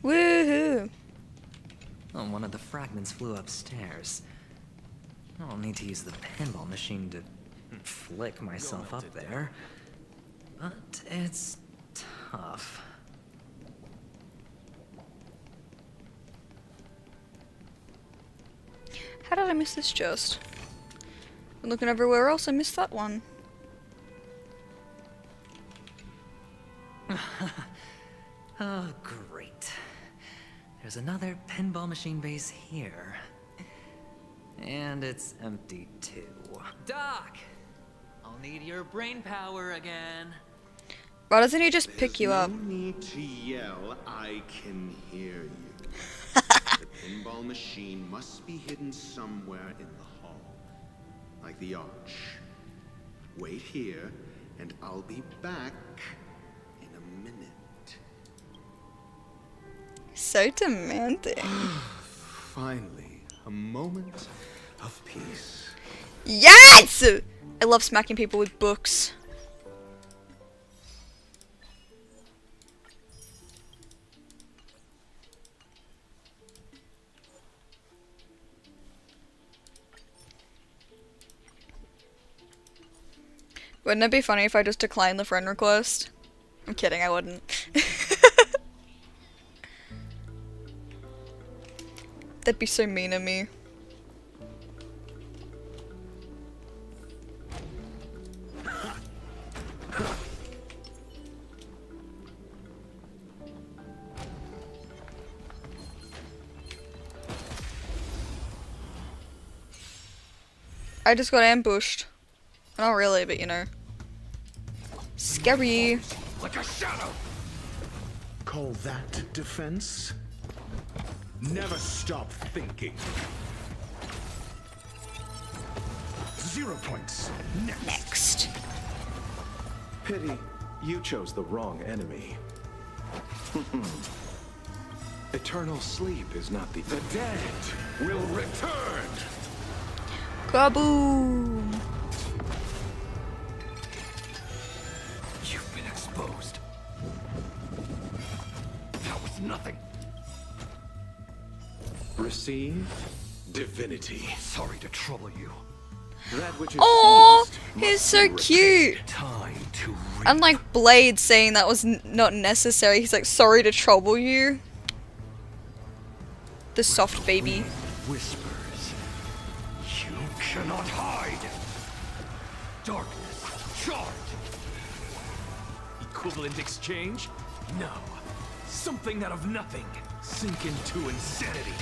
Woohoo! Oh, one of the fragments flew upstairs. I'll need to use the pinball machine to flick myself up there. But it's tough. How did I miss this chest? Been looking everywhere else, I missed that one. Oh, great. There's another pinball machine base here. And it's empty too. Doc! I'll need your brain power again. Why doesn't he just pick you up? No need to yell. I can hear you. The pinball machine must be hidden somewhere in the hall. like the arch. Wait here, and I'll be back in a minute. So demanding. Finally, a moment of peace. Yes! I love smacking people with books. Wouldn't it be funny if I just declined the friend request? I'm kidding, I wouldn't. That'd be so mean of me. I just got ambushed. Not really, but you know. Scary. Like a shadow. Call that defense? Never stop thinking. 0 points. Next. Pity you chose the wrong enemy. Eternal sleep is not the dead will return. Kaboom! You've been exposed. That was nothing. Receive divinity. Sorry to trouble you. That which is Oh, seized he's must so be cute. repaid. Time to Unlike Blade saying that was not necessary, he's like, sorry to trouble you. The soft baby. whispers. You cannot hide. Darkness charged. Equivalent exchange? No. Something out of nothing. Sink into insanity.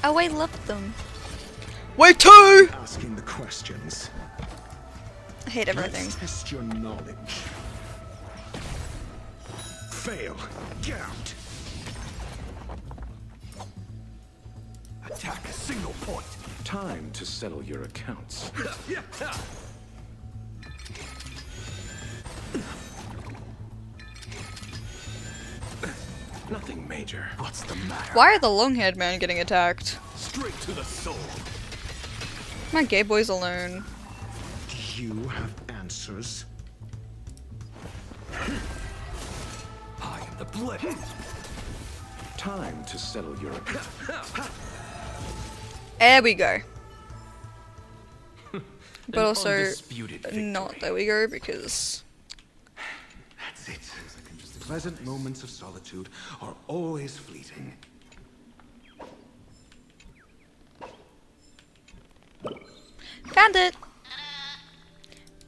Oh, I love them. Wait, too! Asking the questions. I hate everything. Let's test your knowledge. Fail. Get out. Attack a single point. Time to settle your accounts. Nothing major. What's the matter? Why are the long-haired men getting attacked? Straight to the soul. My gay boys alone. Do you have answers? I am the blade. Time to settle your account. There we go. But An also, undisputed victory. not there we go, because... That's it. Pleasant moments of solitude are always fleeting. Found it!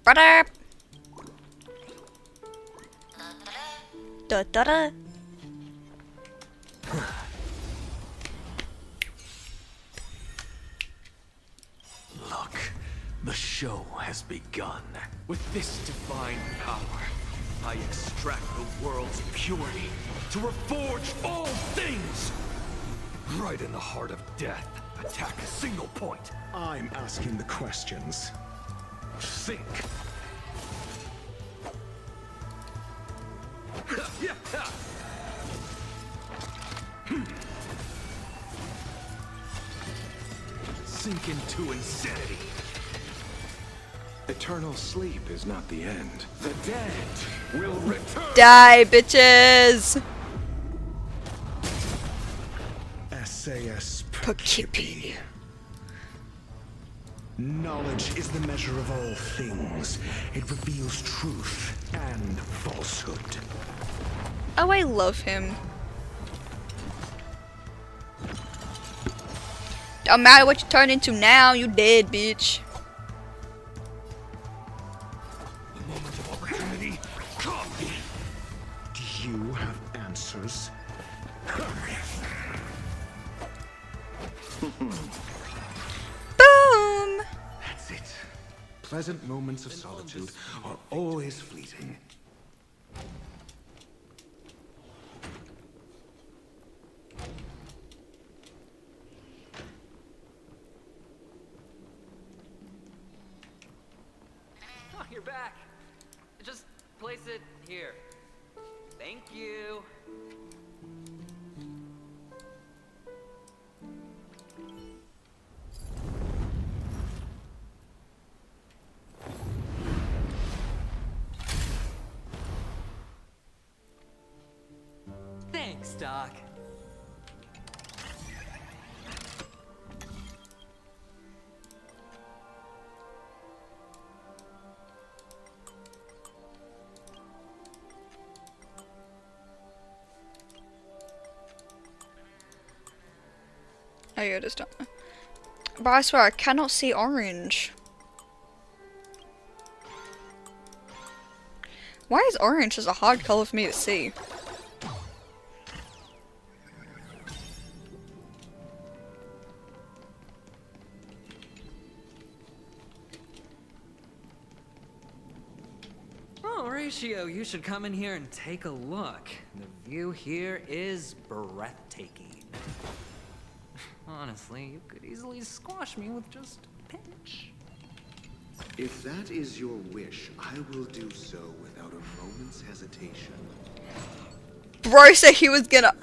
Brother! Da da da! Look, the show has begun. With this divine power, I extract the world's purity to reforge all things. Right in the heart of death, attack a single point. I'm asking the questions. Think. Sink into insanity. Eternal sleep is not the end. The dead will return. Die, bitches! SAS Poughkeepsie. Knowledge is the measure of all things. It reveals truth and falsehood. Oh, I love him. Don't matter what you turn into now, you dead, bitch. The moment of opportunity, come. Do you have answers? Boom! That's it. Pleasant moments of solitude are always fleeting. you're back. Just place it here. Thank you. Thanks, Doc. Oh yeah, it is done. But I swear I cannot see orange. Why is orange just a hard color for me to see? Oh, Ratio, you should come in here and take a look. The view here is breathtaking. Honestly, you could easily squash me with just a pinch. If that is your wish, I will do so without a moment's hesitation. Bro said he was gonna.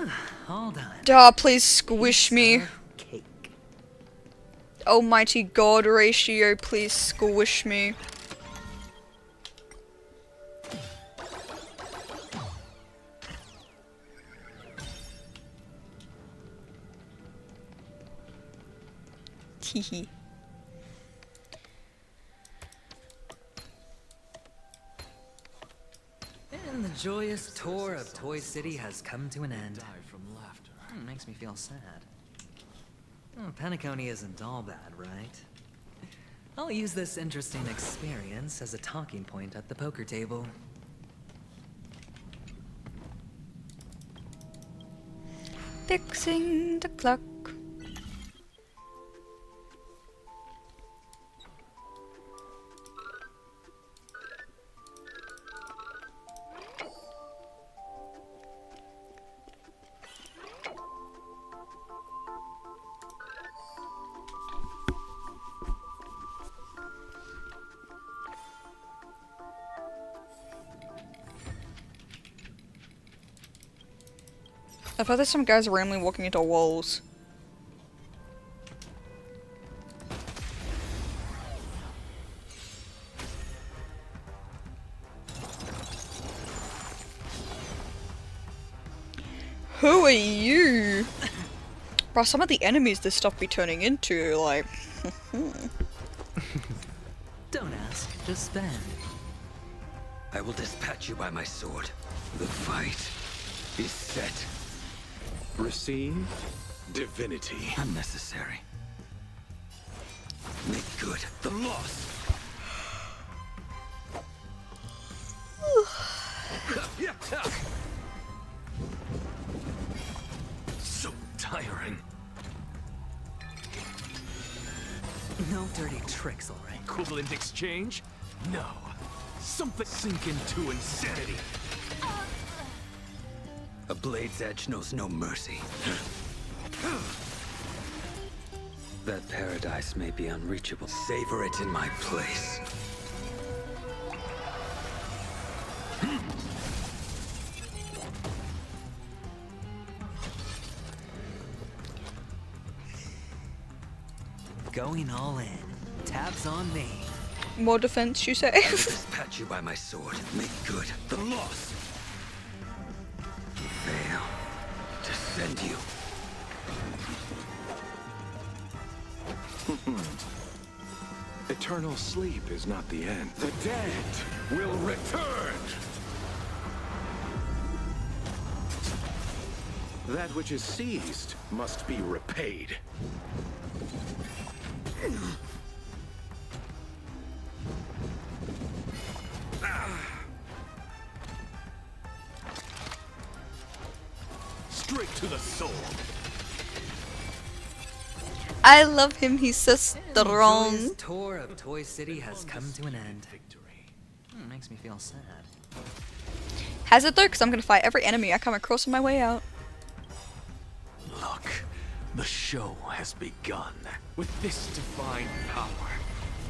Hold on. Duh, please squish me. Almighty God, Ratio, please squish me. Hehe. And the joyous tour of Toy City has come to an end. Makes me feel sad. Oh, Penacony isn't all bad, right? I'll use this interesting experience as a talking point at the poker table. Fixing the clock. I thought there's some guys randomly walking into walls. Who are you? Bro, some of the enemies this stuff be turning into, like... Don't ask, just spend. I will dispatch you by my sword. The fight is set. Receive divinity. Unnecessary. Make good the loss. So tiring. No dirty tricks, alright? Equivalent exchange? No. Something sink into insanity. A blade's edge knows no mercy. That paradise may be unreachable. Savor it in my place. Going all in. Tabs on me. More defense, you say? I will dispatch you by my sword. Make good the loss. Fail to send you. Eternal sleep is not the end. The dead will return! That which is seized must be repaid. Straight to the soul. I love him, he's so strong. This tour of Toy City has come to an end. Makes me feel sad. Has it though? Because I'm gonna fight every enemy I come across on my way out. Look, the show has begun. With this divine power,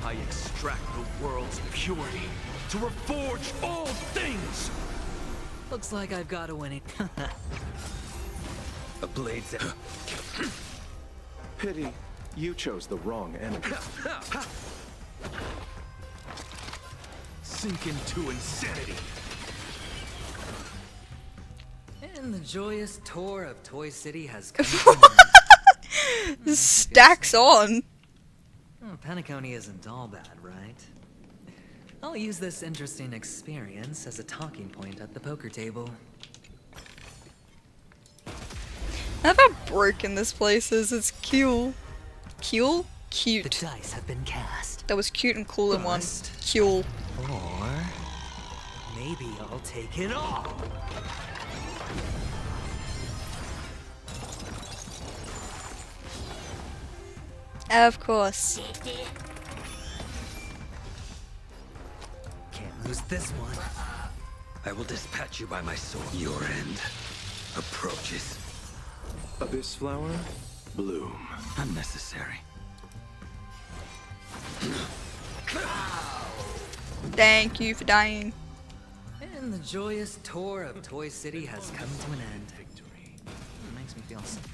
I extract the world's purity to reforge all things! Looks like I've got a winning. A blade's edge. Pity, you chose the wrong enemy. Sink into insanity. And the joyous tour of Toy City has come to an end. Stacks on. Oh, Penacony isn't all bad, right? I'll use this interesting experience as a talking point at the poker table. I love how broken this place is. It's cute. Cute? Cute. The dice have been cast. That was cute and cool in one. Bust. Cute. Or maybe I'll take it all. Of course. Can't lose this one. I will dispatch you by my sword. Your end approaches. Abyss flower, bloom. Unnecessary. Thank you for dying. And the joyous tour of Toy City has come to an end. It makes me feel sick.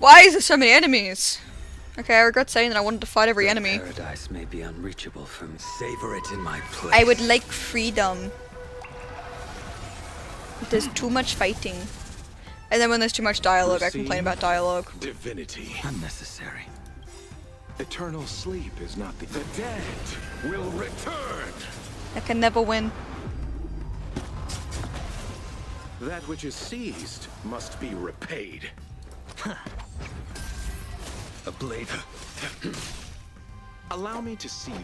Why is there so many enemies? Okay, I regret saying that I wanted to fight every enemy. Paradise may be unreachable from savor it in my place. I would like freedom. There's too much fighting. And then when there's too much dialogue, I complain about dialogue. Divinity. Unnecessary. Eternal sleep is not the dead will return. I can never win. That which is seized must be repaid. A blade. Allow me to see.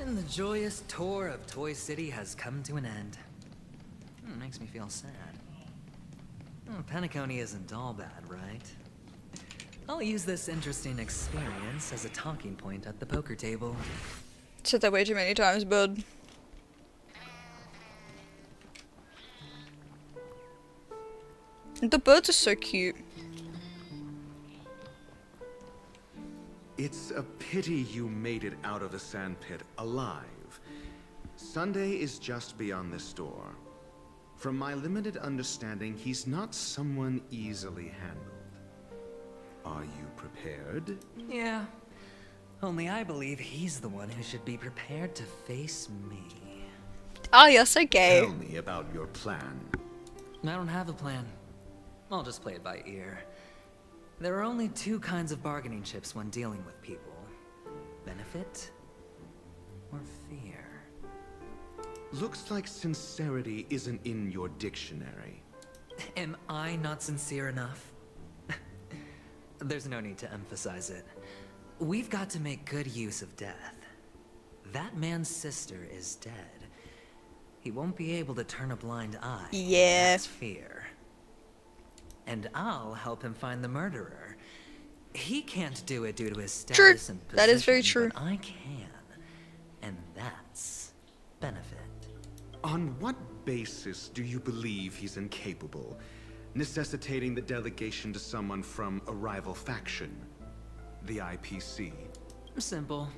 And the joyous tour of Toy City has come to an end. It makes me feel sad. Oh, Penacony isn't all bad, right? I'll use this interesting experience as a talking point at the poker table. Said that way too many times, bud. The birds are so cute. It's a pity you made it out of the sandpit alive. Sunday is just beyond this door. From my limited understanding, he's not someone easily handled. Are you prepared? Yeah. Only I believe he's the one who should be prepared to face me. Oh, you're so gay. Tell me about your plan. I don't have a plan. I'll just play it by ear. There are only two kinds of bargaining chips when dealing with people. Benefit or fear. Looks like sincerity isn't in your dictionary. Am I not sincere enough? There's no need to emphasize it. We've got to make good use of death. That man's sister is dead. He won't be able to turn a blind eye. Yeah. That's fear. And I'll help him find the murderer. He can't do it due to his status and position. That is very true. But I can. And that's benefit. On what basis do you believe he's incapable, necessitating the delegation to someone from a rival faction? The IPC? Simple.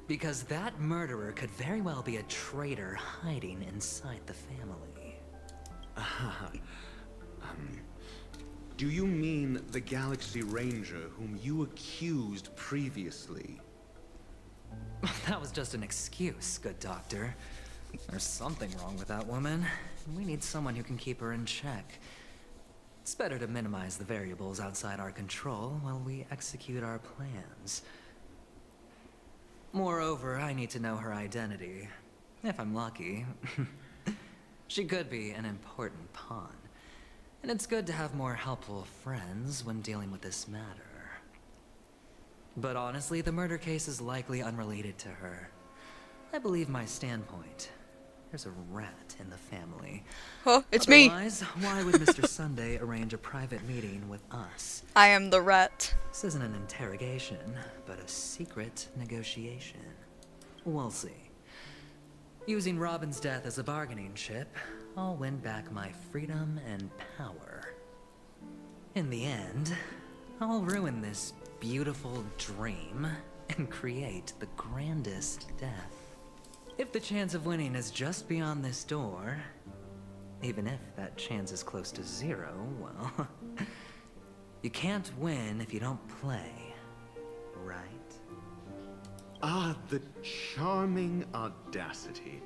Because that murderer could very well be a traitor hiding inside the family. Do you mean the Galaxy Ranger whom you accused previously? That was just an excuse, good doctor. There's something wrong with that woman. We need someone who can keep her in check. It's better to minimize the variables outside our control while we execute our plans. Moreover, I need to know her identity. If I'm lucky. She could be an important pawn. And it's good to have more helpful friends when dealing with this matter. But honestly, the murder case is likely unrelated to her. I believe my standpoint. There's a rat in the family. Oh, it's me. Otherwise, why would Mr. Sunday arrange a private meeting with us? I am the rat. This isn't an interrogation, but a secret negotiation. We'll see. Using Robin's death as a bargaining chip, I'll win back my freedom and power. In the end, I'll ruin this beautiful dream and create the grandest death. If the chance of winning is just beyond this door, even if that chance is close to 0, well, you can't win if you don't play, right? Ah, the charming audacity.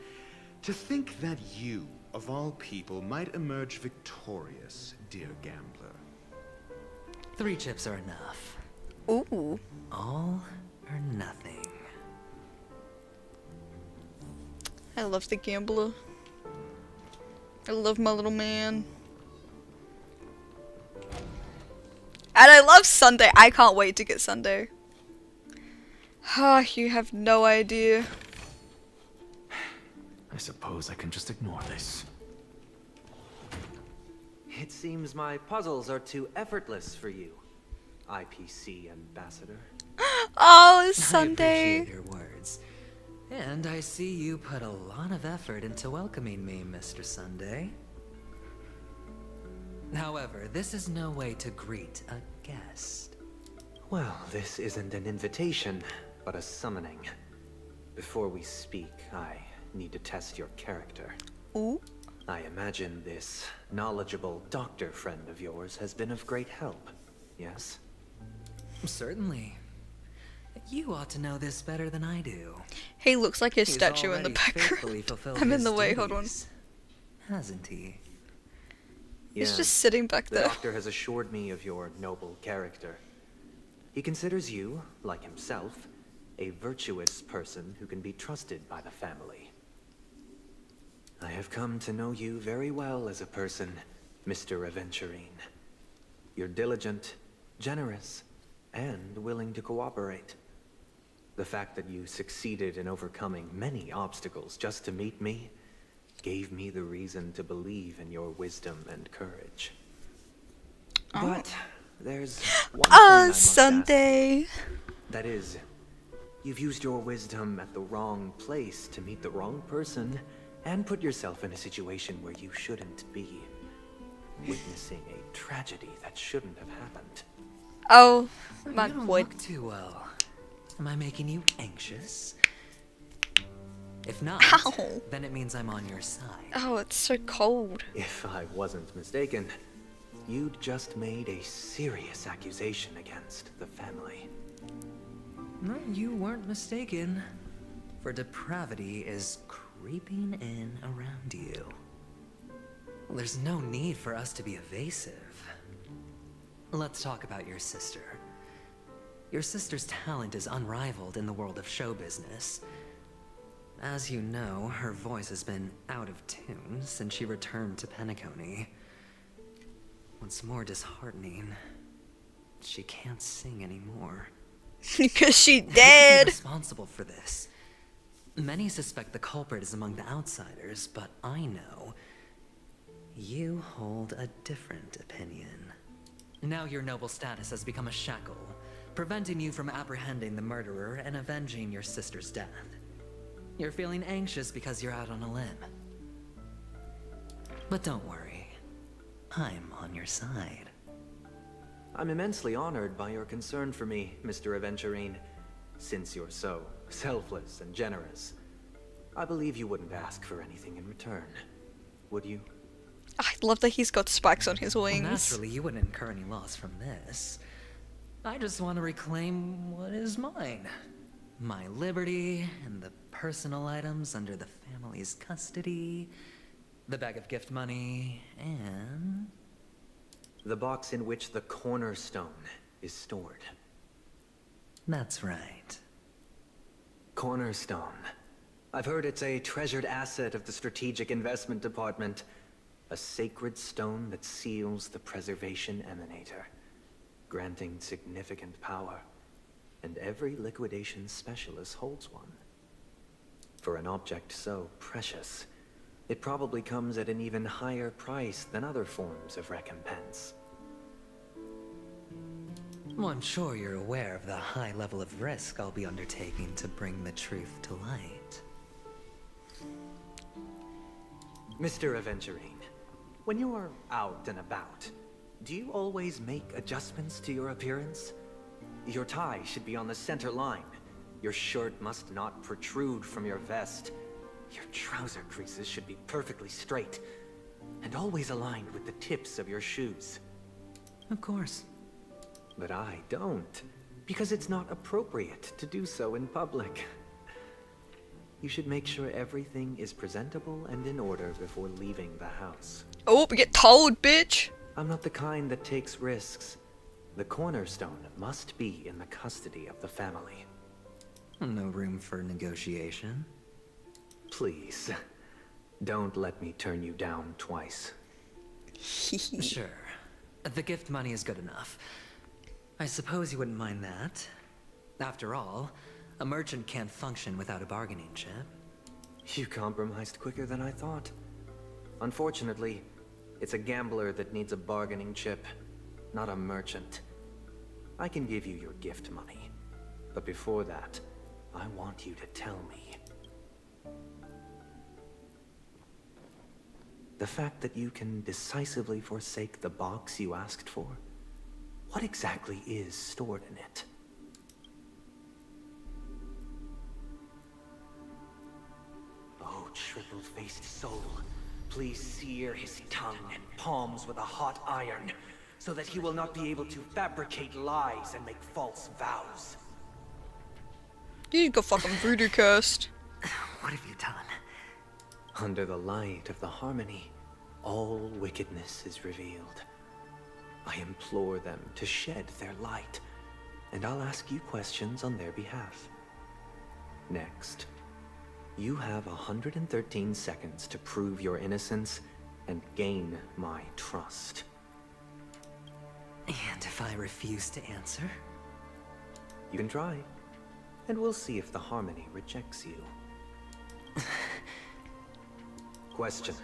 To think that you, of all people, might emerge victorious, dear gambler. 3 chips are enough. Ooh. All or nothing. I love the gambler. I love my little man. And I love Sunday. I can't wait to get Sunday. Ah, you have no idea. I suppose I can just ignore this. It seems my puzzles are too effortless for you, IPC ambassador. Oh, Sunday. I appreciate your words. And I see you put a lot of effort into welcoming me, Mr. Sunday. However, this is no way to greet a guest. Well, this isn't an invitation, but a summoning. Before we speak, I need to test your character. Ooh. I imagine this knowledgeable doctor friend of yours has been of great help, yes? Certainly. You ought to know this better than I do. He looks like his He's statue in the already faithfully background. fulfilled I'm in his the way, hold on. duties, hasn't he? He's Yes, just sitting back the there. doctor has assured me of your noble character. He considers you, like himself, a virtuous person who can be trusted by the family. I have come to know you very well as a person, Mr. Aventurine. You're diligent, generous, and willing to cooperate. The fact that you succeeded in overcoming many obstacles just to meet me gave me the reason to believe in your wisdom and courage. But there's one thing I must Sunday. ask. That is, you've used your wisdom at the wrong place to meet the wrong person and put yourself in a situation where you shouldn't be, witnessing a tragedy that shouldn't have happened. Oh, You my don't boy. look too well. Am I making you anxious? If not, Ow. then it means I'm on your side. Oh, it's so cold. If I wasn't mistaken, you'd just made a serious accusation against the family. No, you weren't mistaken. For depravity is creeping in around you. There's no need for us to be evasive. Let's talk about your sister. Your sister's talent is unrivaled in the world of show business. As you know, her voice has been out of tune since she returned to Penacony. What's more disheartening, she can't sing anymore. Because she Who could dead. be responsible for this? Many suspect the culprit is among the outsiders, but I know you hold a different opinion. Now your noble status has become a shackle, preventing you from apprehending the murderer and avenging your sister's death. You're feeling anxious because you're out on a limb. But don't worry, I'm on your side. I'm immensely honored by your concern for me, Mr. Aventurine. Since you're so selfless and generous, I believe you wouldn't ask for anything in return, would you? I love that he's got spikes on his Well, wings. naturally, you wouldn't incur any loss from this. I just want to reclaim what is mine. My liberty and the personal items under the family's custody, the bag of gift money, and... the box in which the cornerstone is stored. That's right. Cornerstone. I've heard it's a treasured asset of the Strategic Investment Department. A sacred stone that seals the Preservation Emanator, granting significant power. And every liquidation specialist holds one. For an object so precious, it probably comes at an even higher price than other forms of recompense. Well, I'm sure you're aware of the high level of risk I'll be undertaking to bring the truth to light. Mr. Aventurine, when you are out and about, do you always make adjustments to your appearance? Your tie should be on the center line. Your shirt must not protrude from your vest. Your trouser creases should be perfectly straight, and always aligned with the tips of your shoes. Of course. But I don't, because it's not appropriate to do so in public. You should make sure everything is presentable and in order before leaving the house. Oh, we get told, bitch! I'm not the kind that takes risks. The cornerstone must be in the custody of the family. No room for negotiation. Please, don't let me turn you down twice. Sure. The gift money is good enough. I suppose you wouldn't mind that. After all, a merchant can't function without a bargaining chip. You compromised quicker than I thought. Unfortunately, it's a gambler that needs a bargaining chip, not a merchant. I can give you your gift money, but before that, I want you to tell me. The fact that you can decisively forsake the box you asked for, what exactly is stored in it? Oh, triple-faced soul, please sear his tongue and palms with a hot iron, so that he will not be able to fabricate lies and make false vows. You got fucking voodoo cursed. What have you done? Under the light of the harmony, all wickedness is revealed. I implore them to shed their light, and I'll ask you questions on their behalf. Next, you have 113 seconds to prove your innocence and gain my trust. And if I refuse to answer? You can try, and we'll see if the harmony rejects you. Question.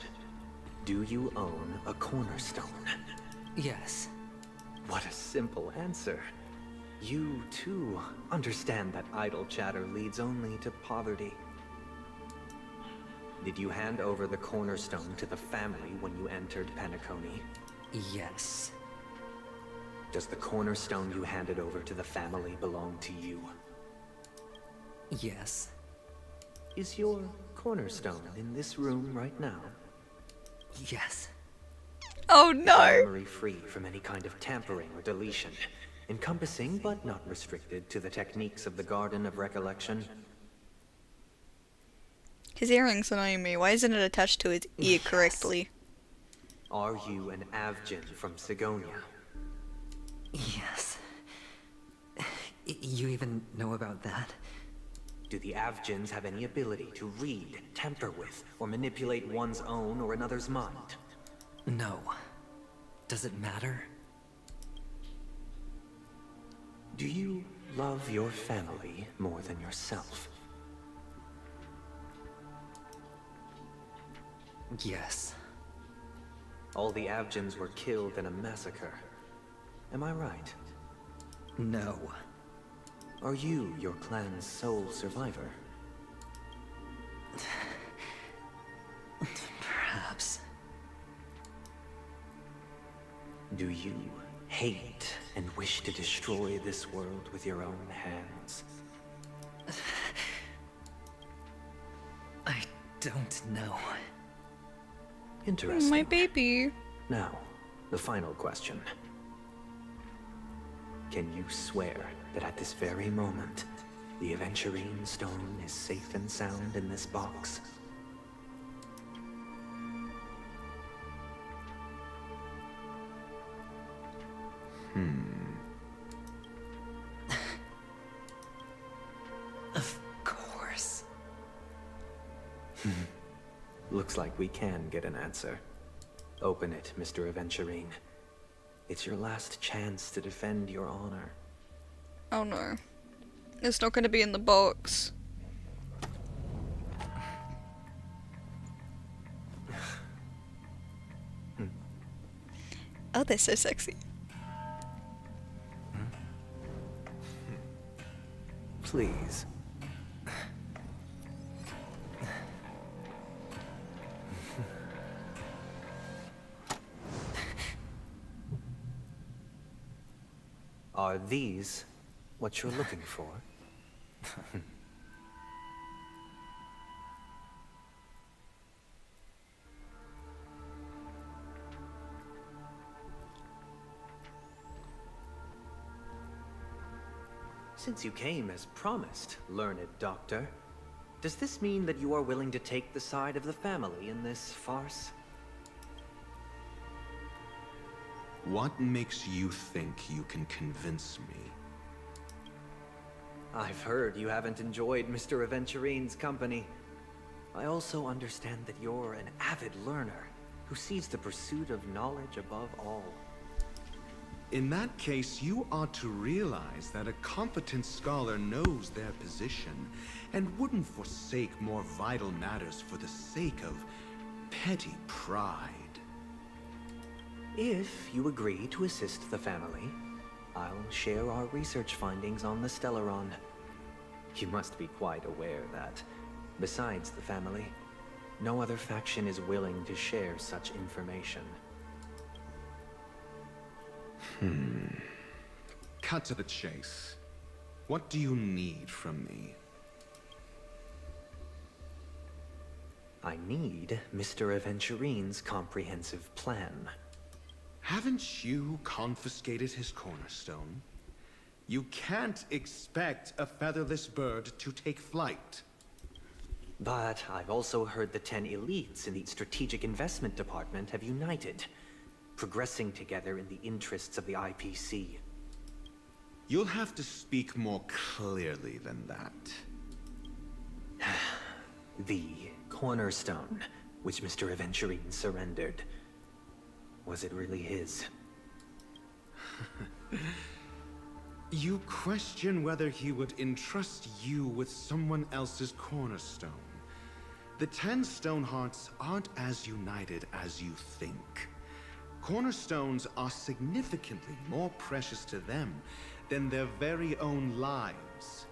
Do you own a cornerstone? Yes. What a simple answer. You, too, understand that idle chatter leads only to poverty. Did you hand over the cornerstone to the family when you entered Penacony? Yes. Does the cornerstone you handed over to the family belong to you? Yes. Is your cornerstone in this room right now? Yes. Oh no! Armory free from any kind of tampering or deletion, encompassing but not restricted to the techniques of the Garden of Recollection. His earring's annoying me. Why isn't it attached to his ear correctly? Are you an Avgin from Sigonia? Yes. You even know about that? Do the Avgins have any ability to read, tamper with, or manipulate one's own or another's mind? No. Does it matter? Do you love your family more than yourself? Yes. All the Avgins were killed in a massacre. Am I right? No. Are you your clan's sole survivor? Perhaps. Do you hate and wish to destroy this world with your own hands? I don't know. Interesting. My baby. Now, the final question. Can you swear that at this very moment, the Aventurine stone is safe and sound in this box? Of course. Looks like we can get an answer. Open it, Mr. Aventurine. It's your last chance to defend your honor. Oh no. It's not gonna be in the box. Oh, they're so sexy. Please. Are these what you're looking for? Since you came as promised, learned doctor, does this mean that you are willing to take the side of the family in this farce? What makes you think you can convince me? I've heard you haven't enjoyed Mr. Aventurine's company. I also understand that you're an avid learner who sees the pursuit of knowledge above all. In that case, you ought to realize that a competent scholar knows their position and wouldn't forsake more vital matters for the sake of petty pride. If you agree to assist the family, I'll share our research findings on the Stellaron. You must be quite aware that, besides the family, no other faction is willing to share such information. Cut to the chase. What do you need from me? I need Mr. Aventurine's comprehensive plan. Haven't you confiscated his cornerstone? You can't expect a featherless bird to take flight. But I've also heard the 10 elites in the Strategic Investment Department have united, progressing together in the interests of the IPC. You'll have to speak more clearly than that. The cornerstone, which Mr. Aventurine surrendered. Was it really his? You question whether he would entrust you with someone else's cornerstone. The 10 Stonehearts aren't as united as you think. Cornerstones are significantly more precious to them than their very own lives.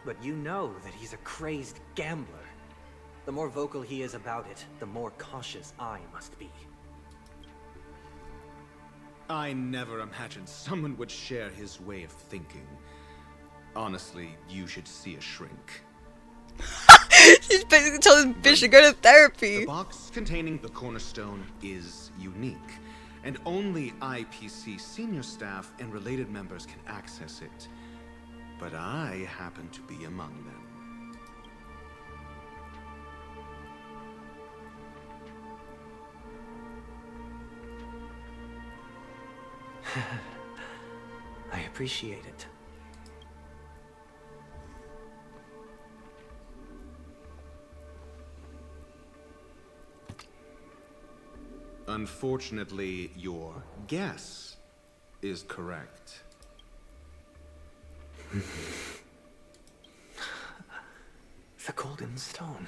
But you know that he's a crazed gambler. The more vocal he is about it, the more cautious I must be. I never imagined someone would share his way of thinking. Honestly, you should see a shrink. She's basically telling this bitch to go to therapy. The box containing the cornerstone is unique, and only IPC senior staff and related members can access it. But I happen to be among them. I appreciate it. Unfortunately, your guess is correct. The golden stone.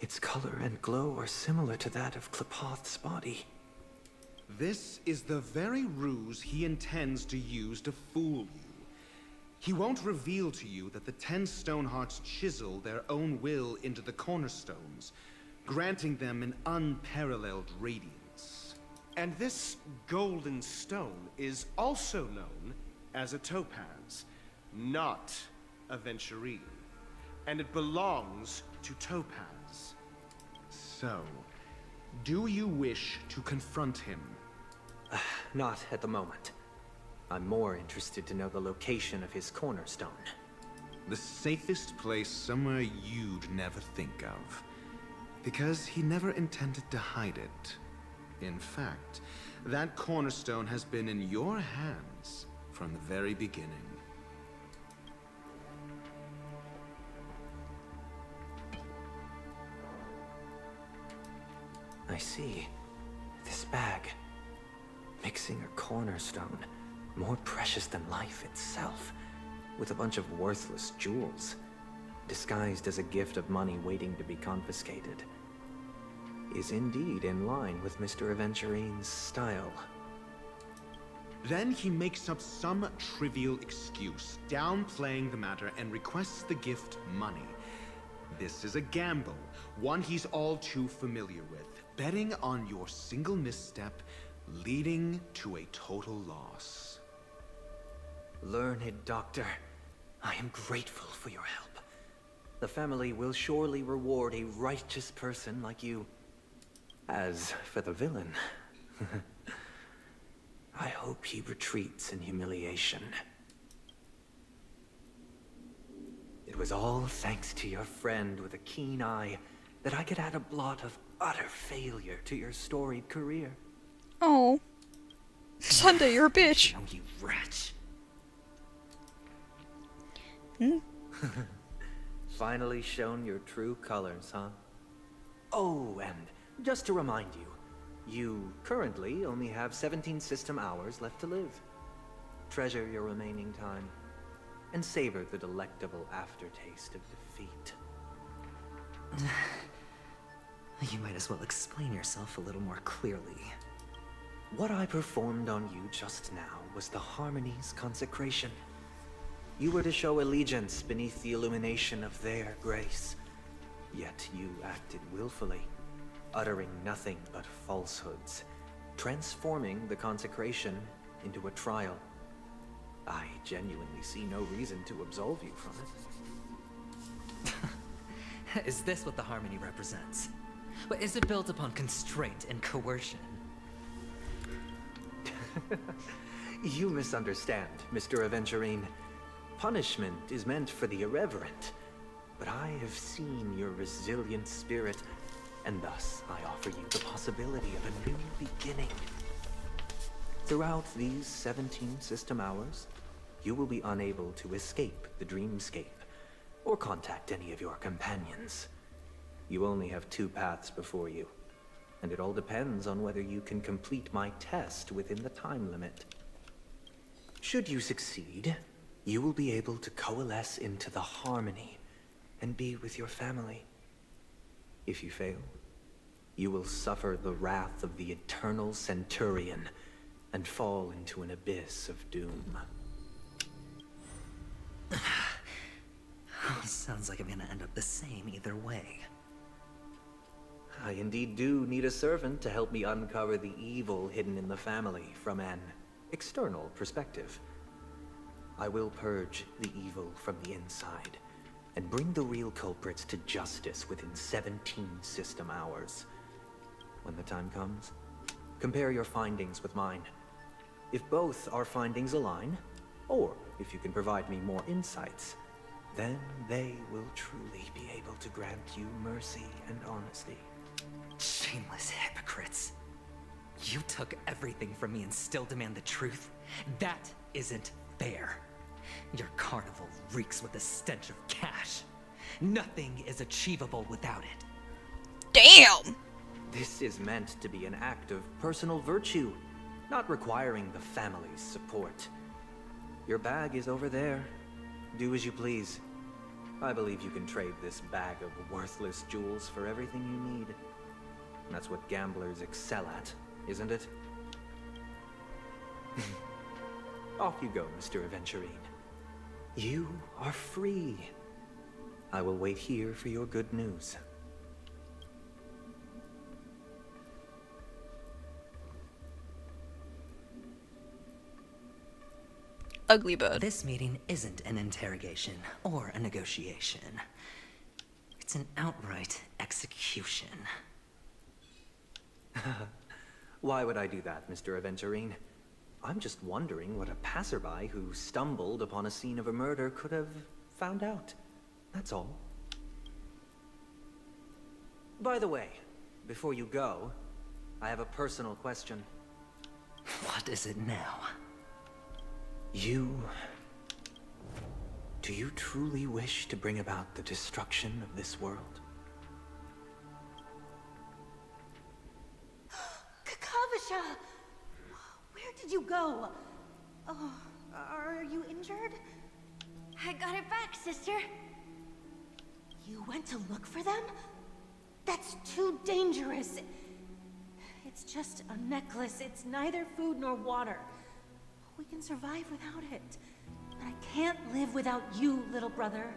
Its color and glow are similar to that of Klepoth's body. This is the very ruse he intends to use to fool you. He won't reveal to you that the 10 Stonehearts chisel their own will into the cornerstones, granting them an unparalleled radiance. And this golden stone is also known as a topaz, not a Venturine. And it belongs to Topaz. So, do you wish to confront him? Not at the moment. I'm more interested to know the location of his cornerstone. The safest place somewhere you'd never think of. Because he never intended to hide it. In fact, that cornerstone has been in your hands from the very beginning. I see. This bag. Mixing a cornerstone, more precious than life itself, with a bunch of worthless jewels, disguised as a gift of money waiting to be confiscated, is indeed in line with Mr. Aventurine's style. Then he makes up some trivial excuse, downplaying the matter and requests the gift money. This is a gamble, one he's all too familiar with, betting on your single misstep leading to a total loss. Learned doctor, I am grateful for your help. The family will surely reward a righteous person like you. As for the villain, I hope he retreats in humiliation. It was all thanks to your friend with a keen eye that I could add a blot of utter failure to your storied career. Oh. Sunday, you're a bitch. You wretch. Finally shown your true colors, huh? Oh, and just to remind you, you currently only have 17 system hours left to live. Treasure your remaining time, and savor the delectable aftertaste of defeat. You might as well explain yourself a little more clearly. What I performed on you just now was the Harmony's consecration. You were to show allegiance beneath the illumination of their grace. Yet you acted willfully, uttering nothing but falsehoods, transforming the consecration into a trial. I genuinely see no reason to absolve you from it. Is this what the Harmony represents? But is it built upon constraint and coercion? You misunderstand, Mr. Aventurine. Punishment is meant for the irreverent. But I have seen your resilient spirit, and thus I offer you the possibility of a new beginning. Throughout these 17 system hours, you will be unable to escape the dreamscape, or contact any of your companions. You only have 2 paths before you, and it all depends on whether you can complete my test within the time limit. Should you succeed, you will be able to coalesce into the Harmony and be with your family. If you fail, you will suffer the wrath of the eternal Centurion and fall into an abyss of doom. Sounds like I'm gonna end up the same either way. I indeed do need a servant to help me uncover the evil hidden in the family from an external perspective. I will purge the evil from the inside and bring the real culprits to justice within 17 system hours. When the time comes, compare your findings with mine. If both our findings align, or if you can provide me more insights, then they will truly be able to grant you mercy and honesty. Shameless hypocrites. You took everything from me and still demand the truth? That isn't fair. Your carnival reeks with the stench of cash. Nothing is achievable without it. Damn! This is meant to be an act of personal virtue, not requiring the family's support. Your bag is over there. Do as you please. I believe you can trade this bag of worthless jewels for everything you need. That's what gamblers excel at, isn't it? Off you go, Mr. Aventurine. You are free. I will wait here for your good news. Ugly bird. This meeting isn't an interrogation or a negotiation. It's an outright execution. Why would I do that, Mr. Aventurine? I'm just wondering what a passerby who stumbled upon a scene of a murder could have found out. That's all. By the way, before you go, I have a personal question. What is it now? Do you truly wish to bring about the destruction of this world? Kakavasha! Where did you go? Oh, are you injured? I got it back, sister. You went to look for them? That's too dangerous. It's just a necklace. It's neither food nor water. We can survive without it. But I can't live without you, little brother.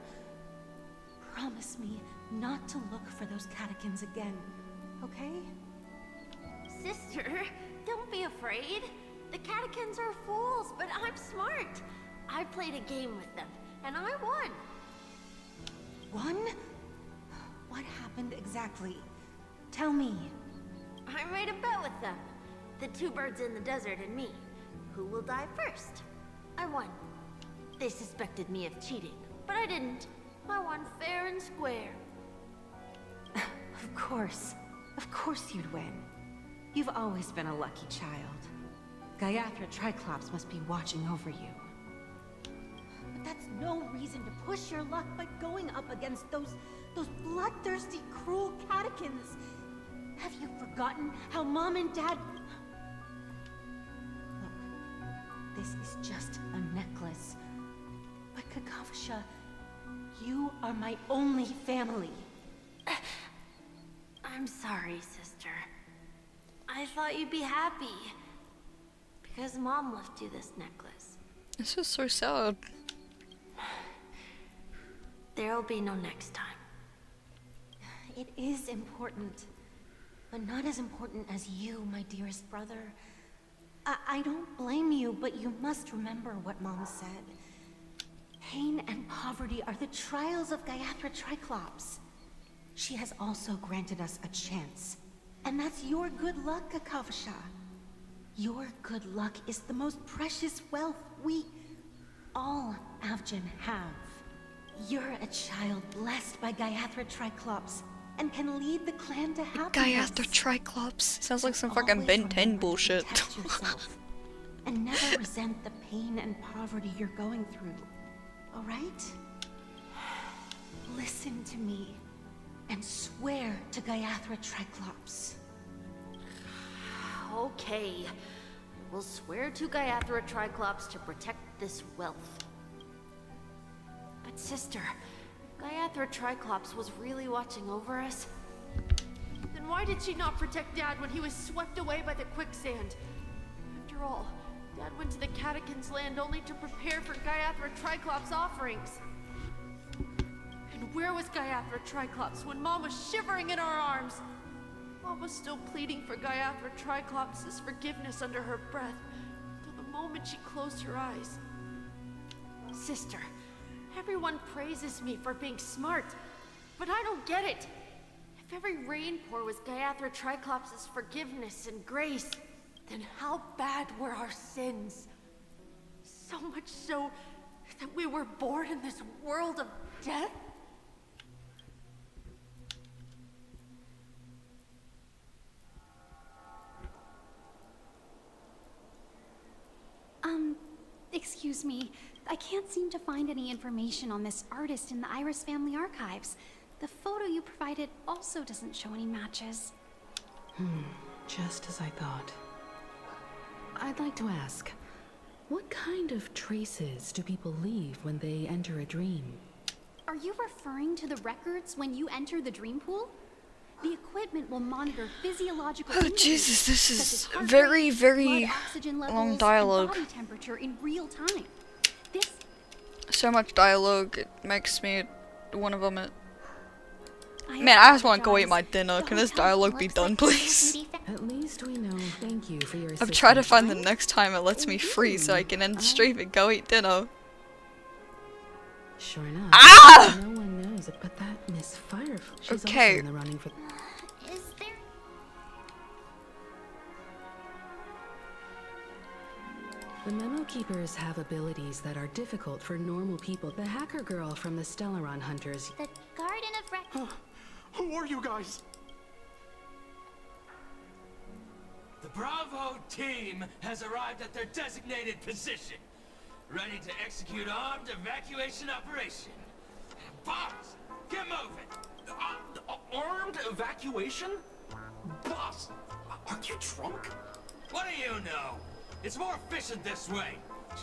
Promise me not to look for those catechins again, okay? Sister, don't be afraid. The catechins are fools, but I'm smart. I played a game with them, and I won. Won? What happened exactly? Tell me. I made a bet with them. The two birds in the desert and me. Who will die first? I won. They suspected me of cheating, but I didn't. I won fair and square. Of course. Of course you'd win. You've always been a lucky child. Gaiathra Triclops must be watching over you. But that's no reason to push your luck by going up against those bloodthirsty, cruel catechins. Have you forgotten how Mom and Dad... Look, this is just a necklace. But Kakavasha, you are my only family. I'm sorry, sister. I thought you'd be happy. Because Mom left you this necklace. This is so sad. There'll be no next time. It is important. But not as important as you, my dearest brother. I don't blame you, but you must remember what Mom said. Pain and poverty are the trials of Gaiathra Triclops. She has also granted us a chance. And that's your good luck, Kakavasha. Your good luck is the most precious wealth we all Avgin have. You're a child blessed by Gaiathra Triclops and can lead the clan to happiness. Gaiathra Triclops. Sounds like some fucking Ben 10 bullshit. And never resent the pain and poverty you're going through. Alright? Listen to me and swear to Gaiathra Triclops. Okay. I will swear to Gaiathra Triclops to protect this wealth. But sister, Gaiathra Triclops was really watching over us. Then why did she not protect Dad when he was swept away by the quicksand? After all, Dad went to the Catechins' land only to prepare for Gaiathra Triclops' offerings. And where was Gaiathra Triclops when Mom was shivering in our arms? Mom was still pleading for Gaiathra Triclops' forgiveness under her breath, until the moment she closed her eyes. Sister, everyone praises me for being smart, but I don't get it. If every rainpour was Gaiathra Triclops' forgiveness and grace, then how bad were our sins? So much so that we were born in this world of death? Excuse me. I can't seem to find any information on this artist in the Iris family archives. The photo you provided also doesn't show any matches. Just as I thought. I'd like to ask, what kind of traces do people leave when they enter a dream? Are you referring to the records when you enter the dream pool? The equipment will monitor physiological Oh Jesus, this is very, very long dialogue. Body temperature in real time. This So much dialogue, it makes me want to vomit. Man, I just want to go eat my dinner. Can this dialogue be done, please? At least we know. Thank you for your I've tried to find the next time it lets me free so I can end the stream and go eat dinner. Sure enough. Ah! No one knows it, but that Miss Firefly. She's Okay. also in the running for. Is there... The Memo Keepers have abilities that are difficult for normal people. The hacker girl from the Stellaron Hunters. The Garden of Rec... Who are you guys? The Bravo team has arrived at their designated position, ready to execute armed evacuation operation. Boss, get moving! Armed evacuation? Boss, are you drunk? What do you know? It's more efficient this way.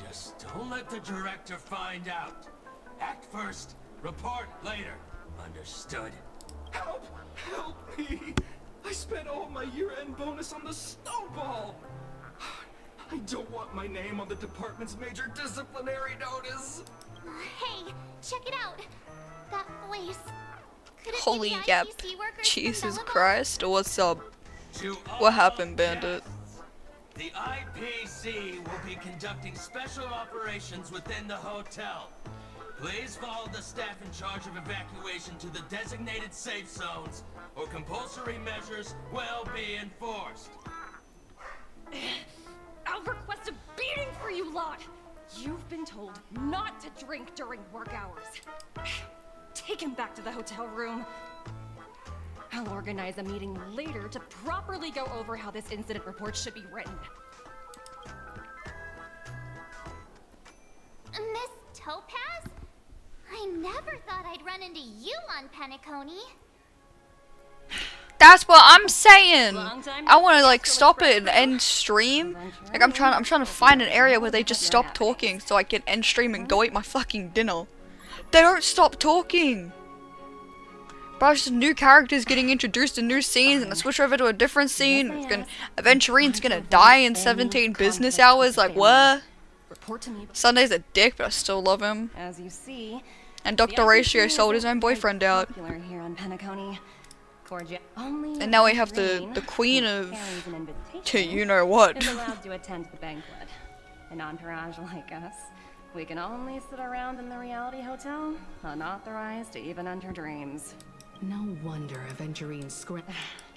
Just don't let the director find out. Act first, report later. Understood? Help! Help me! I spent all my year-end bonus on the snowball! I don't want my name on the department's major disciplinary notice! Hey, check it out! That voice. Could it Holy be the yep. IPC workers from Jesus Belleville? Christ, what's up? What happened, Bandit? The IPC will be conducting special operations within the hotel. Please follow the staff in charge of evacuation to the designated safe zones, or compulsory measures will be enforced. I'll request a beating for you lot! You've been told not to drink during work hours. Take him back to the hotel room. I'll organize a meeting later to properly go over how this incident report should be written. Miss Topaz? I never thought I'd run into you on Penacony. That's what I'm saying. I want to like stop it and end stream. Like I'm trying to find an area where they just stop talking so I can end stream and go eat my fucking dinner. They don't stop talking. But it's just new characters getting introduced to new scenes, and I switch over to a different scene. It's gonna Aventurine's gonna die in 17 business hours. Like what? Sunday's a dick, but I still love him. As you see, And Dr. Ratio sold his own boyfriend out. popular here on Penacony. And now we have the queen of you know what. Is allowed to attend the banquet. An entourage like us, we can only sit around in the reality hotel, unauthorized to even enter dreams. No wonder Aventurine screamed.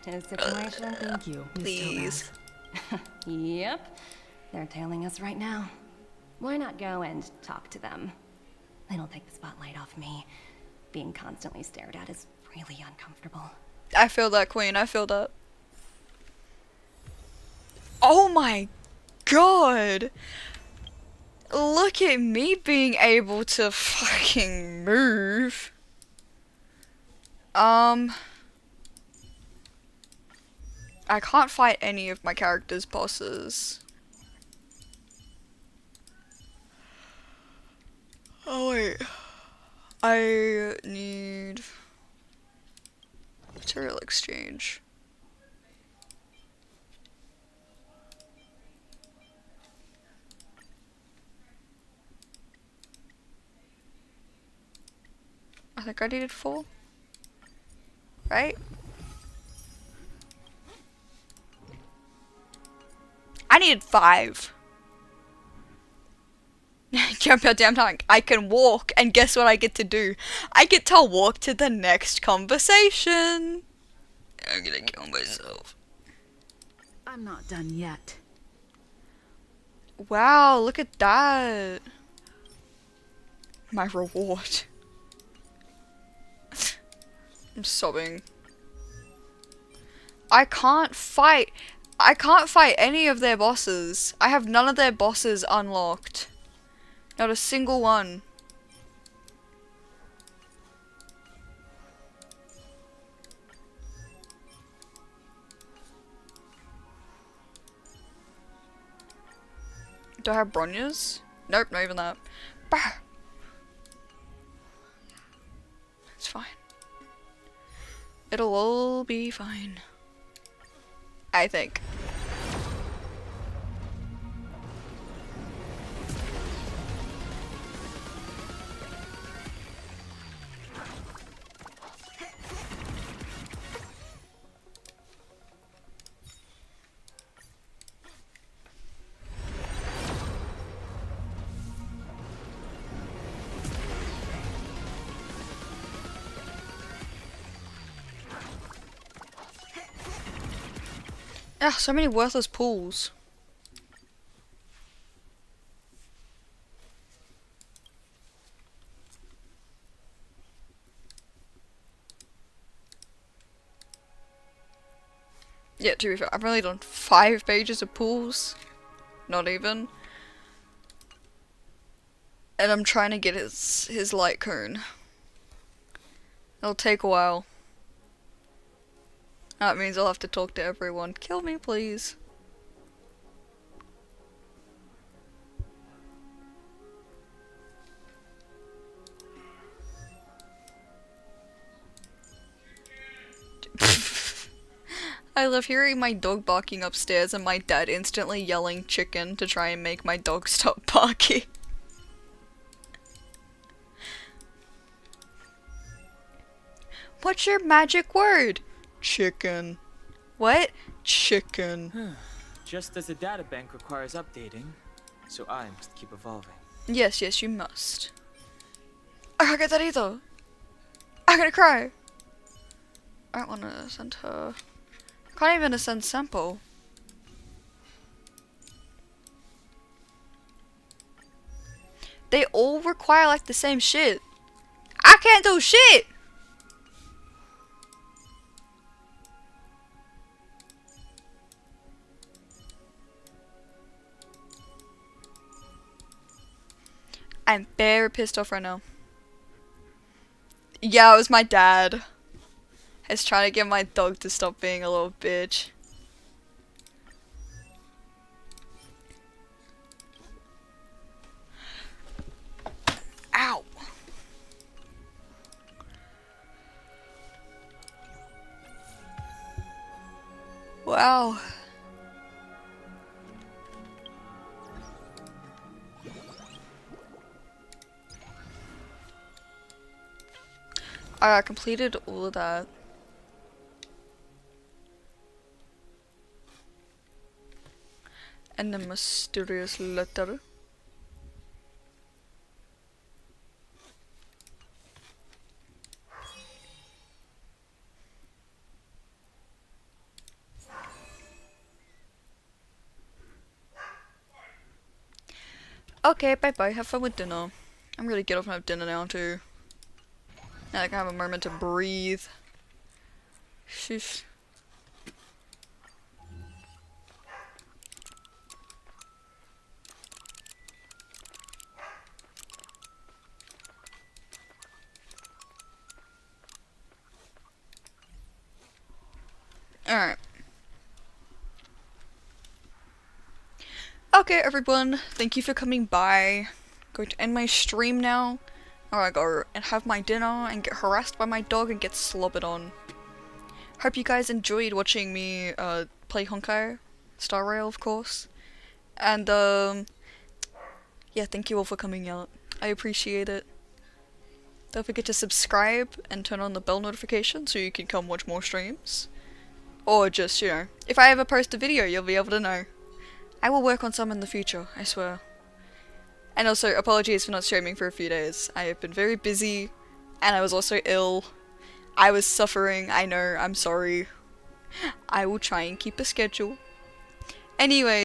His situation. Thank you, Miss Please. Topaz. Yep, they're tailing us right now. Why not go and talk to them? It'll take the spotlight off me. Being constantly stared at is really uncomfortable. I feel that, queen. I feel that. Oh my god. Look at me being able to fucking move. I can't fight any of my character's bosses. Oh wait. I need material exchange. I think I needed 4. Right? I needed 5. Jump out damn time. I can walk, and guess what I get to do? I get to walk to the next conversation. I'm gonna kill myself. I'm not done yet. Wow, look at that. My reward. I'm sobbing. I can't fight any of their bosses. I have none of their bosses unlocked. Not a single one. Do I have Bronya's? Nope, not even that. Bah! It's fine. It'll all be fine. I think. Ah, so many worthless pools. Yeah, to be fair, I've only done 5 pages of pools. Not even. And I'm trying to get his light cone. It'll take a while. That means I'll have to talk to everyone. Kill me, please. I love hearing my dog barking upstairs and my dad instantly yelling chicken to try and make my dog stop barking. What's your magic word? Chicken. What? Chicken. Just as the databank requires updating, so I must keep evolving. Yes, yes, you must. I can't get that either. I'm gonna cry. I don't wanna send her. I can't even send sample. They all require like the same shit. I can't do shit. I'm very pissed off right now. Yeah, it was my dad. He's trying to get my dog to stop being a little bitch. Ow. Wow. I completed all of that. And the mysterious letter. Okay, bye bye. Have fun with dinner. I'm gonna get off and have dinner now too. Now I can have a moment to breathe. Sheesh. Alright. Okay, everyone. Thank you for coming by. Going to end my stream now. I'm gonna go and have my dinner and get harassed by my dog and get slobbered on. Hope you guys enjoyed watching me play Honkai StarRail, of course. And yeah, thank you all for coming out. I appreciate it. Don't forget to subscribe and turn on the bell notification so you can come watch more streams. Or just, you know, if I ever post a video, you'll be able to know. I will work on some in the future, I swear. And also, apologies for not streaming for a few days. I have been very busy, and I was also ill. I was suffering, I know, I'm sorry. I will try and keep a schedule. Anyway.